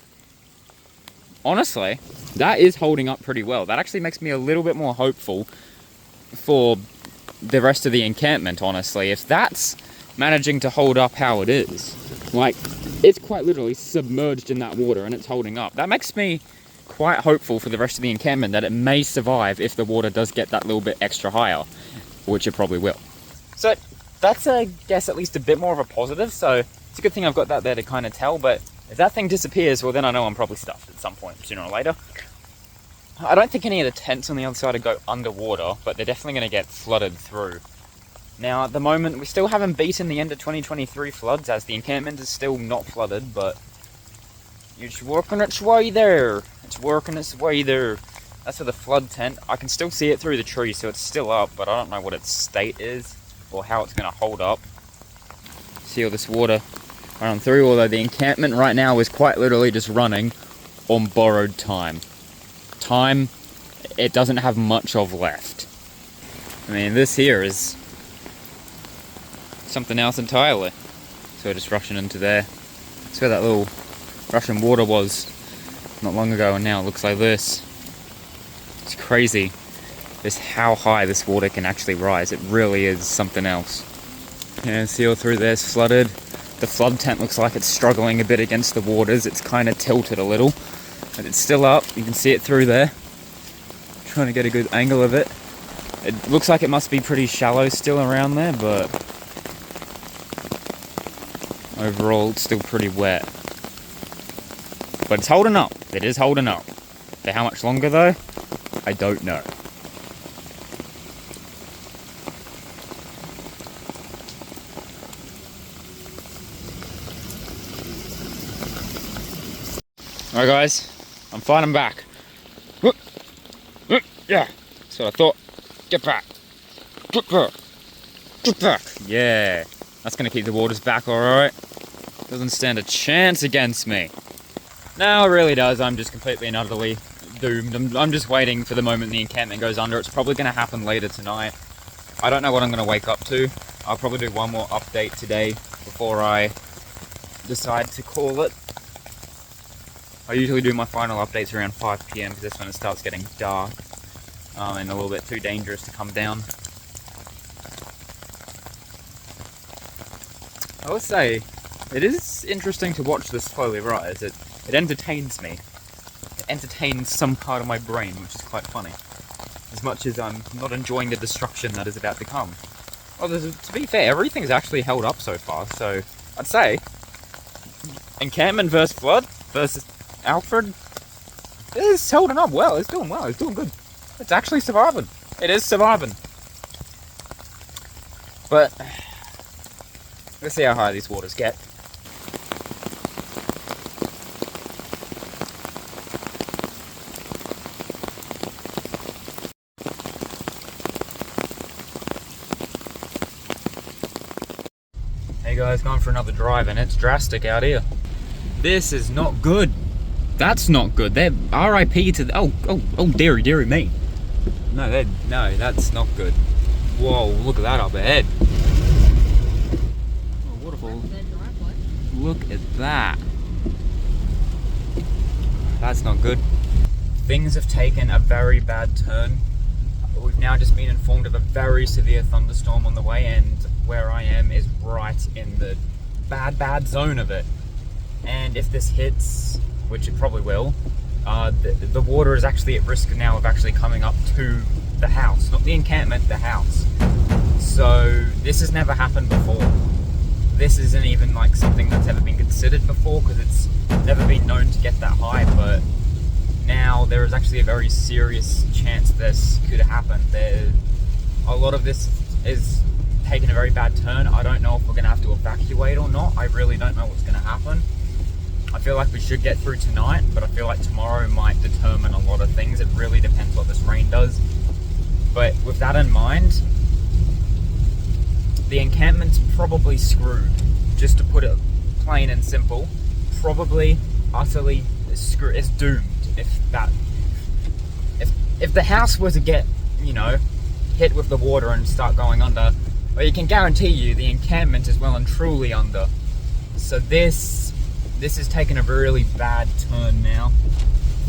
Speaker 4: honestly, that is holding up pretty well. That actually makes me a little bit more hopeful for the rest of the encampment, honestly. If that's managing to hold up how it is, like, it's quite literally submerged in that water and it's holding up. That makes me quite hopeful for the rest of the encampment that it may survive if the water does get that little bit extra higher, which it probably will. So that's, I guess, at least a bit more of a positive, so it's a good thing I've got that there to kind of tell, but if that thing disappears, well then I know I'm probably stuffed at some point, sooner or later. I don't think any of the tents on the other side will go underwater, but they're definitely going to get flooded through. Now, at the moment, we still haven't beaten the end of 2023 floods, as the encampment is still not flooded, but it's working its way there. It's working its way there. That's for the flood tent. I can still see it through the tree, so it's still up, but I don't know what its state is, or how it's going to hold up. See all this water running through, although the encampment right now is quite literally just running on borrowed time. Time it doesn't have much of left. I mean, this here is something else entirely. So we're just rushing into there. That's where that little rushing water was not long ago, and now it looks like this. It's crazy just how high this water can actually rise. It really is something else. Yeah, see all through there's flooded. The flood tent looks like it's struggling a bit against the waters. It's kind of tilted a little, but it's still up. You can see it through there. Trying to get a good angle of it. It looks like it must be pretty shallow still around there, but overall it's still pretty wet. But it's holding up. It is holding up. For how much longer though? I don't know. Alright guys, I'm fighting back. Yeah, that's what I thought. Get back. Get back. Get back. Yeah, that's going to keep the waters back, alright. Doesn't stand a chance against me. No, it really does. I'm just completely and utterly doomed. I'm just waiting for the moment the encampment goes under. It's probably going to happen later tonight. I don't know what I'm going to wake up to. I'll probably do one more update today before I decide to call it. I usually do my final updates around 5 PM because that's when it starts getting dark and a little bit too dangerous to come down. I would say it is interesting to watch this slowly rise. It entertains me. It entertains some part of my brain, which is quite funny. As much as I'm not enjoying the destruction that is about to come. Well, to be fair, everything's actually held up so far, so I'd say encampment versus flood versus Alfred is holding up well. It's doing well. It's doing good. It's actually surviving.
Speaker 5: It is surviving. But let's see how high these waters get. Hey guys, going for another drive and it's drastic out here. This is not good. That's not good. They're RIP to the, oh dearie me. No, that's not good. Whoa, look at that up ahead. Oh, waterfall. Look at that. That's not good. Things have taken a very bad turn. We've now just been informed of a very severe thunderstorm on the way, and where I am is right in the bad zone of it. And if this hits, which it probably will, the water is actually at risk now of actually coming up to the house, not the encampment, the house. So this has never happened before. This isn't even like something that's ever been considered before, because it's never been known to get that high, but now there is actually a very serious chance this could happen. A lot of this is taking a very bad turn. I don't know if we're going to have to evacuate or not. I really don't know what's going to happen. I feel like we should get through tonight, but I feel like tomorrow might determine a lot of things. It really depends what this rain does. But with that in mind, the encampment's probably screwed. Just to put it plain and simple, probably utterly screwed. It's doomed. If the house were to get, you know, hit with the water and start going under, well, you can guarantee you the encampment is well and truly under. So this is taking a really bad turn now.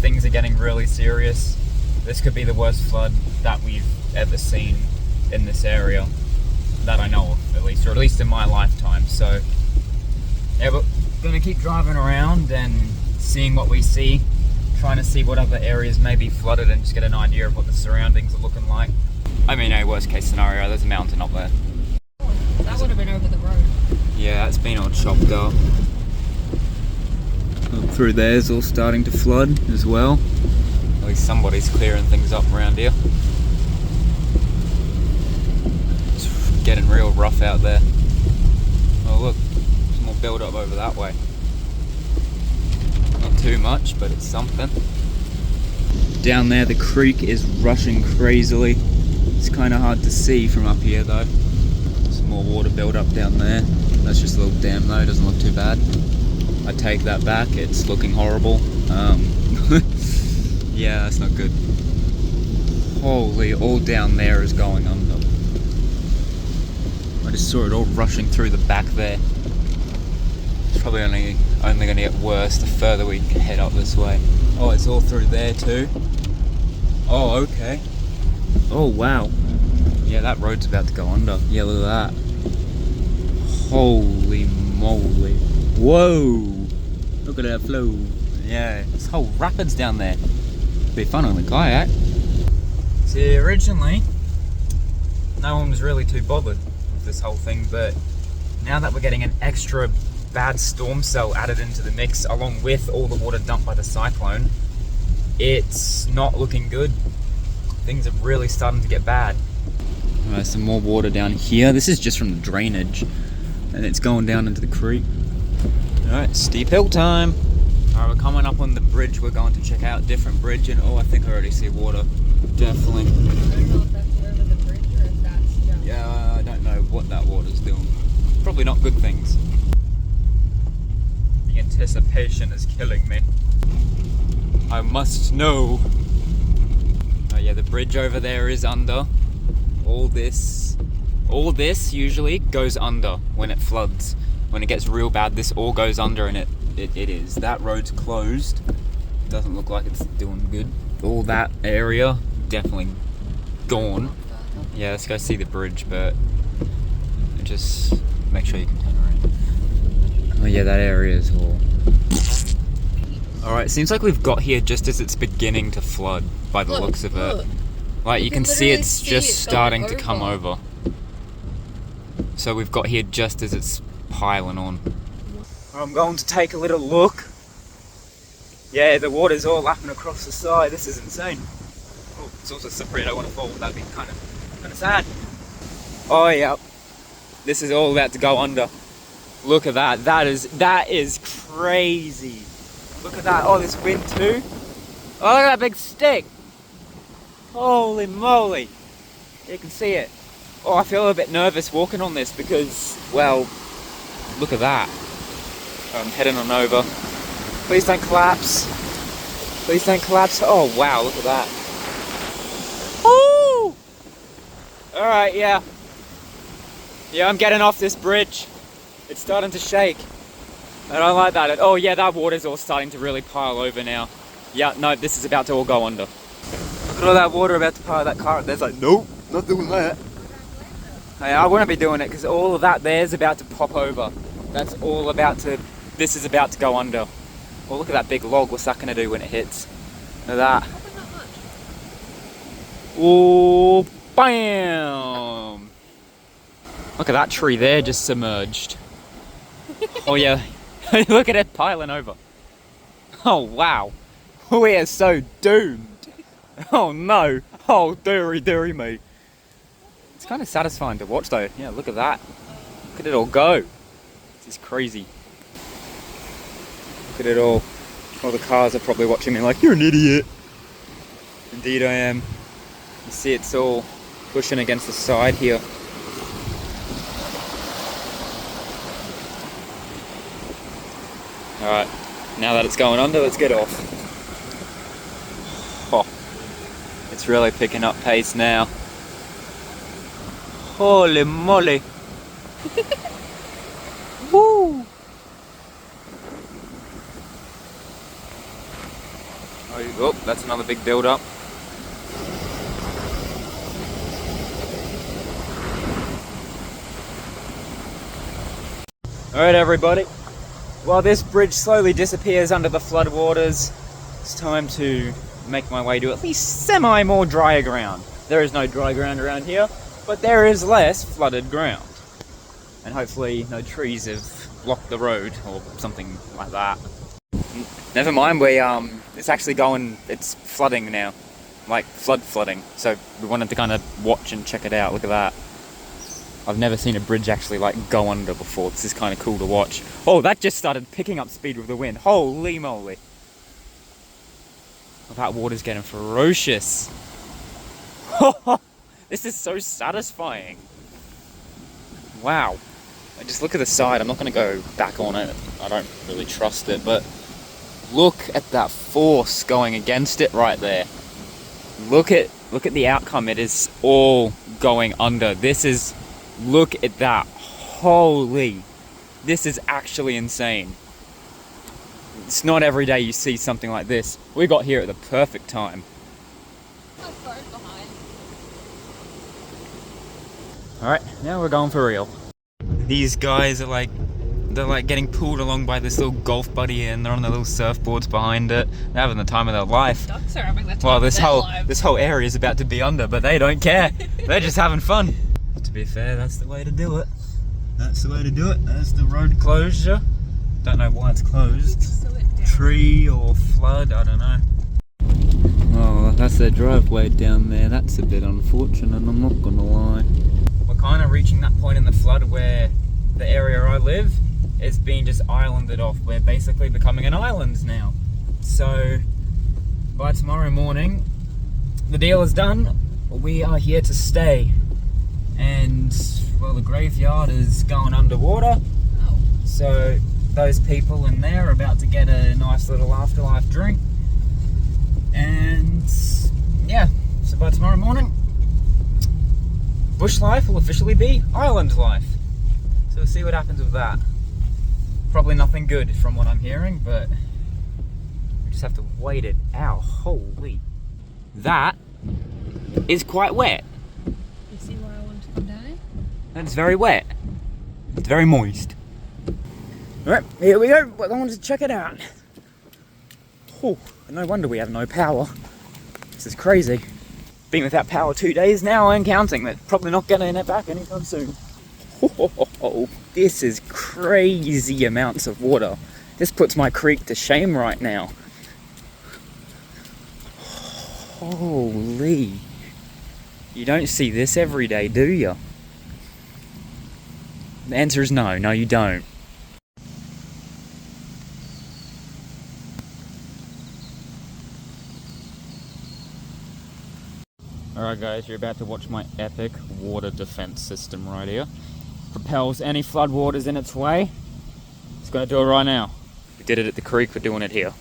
Speaker 5: Things are getting really serious. This could be the worst flood that we've ever seen in this area, that I know of at least, or at least in my lifetime. So yeah, but gonna keep driving around and seeing what we see, trying to see what other areas may be flooded and just get an idea of what the surroundings are looking like. I mean, a worst case scenario, there's a mountain up there.
Speaker 6: That would have been over the road.
Speaker 5: Yeah, it's been all chopped up. Up through there's all starting to flood as well. At least somebody's clearing things up around here. It's getting real rough out there. Oh look, there's more build up over that way. Not too much, but it's something. Down there the creek is rushing crazily. It's kind of hard to see from up here though. Some more water build up down there. That's just a little dam though, doesn't look too bad. I take that back, it's looking horrible. Yeah, that's not good. Holy, all down there is going under. I just saw it all rushing through the back there. It's probably only going to get worse the further we head up this way. Oh, it's all through there too. Oh, okay. Oh, wow. Yeah, that road's about to go under. Yeah, look at that. Holy moly. Whoa! Look at that flow. Yeah, this whole rapids down there. Be fun on the kayak. See, originally, no one was really too bothered with this whole thing, but now that we're getting an extra bad storm cell added into the mix, along with all the water dumped by the cyclone, it's not looking good. Things are really starting to get bad. Alright, some more water down here. This is just from the drainage, and it's going down into the creek. Alright, steep hill time. Alright, we're coming up on the bridge. We're going to check out a different bridge, and oh, I think I already see water. Definitely.
Speaker 6: I don't know if that's over the bridge or if that's just...
Speaker 5: Yeah, I don't know what that water's doing. Probably not good things. The anticipation is killing me. I must know. Oh yeah, the bridge over there is under. All this usually goes under when it floods. When it gets real bad, this all goes under, and it is. That road's closed. Doesn't look like it's doing good. All that area, definitely gone. Yeah, let's go see the bridge, but just make sure you can turn around. Oh yeah, that area is all... Alright, seems like we've got here just as it's beginning to flood, by the looks of it. Like, you can see it's just starting to come over. So we've got here just as it's piling on. I'm going to take a little look. Yeah, the water's all lapping across the side. This is insane. Oh.
Speaker 3: It's also slippery, I don't want to fall, that'd be kind of sad. Oh yeah, this is all about to go under. Look at that, that is crazy. Look at that, oh there's wind too. Oh look at that big stick. Holy moly. You can see it. Oh, I feel a bit nervous walking on this because, well, look at that. I'm heading on over. Please don't collapse. Please don't collapse. Oh wow, look at that. Oh! Alright, yeah. Yeah, I'm getting off this bridge. It's starting to shake. I don't like that. Oh yeah, that water's all starting to really pile over now. Yeah, no, this is about to all go under. Look at all that water about to pile that car. There's like, nope, not doing that. Hey, I wouldn't be doing it because all of that there's about to pop over. That's all about to, this is about to go under. Well, look at that big log. What's that going to do when it hits? Look at that. Oh, bam! Look at that tree there just submerged. Oh yeah, look at it piling over. Oh wow, we are so doomed. Oh no, oh dearie me. It's kind of satisfying to watch though. Yeah, look at that. Look at it all go. This is crazy. Look at it all. All the cars are probably watching me like, you're an idiot. Indeed I am. You see it's all pushing against the side here. Alright, now that it's going under, let's get off. Oh, it's really picking up pace now. Holy moly. Woo! Oh, that's another big build up. Alright everybody, while this bridge slowly disappears under the floodwaters, it's time to make my way to at least more drier ground. There is no dry ground around here, but there is less flooded ground. And hopefully no trees have blocked the road or something like that. Never mind, it's actually it's flooding now. Like flooding. So we wanted to kind of watch and check it out. Look at that. I've never seen a bridge actually like go under before. This is kind of cool to watch. Oh, that just started picking up speed with the wind. Holy moly. Oh, that water's getting ferocious. This is so satisfying. Wow. Just look at the side. I'm not going to go back on it. I don't really trust it, but look at that force going against it right there. Look at the outcome. It is all going under. Look at that. Holy. This is actually insane. It's not every day you see something like this. We got here at the perfect time. Alright, now we're going for real. These guys are they're like getting pulled along by this little golf buddy and they're on their little surfboards behind it. They're having the time of their life.
Speaker 6: Ducks are having the time
Speaker 3: well,
Speaker 6: of their lives.
Speaker 3: this whole area is about to be under, but they don't care. They're just having fun. To be fair, that's the way to do it. That's the way to do it. That's the road closure. Don't know why it's closed. Tree or flood, I don't know. Oh, that's their driveway down there. That's a bit unfortunate, I'm not gonna lie. We're kind of reaching that point in the flood where the area I live is being just islanded off. We're basically becoming an island now. So by tomorrow morning, the deal is done. We are here to stay. And well, the graveyard is going underwater.
Speaker 6: Oh.
Speaker 3: So those people in there are about to get a nice little afterlife drink. And yeah, so by tomorrow morning, bush life will officially be island life. So we'll see what happens with that. Probably nothing good from what I'm hearing, but we just have to wait it out. Holy. That is quite wet.
Speaker 6: You see why I want to come down here?
Speaker 3: That's very wet. It's very moist. Alright, here we go. I wanted to check it out. Oh, no wonder we have no power. This is crazy. Been without power 2 days now and counting. But probably not getting it back anytime soon. Oh, this is crazy amounts of water. This puts my creek to shame right now.
Speaker 4: Holy. You don't see this every day, do you? The answer is no. No, you don't. Alright guys, you're about to watch my epic water defense system right here. Propels any flood waters in its way. It's gonna do it right now. We did it at the creek, we're doing it here.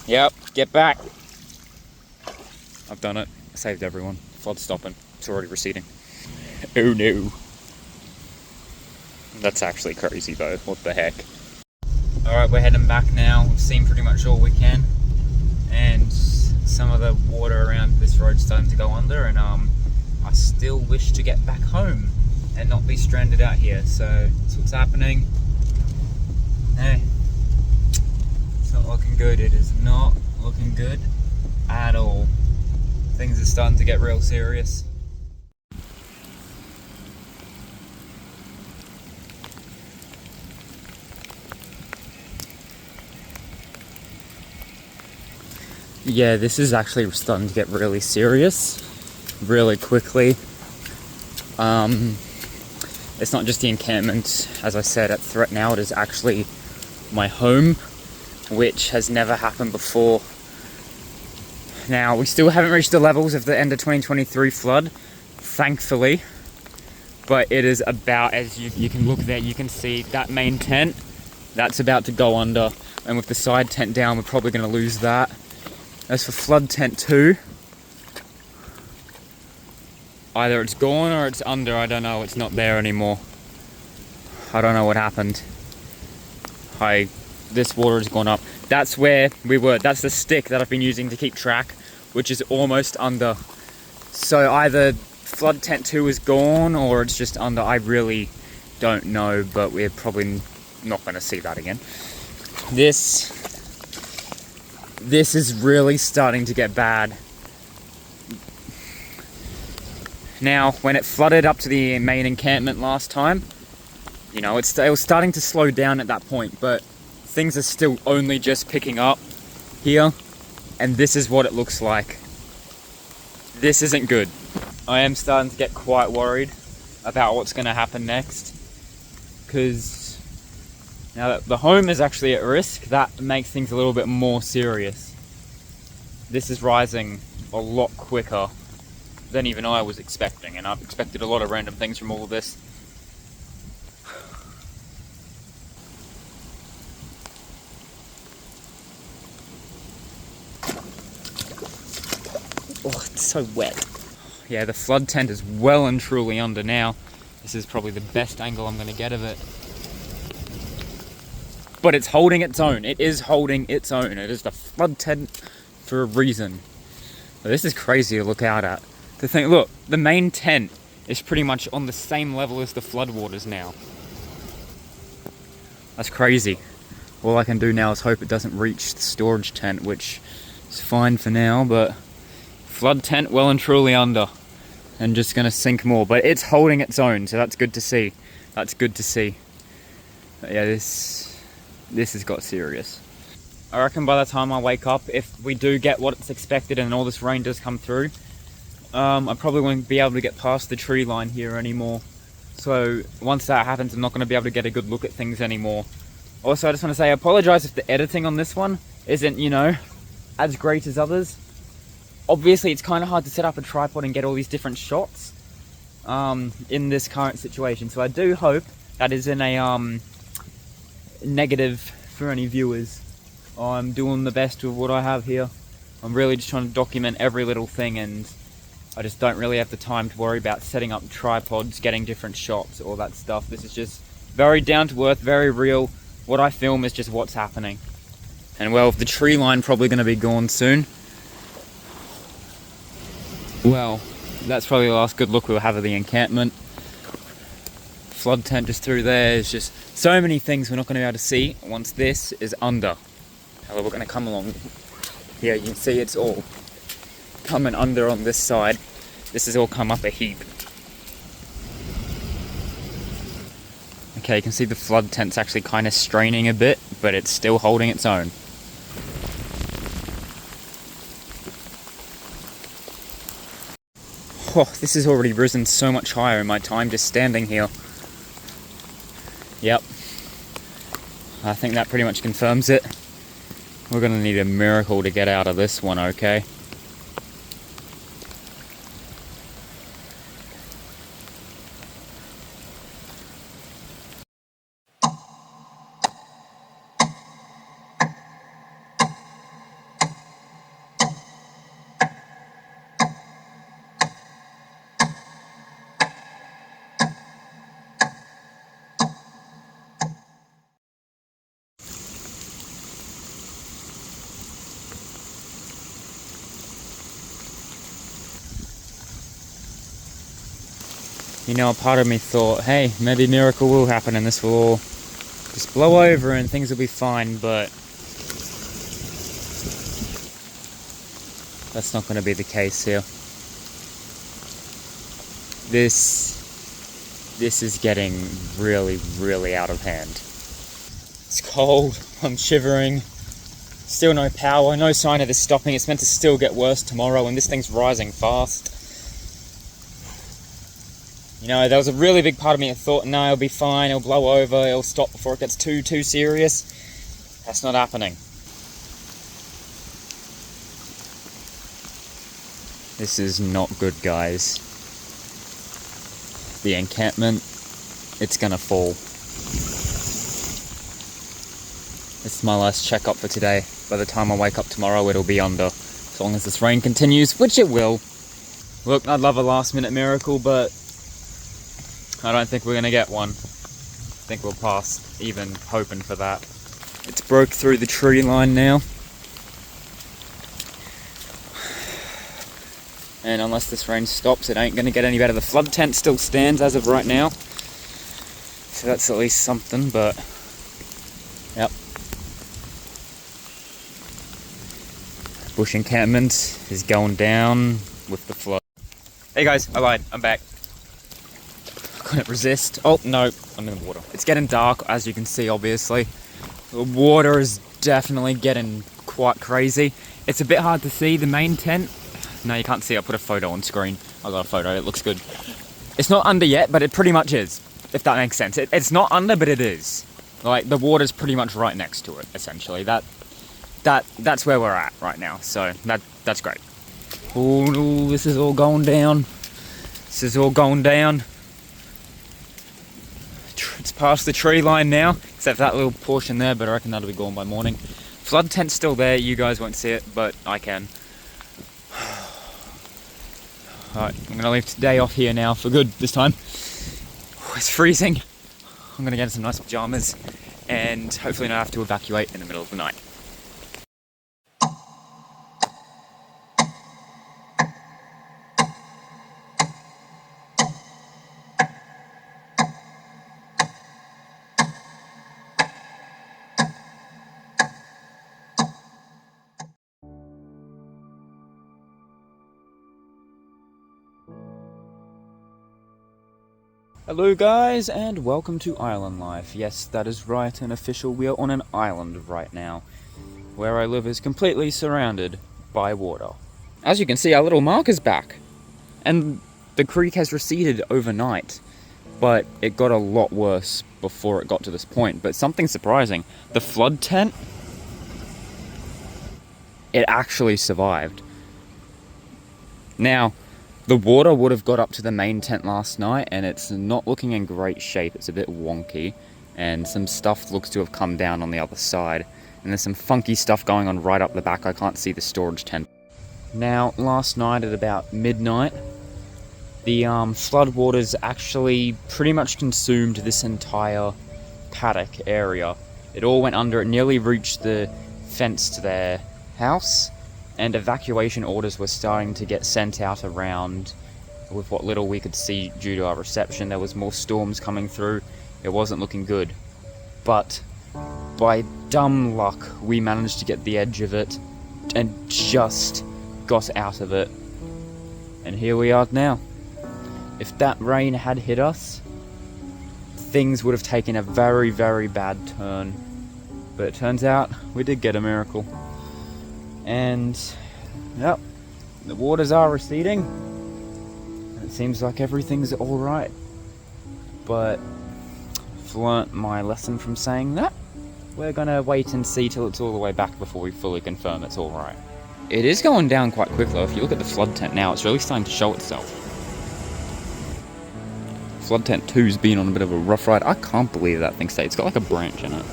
Speaker 4: Yep, get back. I've done it. I saved everyone. Flood's stopping. It's already receding. Oh no. That's actually crazy though. What the heck? Alright, we're heading back now. We've seen pretty much all we can. And some of the water around this road's starting to go under, and I still wish to get back home and not be stranded out here. So that's what's happening. Hey, it's not looking good. It is not looking good at all. Things are starting to get real serious. Yeah, this is actually starting to get really serious, really quickly. It's not just the encampment, as I said, at threat now. It is actually my home, which has never happened before. Now, we still haven't reached the levels of the end of 2023 flood, thankfully. But it is about, as you can look there, you can see that main tent, that's about to go under. And with the side tent down, we're probably going to lose that. As for flood tent 2, either it's gone or it's under, I don't know, it's not there anymore. I don't know what happened. This water has gone up. That's where we were, that's the stick that I've been using to keep track, which is almost under. So either flood tent 2 is gone or it's just under, I really don't know, but we're probably not going to see that again. This is really starting to get bad. Now, when it flooded up to the main encampment last time, you know, it was starting to slow down at that point, but things are still only just picking up here, and this is what it looks like. This isn't good. I am starting to get quite worried about what's going to happen next, because now that the home is actually at risk, that makes things a little bit more serious. This is rising a lot quicker than even I was expecting, and I've expected a lot of random things from all of this. Oh, it's so wet. Yeah, the flood tent is well and truly under now. This is probably the best angle I'm going to get of it. But it's holding its own. It is holding its own. It is the flood tent for a reason. But this is crazy to look out at. To think, look, the main tent is pretty much on the same level as the floodwaters now. That's crazy. All I can do now is hope it doesn't reach the storage tent, which is fine for now, but flood tent well and truly under. And just gonna sink more. But it's holding its own, so that's good to see. That's good to see. But yeah, this has got serious. I reckon by the time I wake up, if we do get what's expected and all this rain does come through, I probably won't be able to get past the tree line here anymore. So once that happens, I'm not going to be able to get a good look at things anymore. Also, I just want to say I apologize if the editing on this one isn't, you know, as great as others. Obviously, it's kind of hard to set up a tripod and get all these different shots in this current situation. So I do hope that isn't a negative for any viewers. I'm doing the best with what I have here. I'm really just trying to document every little thing, and I just don't really have the time to worry about setting up tripods, getting different shots, all that stuff. This is just very down to earth, very real. What I film is just what's happening. And well, the tree line probably going to be gone soon. Well, that's probably the last good look we'll have of the encampment. Flood tent just through there. There's just so many things we're not going to be able to see once this is under. However, we're going to come along. Yeah, you can see it's all coming under on this side. This has all come up a heap. Okay, you can see the flood tent's actually kind of straining a bit, but it's still holding its own. Oh, this has already risen so much higher in my time just standing here. Yep. I think that pretty much confirms it. We're gonna need a miracle to get out of this one, okay? You know, a part of me thought, hey, maybe a miracle will happen and this will all just blow over and things will be fine, but that's not going to be the case here. This is getting really, really out of hand. It's cold, I'm shivering, still no power, no sign of this stopping. It's meant to still get worse tomorrow and this thing's rising fast. You know, there was a really big part of me that thought, no, it'll be fine, it'll blow over, it'll stop before it gets too serious. That's not happening. This is not good, guys. The encampment, it's gonna fall. It's my last checkup for today. By the time I wake up tomorrow, it'll be under. As long as this rain continues, which it will. Look, I'd love a last minute miracle, but I don't think we're gonna get one. I think we'll pass even hoping for that. It's broke through the tree line now. And unless this rain stops, it ain't gonna get any better. The flood tent still stands as of right now. So that's at least something, but yep. Bush encampment is going down with the flood. Hey guys, I lied, I'm back. Couldn't resist. Oh no, I'm in the water. It's getting dark, as you can see, obviously. The water is definitely getting quite crazy. It's a bit hard to see the main tent. No, you can't see. I put a photo on screen. I got a photo. It looks good. It's not under yet, but it pretty much is, if that makes sense. It's not under, but it is. Like, the water's pretty much right next to it, essentially. That's where we're at right now. So that's great. Oh no, this is all going down. This is all going down. It's past the tree line now, except for that little portion there, but I reckon that'll be gone by morning. Flood tent's still there, you guys won't see it, but I can. Alright, I'm gonna leave today off here now for good this time. It's freezing. I'm gonna get in some nice pajamas, and hopefully not have to evacuate in the middle of the night. Hello guys, and welcome to Island Life. Yes, that is right, and official, we are on an island right now. Where I live is completely surrounded by water. As you can see, our little marker's back. And the creek has receded overnight, but it got a lot worse before it got to this point. But something surprising, the flood tent, it actually survived. Now, the water would have got up to the main tent last night, and it's not looking in great shape. It's a bit wonky, and some stuff looks to have come down on the other side. And there's some funky stuff going on right up the back. I can't see the storage tent. Now, last night at about midnight, the floodwaters actually pretty much consumed this entire paddock area. It all went under. It nearly reached the fence to their house. And evacuation orders were starting to get sent out around with what little we could see due to our reception. There was more storms coming through. It wasn't looking good. But by dumb luck, we managed to get the edge of it and just got out of it. And here we are now. If that rain had hit us, things would have taken a very, very bad turn. But it turns out we did get a miracle. And, yep, the waters are receding. it seems like everything's alright. But I've learnt my lesson from saying that. We're gonna wait and see till it's all the way back before we fully confirm it's alright. It is going down quite quick though. If you look at the flood tent now, it's really starting to show itself. Flood tent 2's been on a bit of a rough ride. I can't believe that thing stayed. It's got like a branch in it.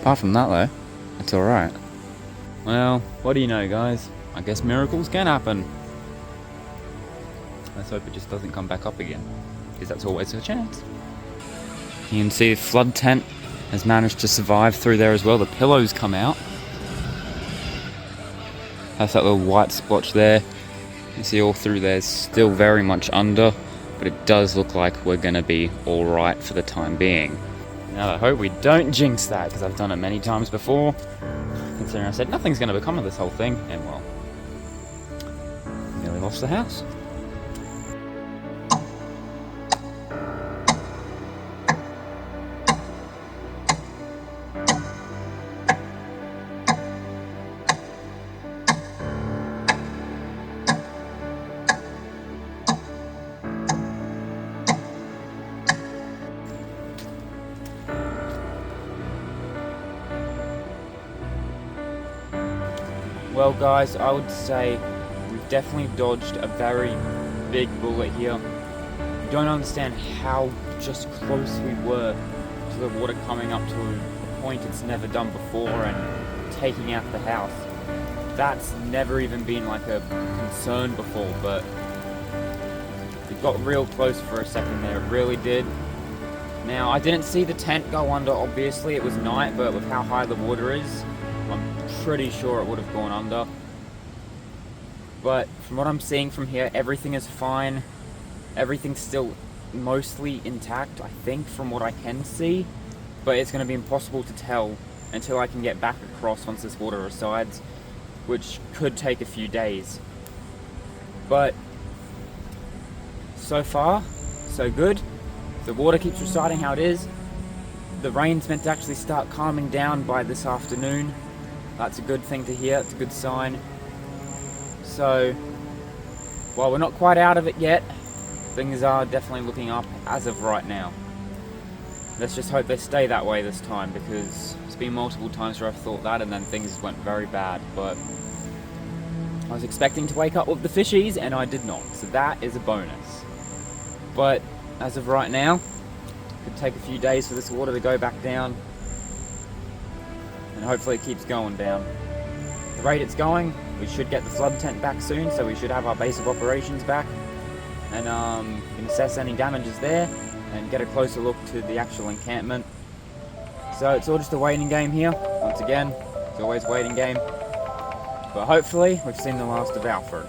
Speaker 4: Apart from that though, it's alright. Well, what do you know, guys? I guess miracles can happen. Let's hope it just doesn't come back up again, because that's always a chance. You can see the flood tent has managed to survive through there as well. The pillows come out. That's that little white splotch there. You see all through there, still very much under, but it does look like we're gonna be alright for the time being. Now I hope we don't jinx that, because I've done it many times before. Considering I said nothing's gonna become of this whole thing, and well, nearly lost the house. Well guys, I would say we've definitely dodged a very big bullet here. You don't understand how just close we were to the water coming up to a point it's never done before and taking out the house. That's never even been like a concern before, but it got real close for a second there, it really did. Now, I didn't see the tent go under, obviously, it was night, but with how high the water is, I'm pretty sure it would have gone under. But from what I'm seeing from here, everything is fine. Everything's still mostly intact, I think, from what I can see. But it's going to be impossible to tell until I can get back across once this water resides, which could take a few days. But so far, so good. The water keeps residing how it is. The rain's meant to actually start calming down by this afternoon. That's a good thing to hear, it's a good sign. So, while we're not quite out of it yet, things are definitely looking up as of right now. Let's just hope they stay that way this time, because it's been multiple times where I've thought that and then things went very bad. But I was expecting to wake up with the fishies and I did not, so that is a bonus. But as of right now, it could take a few days for this water to go back down. And hopefully it keeps going down. The rate it's going, we should get the flood tent back soon, so we should have our base of operations back. And can assess any damages there, and get a closer look to the actual encampment. So it's all just a waiting game here. Once again, it's always a waiting game. But hopefully, we've seen the last of Alfred.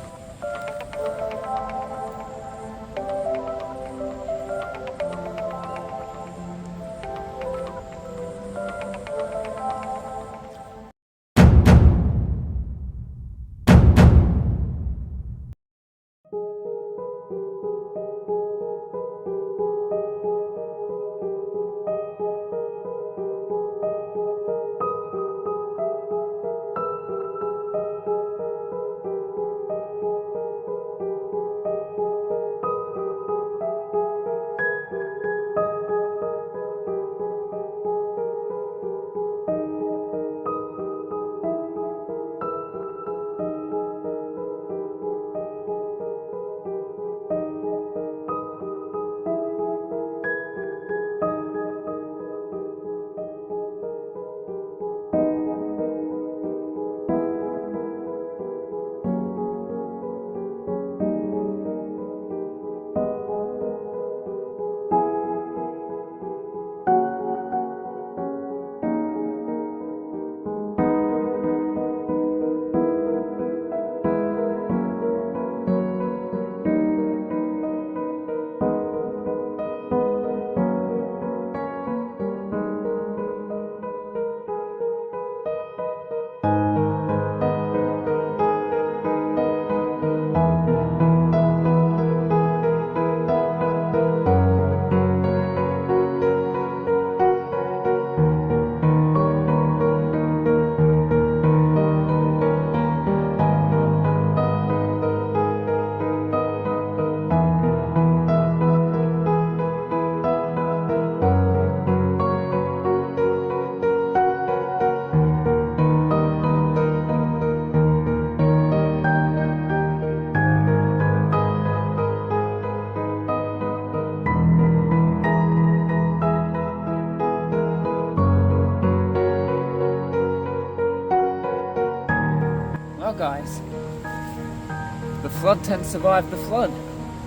Speaker 3: flood tent survived the flood.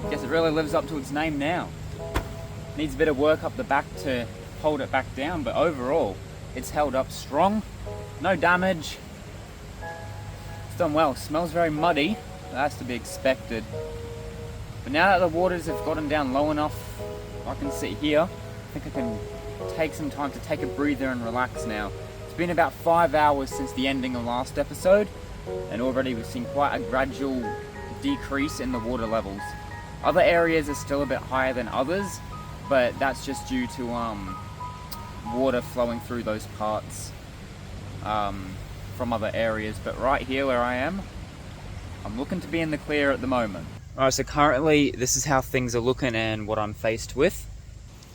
Speaker 3: Guess it really lives up to its name now. Needs a bit of work up the back to hold it back down, but overall, it's held up strong. No damage. It's done well. Smells very muddy. That's to be expected. But now that the waters have gotten down low enough, I can sit here. I think I can take some time to take a breather and relax now. It's been about 5 hours since the ending of last episode, and already we've seen quite a gradual decrease in the water levels. Other areas are still a bit higher than others, but that's just due to water flowing through those parts from other areas. But right here where I am, I'm looking to be in the clear at the moment. Alright, so currently this is how things are looking and what I'm faced with.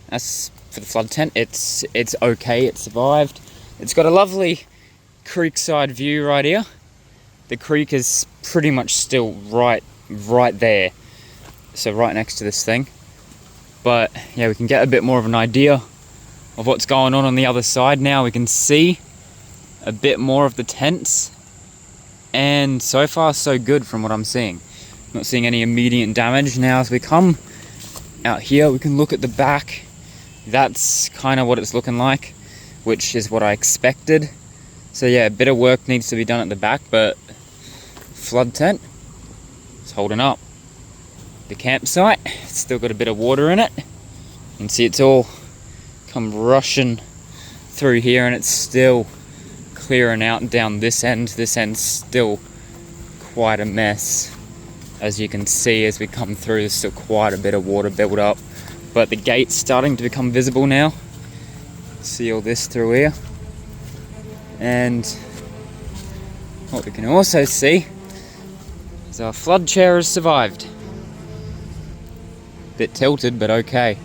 Speaker 3: As for the flood tent, it's okay, it survived. It's got a lovely creekside view right here. The creek is pretty much still right there. So right next to this thing. But yeah, we can get a bit more of an idea of what's going on the other side now. We can see a bit more of the tents. And so far so good from what I'm seeing. Not seeing any immediate damage. Now as we come out here, we can look at the back. That's kind of what it's looking like, which is what I expected. So yeah, a bit of work needs to be done at the back, but flood tent, it's holding up. The campsite, it's still got a bit of water in it. You can see it's all come rushing through here, and it's still clearing out down this end. This end's still quite a mess. As you can see, as we come through, there's still quite a bit of water built up. But the gate's starting to become visible now. See all this through here. And what we can also see is our flood chair has survived. Bit tilted, but okay.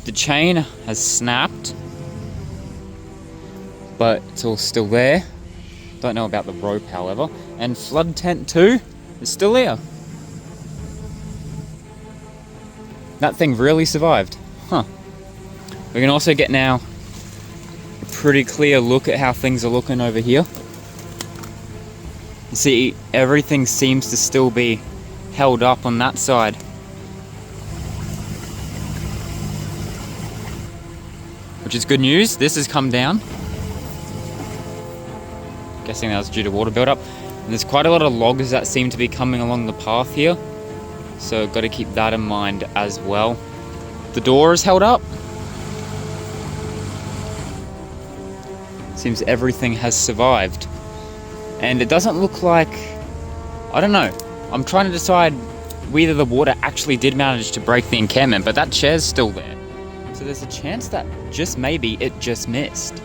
Speaker 3: The chain has snapped, but it's all still there. Don't know about the rope, however. And flood tent 2 is still here. That thing really survived. Huh. We can also get now a pretty clear look at how things are looking over here. You see, everything seems to still be held up on that side. Which is good news. This has come down. Guessing that was due to water buildup. And there's quite a lot of logs that seem to be coming along the path here. So got to keep that in mind as well. The door is held up. Seems everything has survived. And it doesn't look like... I don't know. I'm trying to decide whether the water actually did manage to break the encampment, but that chair's still there. So there's a chance that just maybe it just missed.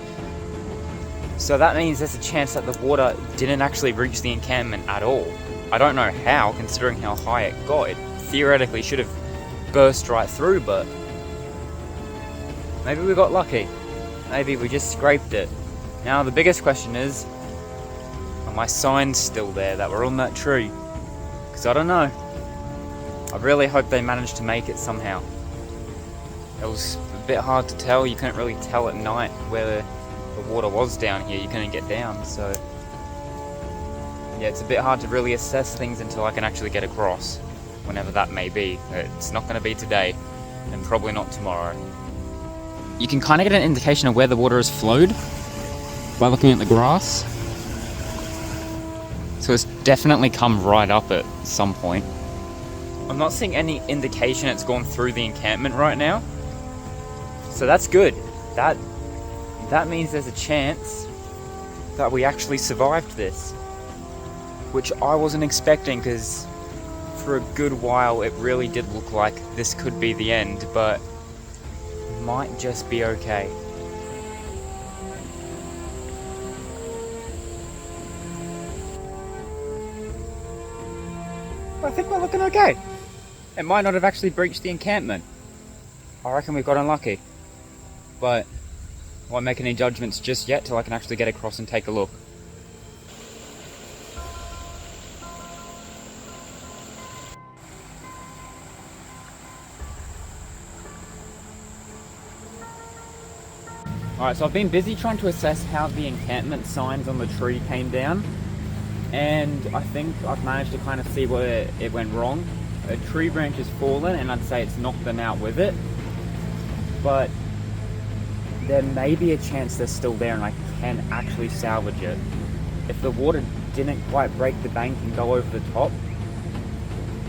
Speaker 3: So that means there's a chance that the water didn't actually reach the encampment at all. I don't know how, considering how high it got. It theoretically should have burst right through, but maybe we got lucky. Maybe we just scraped it. Now the biggest question is, are my signs still there that were on that tree? Because I don't know. I really hope they managed to make it somehow. It was a bit hard to tell. You couldn't really tell at night where the water was down here. You couldn't get down, so yeah, it's a bit hard to really assess things until I can actually get across, whenever that may be. It's not going to be today, and probably not tomorrow. You can kind of get an indication of where the water has flowed by looking at the grass. So it's definitely come right up at some point. I'm not seeing any indication it's gone through the encampment right now. So that's good. That means there's a chance that we actually survived this. Which I wasn't expecting, because for a good while it really did look like this could be the end, but might just be okay. I think we're looking okay. It might not have actually breached the encampment. I reckon we've got unlucky. But I won't make any judgments just yet till I can actually get across and take a look. Alright, so I've been busy trying to assess how the encampment signs on the tree came down. and I think I've managed to kind of see where it went wrong. A tree branch has fallen, and I'd say it's knocked them out with it, but there may be a chance they're still there and I can actually salvage it. If the water didn't quite break the bank and go over the top,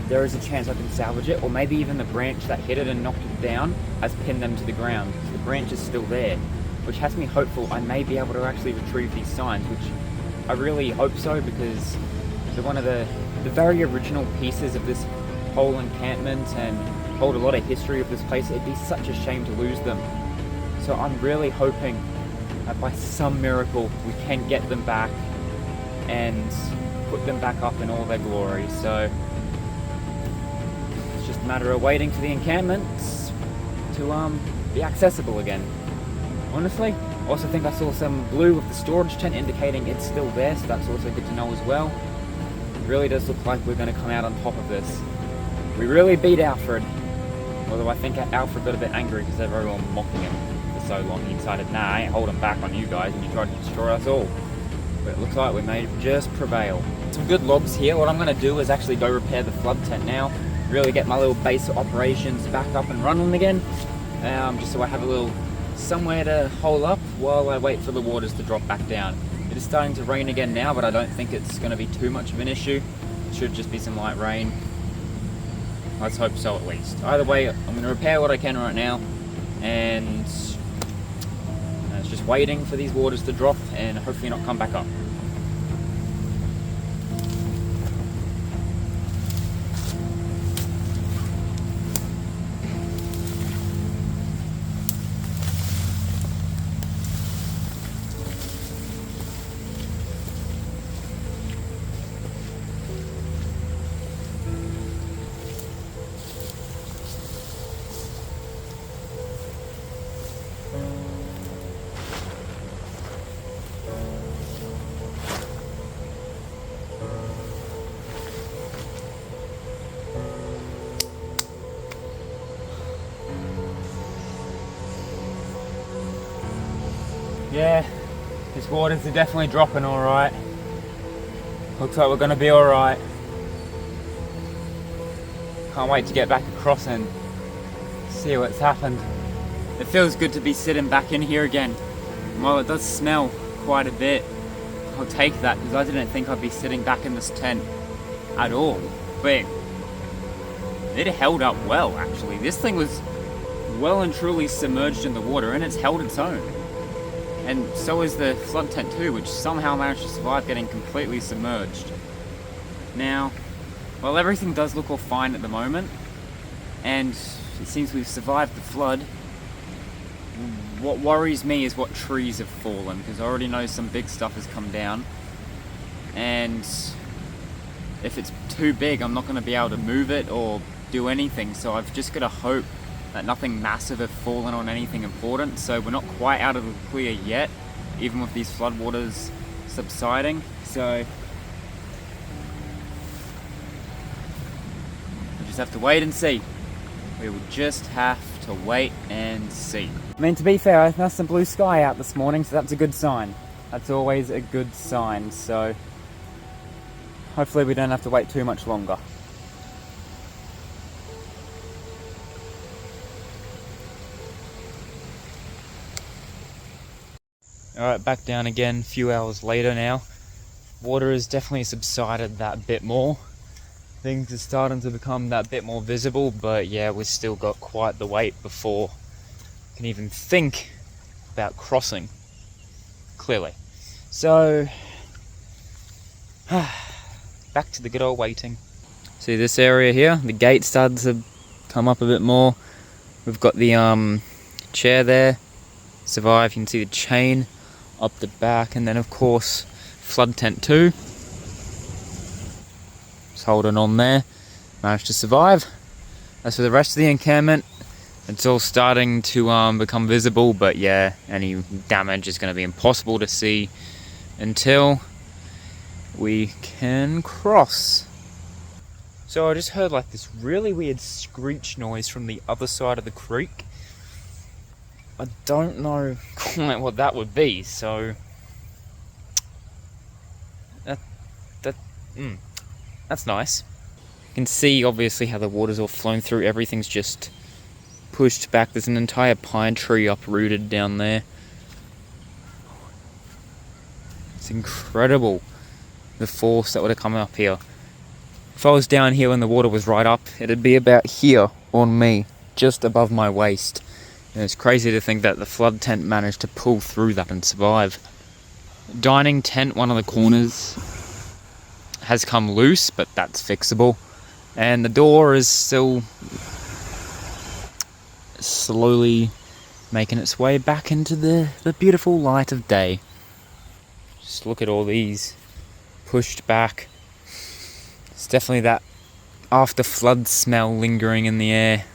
Speaker 3: there is a chance I can salvage it, or maybe even the branch that hit it and knocked it down has pinned them to the ground. The branch is still there, which has me hopeful I may be able to actually retrieve these signs, which I really hope so, because they're one of the very original pieces of this whole encampment and hold a lot of history of this place. It'd be such a shame to lose them. So I'm really hoping that by some miracle we can get them back and put them back up in all their glory. So it's just a matter of waiting for the encampments to be accessible again. Honestly, I also think I saw some blue with the storage tent indicating it's still there, so that's also good to know as well. It really does look like we're going to come out on top of this. We really beat Alfred, although I think Alfred got a bit angry because everyone mocking him for so long. He decided, nah, I ain't holding back on you guys, and you tried to destroy us all. But it looks like we may just prevail. Some good logs here. What I'm going to do is actually go repair the flood tent now, really get my little base of operations back up and running again, just so I have a little somewhere to hole up while I wait for the waters to drop back down. It is starting to rain again now, but I don't think it's going to be too much of an issue. It should just be some light rain. Let's hope so, at least. Either way, I'm going to repair what I can right now, and it's just waiting for these waters to drop and hopefully not come back up. Yeah, these waters are definitely dropping alright. Looks like we're going to be alright. Can't wait to get back across and see what's happened. It feels good to be sitting back in here again. While it does smell quite a bit, I'll take that, because I didn't think I'd be sitting back in this tent at all. But it held up well, actually. This thing was well and truly submerged in the water, and it's held its own. And so is the flood tent too, which somehow managed to survive getting completely submerged. Now, while everything does look all fine at the moment, and it seems we've survived the flood, what worries me is what trees have fallen, because I already know some big stuff has come down. And if it's too big, I'm not going to be able to move it or do anything, so I've just got to hope that nothing massive have fallen on anything important. So we're not quite out of the clear yet, even with these floodwaters subsiding. So we just have to wait and see. We will just have to wait and see. I mean, to be fair, I noticed some blue sky out this morning, so that's a good sign. That's always a good sign. So hopefully we don't have to wait too much longer. Alright, back down again a few hours later now. Water has definitely subsided that bit more. Things are starting to become that bit more visible, but yeah, we've still got quite the wait before we can even think about crossing, clearly. So, back to the good old waiting. See this area here? The gate started to come up a bit more. We've got the chair there, survive. You can see the chain up the back, and then of course flood tent 2. Just holding on there, managed to survive. As for the rest of the encampment, it's all starting to become visible, but yeah, any damage is going to be impossible to see until we can cross. So I just heard like this really weird screech noise from the other side of the creek. I don't know quite what that would be, so that
Speaker 5: That's nice. You can see obviously how the water's all flown through. Everything's just pushed back. There's an entire pine tree uprooted down there. It's incredible, the force that would have come up here. If I was down here when the water was right up, it'd be about here on me, just above my waist. And it's crazy to think that the flood tent managed to pull through that and survive. Dining tent, one of the corners, has come loose, but that's fixable. And the door is still slowly making its way back into the beautiful light of day. Just look at all these pushed back. It's definitely that after flood smell lingering in the air.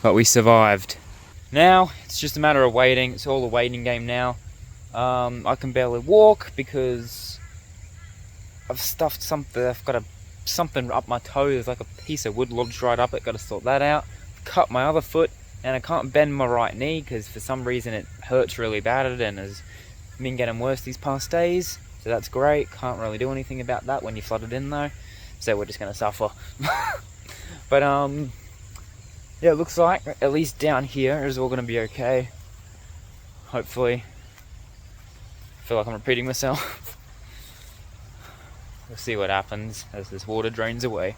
Speaker 5: But we survived. Now, it's just a matter of waiting. It's all a waiting game now. I can barely walk because I've stuffed something. I've got something up my toe. There's like a piece of wood lodged right up it. Got to sort that out. Cut my other foot, and I can't bend my right knee because for some reason it hurts really bad and has been getting worse these past days. So that's great. Can't really do anything about that when you're flooded in though. So we're just gonna suffer. But yeah, it looks like at least down here is all gonna be okay. Hopefully. I feel like I'm repeating myself. We'll see what happens as this water drains away.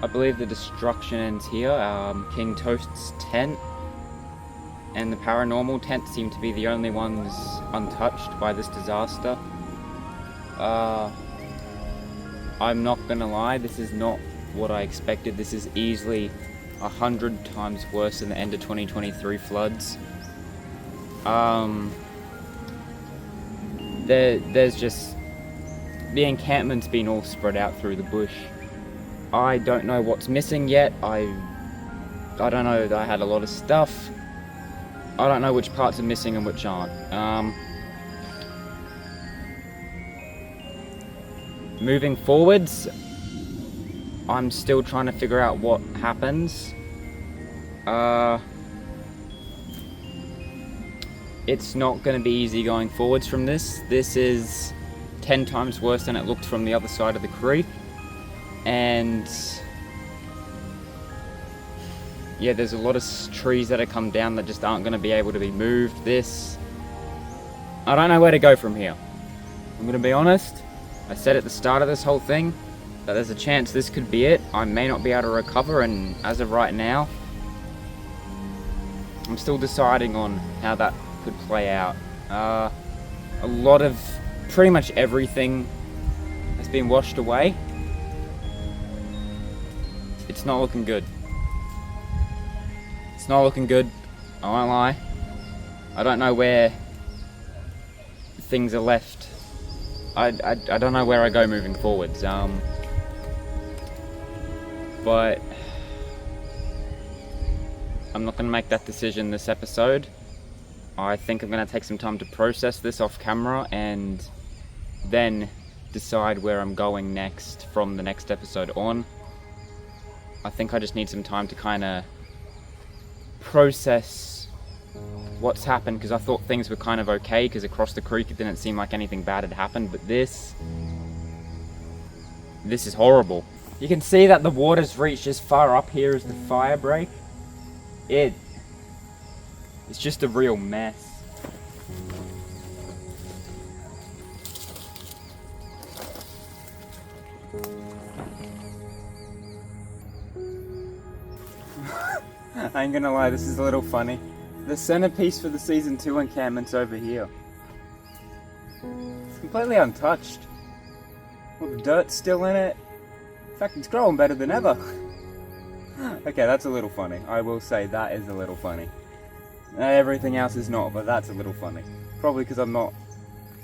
Speaker 3: I believe the destruction ends here. King Toast's tent and the paranormal tent seem to be the only ones untouched by this disaster. I'm not gonna lie, this is not what I expected. This is easily 100 times worse than the end of 2023 floods. There's just... the encampment's been all spread out through the bush. I don't know what's missing yet. I don't know, I had a lot of stuff. I don't know which parts are missing and which aren't. Moving forwards, I'm still trying to figure out what happens. It's not going to be easy going forwards from this. This is 10 times worse than it looked from the other side of the creek. And yeah, there's a lot of trees that have come down that just aren't going to be able to be moved. I don't know where to go from here. I'm going to be honest. I said at the start of this whole thing that there's a chance this could be it. I may not be able to recover, and as of right now, I'm still deciding on how that could play out. A lot of, pretty much everything has been washed away. It's not looking good. It's not looking good, I won't lie. I don't know where things are left. I don't know where I go moving forwards. But I'm not going to make that decision this episode. I think I'm going to take some time to process this off camera and then decide where I'm going next from the next episode on. I think I just need some time to kind of process what's happened, because I thought things were kind of okay, because across the creek it didn't seem like anything bad had happened, but this is horrible. You can see that the water's reached as far up here as the fire break. It's just a real mess. I ain't gonna lie, this is a little funny. The centerpiece for the season 2 encampment's over here. It's completely untouched. All the dirt's still in it. In fact, it's growing better than ever. Okay, that's a little funny. I will say that is a little funny. Everything else is not, but that's a little funny. Probably because I'm not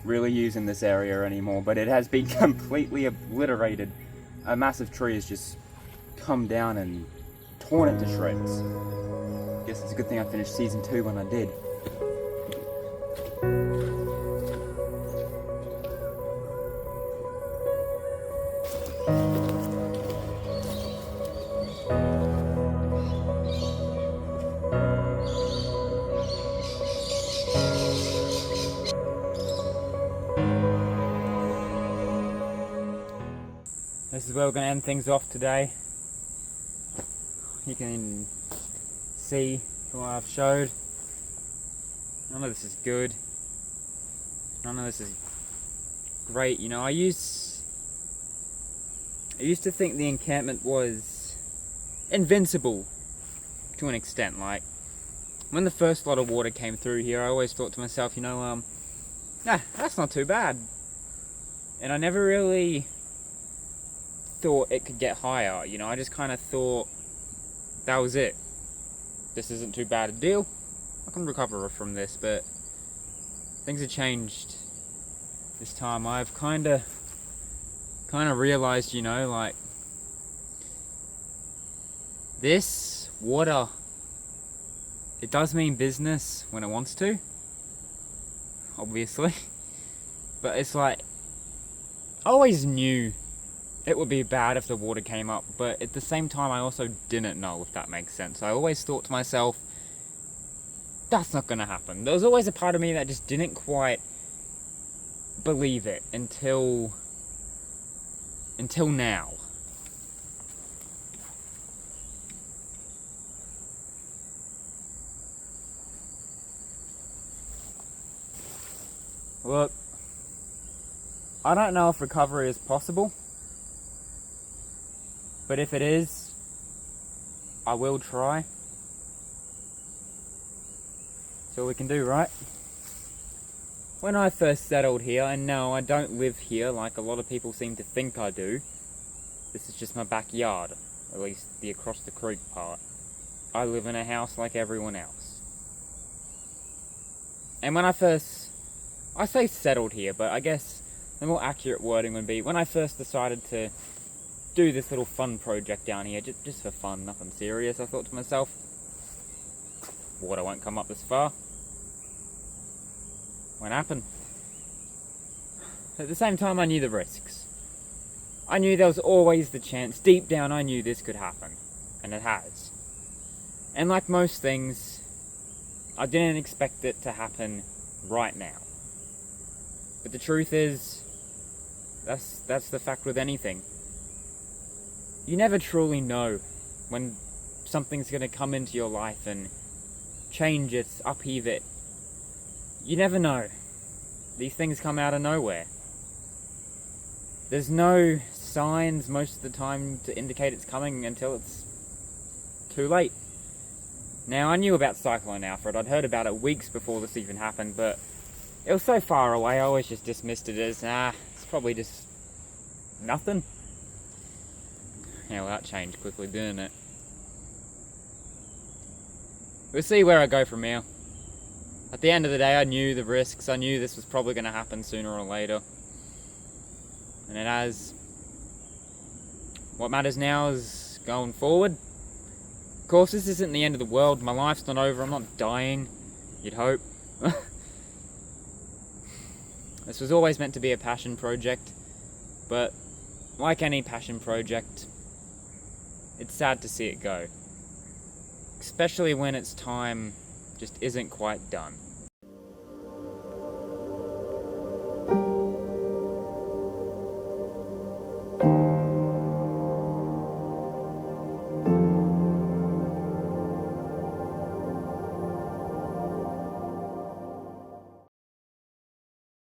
Speaker 3: really using this area anymore, but it has been completely obliterated. A massive tree has just come down and torn it to shreds. Guess it's a good thing I finished season 2 when I did. This is where we're going to end things off today. You can see what I've showed. None of this is good. None of this is great. You know, I used to think the encampment was invincible to an extent. Like, when the first lot of water came through here, I always thought to myself, you know, that's not too bad. And I never really thought it could get higher. You know, I just kind of thought that was it. This isn't too bad a deal. I can recover from this, but things have changed this time. I've kind of realized, you know, like, this water, it does mean business when it wants to, obviously, but it's like, I always knew it would be bad if the water came up, but at the same time I also didn't know, if that makes sense. I always thought to myself, that's not gonna happen. There was always a part of me that just didn't quite believe it until now. Look, I don't know if recovery is possible, but But if it is, I will try. That's all we can do, right? When I first settled here, and no, I don't live here like a lot of people seem to think I do. This is just my backyard, at least the across the creek part. I live in a house like everyone else. And when I say settled here, but I guess the more accurate wording would be, when I first decided to do this little fun project down here, just for fun, nothing serious, I thought to myself, water won't come up this far. Won't happen. At the same time, I knew the risks. I knew there was always the chance, deep down I knew this could happen, and it has. And like most things, I didn't expect it to happen right now. But the truth is, that's the fact with anything. You never truly know when something's going to come into your life and change it, upheave it. You never know. These things come out of nowhere. There's no signs most of the time to indicate it's coming until it's too late. Now, I knew about Cyclone Alfred. I'd heard about it weeks before this even happened, but it was so far away, I always just dismissed it as, it's probably just nothing. Yeah, well, that changed quickly, didn't it? We'll see where I go from here. At the end of the day, I knew the risks. I knew this was probably going to happen sooner or later. And it has. What matters now is going forward. Of course, this isn't the end of the world. My life's not over. I'm not dying. You'd hope. This was always meant to be a passion project. But, like any passion project, it's sad to see it go. Especially when its time just isn't quite done.